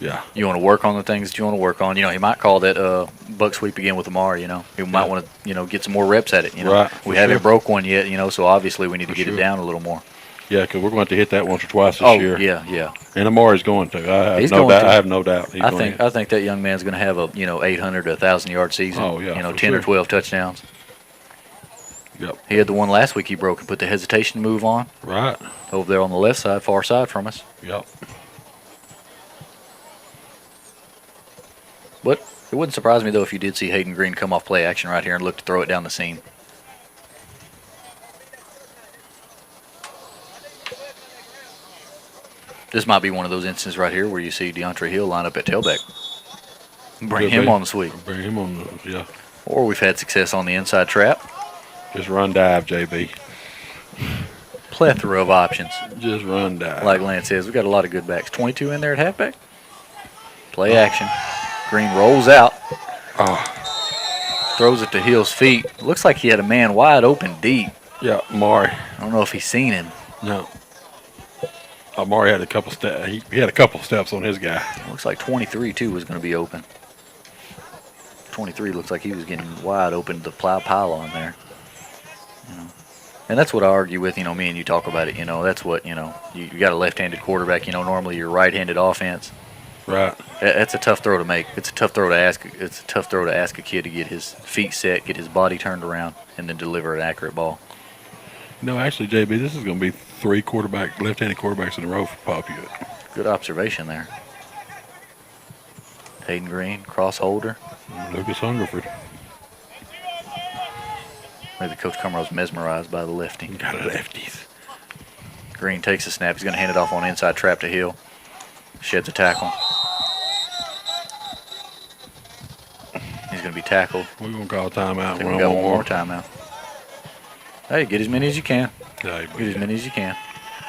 Yeah. You want to work on the things that you want to work on. He might call that buck sweep again with Amar. He might want to get some more reps at it. Right, We haven't broke one yet. So obviously we need to get it down a little more. Yeah, because we're going to hit that once or twice this year. Yeah. And Amari's going to. I have no doubt. I think that young man's going to have a 800 to 1,000 yard season. Oh yeah. 10 or 12 touchdowns. Yep. He had the one last week he broke and put the hesitation move on. Right. Over there on the left side, far side from us. Yep. But it wouldn't surprise me, though, if you did see Hayden Green come off play action right here and look to throw it down the seam. This might be one of those instances right here where you see DeAndre Hill line up at tailback. Bring him on the sweep. Bring him on the, yeah. Or we've had success on the inside trap. Just run dive, JB. Plethora of options. Just run dive. Like Lance says, we've got a lot of good backs. 22 in there at halfback. Play action. Green rolls out. Throws it to Hill's feet. Looks like he had a man wide open deep. Yeah, Amari. I don't know if he's seen him. No. Amari had a couple steps. He had a couple steps on his guy. Looks like 23 too was going to be open. 23 looks like he was getting wide open to the pile on there. And that's what I argue with. Me and you talk about it. That's what you got a left-handed quarterback. Normally you're right-handed offense. Right. That's a tough throw to make. It's a tough throw to ask. It's a tough throw to ask a kid to get his feet set, get his body turned around, and then deliver an accurate ball. No, actually, JB, this is going to be 3 left-handed quarterbacks in a row for Pewitt. Good observation there. Hayden Green, cross holder. Lucas Hungerford. Maybe Coach Cumrall's mesmerized by the lefty. Got lefties. Green takes a snap. He's going to hand it off on inside trap to Hill. Sheds a tackle. He's going to be tackled. We're going to call a timeout. We got one more timeout. Hey, get as many as you can. Yeah, Get as many as you can.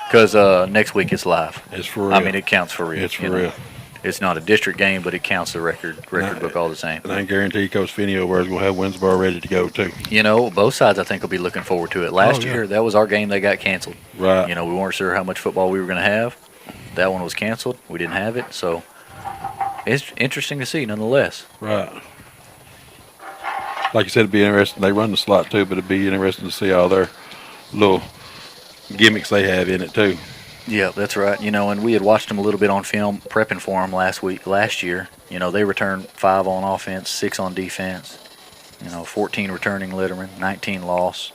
Because next week it's live. It's for real. I mean, it counts for real. It's for real. It's not a district game, but it counts the record book all the same. And I guarantee Coach Finney over is going to have Winsboro ready to go, too. Both sides, I think, will be looking forward to it. Last year, that was our game that got canceled. Right. We weren't sure how much football we were going to have. That one was canceled. We didn't have it. So it's interesting to see, nonetheless. Right. Like you said, it'd be interesting. They run the slot, too, but it'd be interesting to see all their little gimmicks they have in it, too. Yeah, that's right. And we had watched them a little bit on film, prepping for them last year. They returned 5 on offense, 6 on defense. 14 returning Letterman, 19 loss.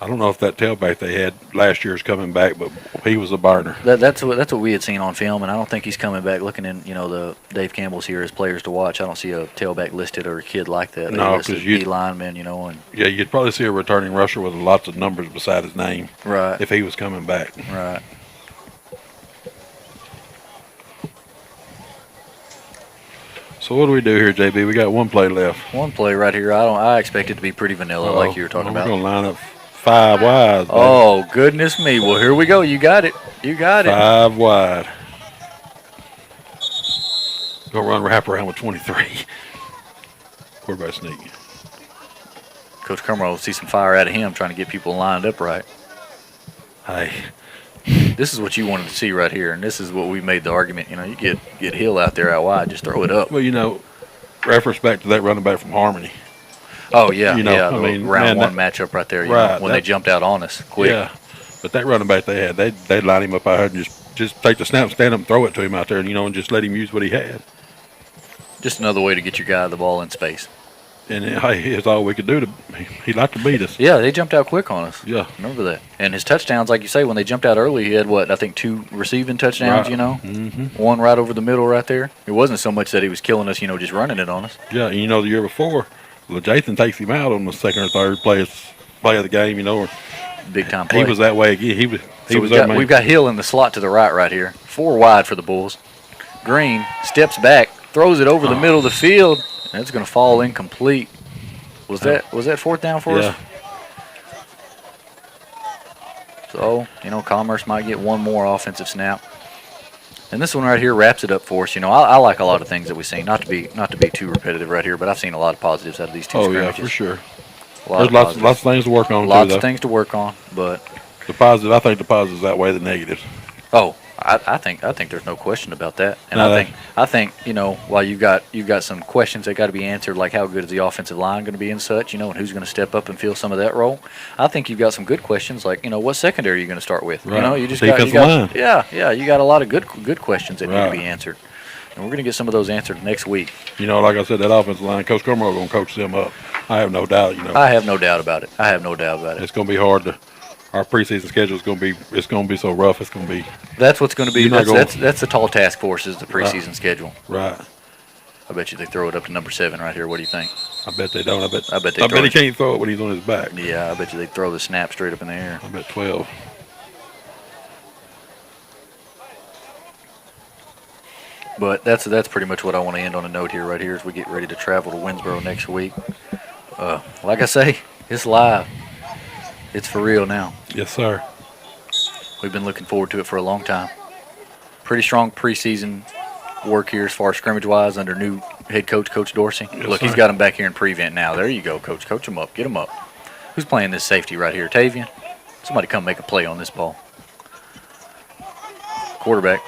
I don't know if that tailback they had last year is coming back, but he was a burner. That's what we had seen on film, and I don't think he's coming back. Looking in, the Dave Campbell's here as players to watch. I don't see a tailback listed or a kid like that. No, because you lineman, and yeah, you'd probably see a returning rusher with lots of numbers beside his name, right? If he was coming back, right. So what do we do here, JB? We got one play left. One play right here. I expect it to be pretty vanilla, like you were talking about. We're gonna line up 5 wide. Oh, goodness me. Well, here we go. You got it. 5 wide. Gonna run wrap around with 23. Quarterback sneak. Coach Cummer will see some fire out of him trying to get people lined up right. Hey, This is what you wanted to see right here, and this is what we made the argument. You know, you get Hill out there out wide, just throw it up. well, reference back to that running back from Harmony. Oh, yeah, You know, yeah. I The mean, round man, one matchup right there, right, when they jumped out on us quick. Yeah, but that running back they had, they'd line him up out here and just take the snap, stand up, and throw it to him out there, and just let him use what he had. Just another way to get your guy the ball in space. And hey, it's all we could do. He liked to beat us. Yeah, they jumped out quick on us. Yeah. Remember that. And his touchdowns, like you say, when they jumped out early, he had, I think 2 receiving touchdowns, Right. Mm-hmm. One right over the middle right there. It wasn't so much that he was killing us, just running it on us. Yeah, and the year before, Jathan takes him out on the second or third play of the game, or Big time play. he was that way again. He was we've got Hill in the slot to the right here. 4 wide for the Bulls. Green steps back, throws it over the middle of the field, and it's going to fall incomplete. Was that fourth down for us? So, Commerce might get one more offensive snap. And this one right here wraps it up for us. I like a lot of things that we've seen. Not to be too repetitive right here, but I've seen a lot of positives out of these two scrimmages. Yeah, for sure. There's Lots of things to work on. Lots of things to work on, but the positive. I think the positives outweigh the negatives. oh, I think there's no question about that. And No, I think while you've got some questions that got to be answered, like how good is the offensive line going to be and such, and who's going to step up and fill some of that role. I think you've got some good questions, like what secondary are you going to start with? Right. You just Defensive got line. you got a lot of good questions that need Right. to be answered, and we're going to get some of those answered next week. Like I said, that offensive line, Coach Cormor's going to coach them up. I have no doubt. I have no doubt about it. It's going to be hard our preseason schedule is going to be so rough. It's going to be. That's what's going to be. You're not That's the tall task force is the preseason schedule. Right. I bet you they throw it up to number 7 right here. What do you think? I bet they don't. I bet they he can't throw it when he's on his back. Yeah, I bet you they throw the snap straight up in the air. I bet 12. But that's pretty much what I want to end on a note here right here as we get ready to travel to Winsboro next week. Like I say, it's live. It's for real now. Yes, sir. We've been looking forward to it for a long time. Pretty strong preseason work here as far as scrimmage-wise under new head coach, Coach Dorsey. Yes, Look, sir. he's got him back here in prevent now. There you go, Coach. Coach him up. Get him up. Who's playing this safety right here? Tavian? Somebody come make a play on this ball. Quarterback.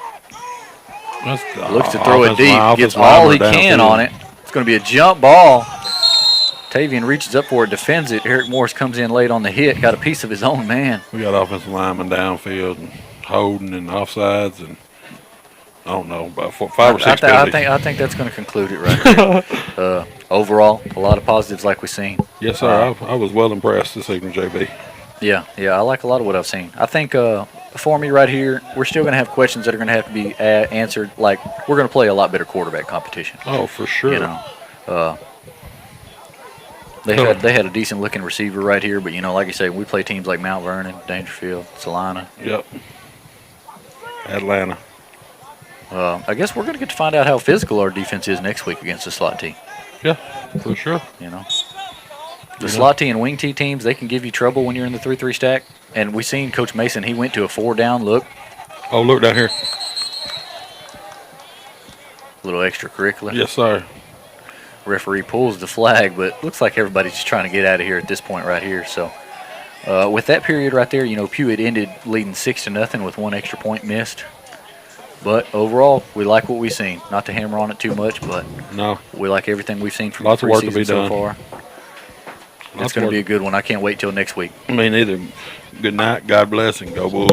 Looks to throw it deep. Gets all he can on it. It's going to be a jump ball. Tavian reaches up for it, defends it. Eric Morris comes in late on the hit. Got a piece of his own man. We got offensive linemen downfield and holding and offsides and I don't know, about 5 or 6 penalties. I think that's going to conclude it right there. Overall, a lot of positives like we've seen. Yes, sir. I was well impressed this evening, JB. Yeah, I like a lot of what I've seen. I think for me right here, we're still going to have questions that are going to have to be answered. Like, we're going to play a lot better quarterback competition. Oh, for sure. They had a decent looking receiver right here, but like you say, we play teams like Mount Vernon, Dangerfield, Salina. Yep. Atlanta. I guess we're going to get to find out how physical our defense is next week against the slot T. Yeah, for sure. The slot T and wing T teams, they can give you trouble when you're in the 3-3 stack. And we seen Coach Mason, he went to a 4-down look. Oh, look down here. A little extracurricular. Yes, sir. Referee pulls the flag, but looks like everybody's just trying to get out of here at this point right here. So with that period right there, Pewitt ended leading 6-0 with 1 extra point missed. But overall, we like what we've seen. Not to hammer on it too much, but no, we like everything we've seen from lots the of work to preseason be so done. far. It's going to be a good one. I can't wait till next week. I mean, either good night, God bless, and go Bulls.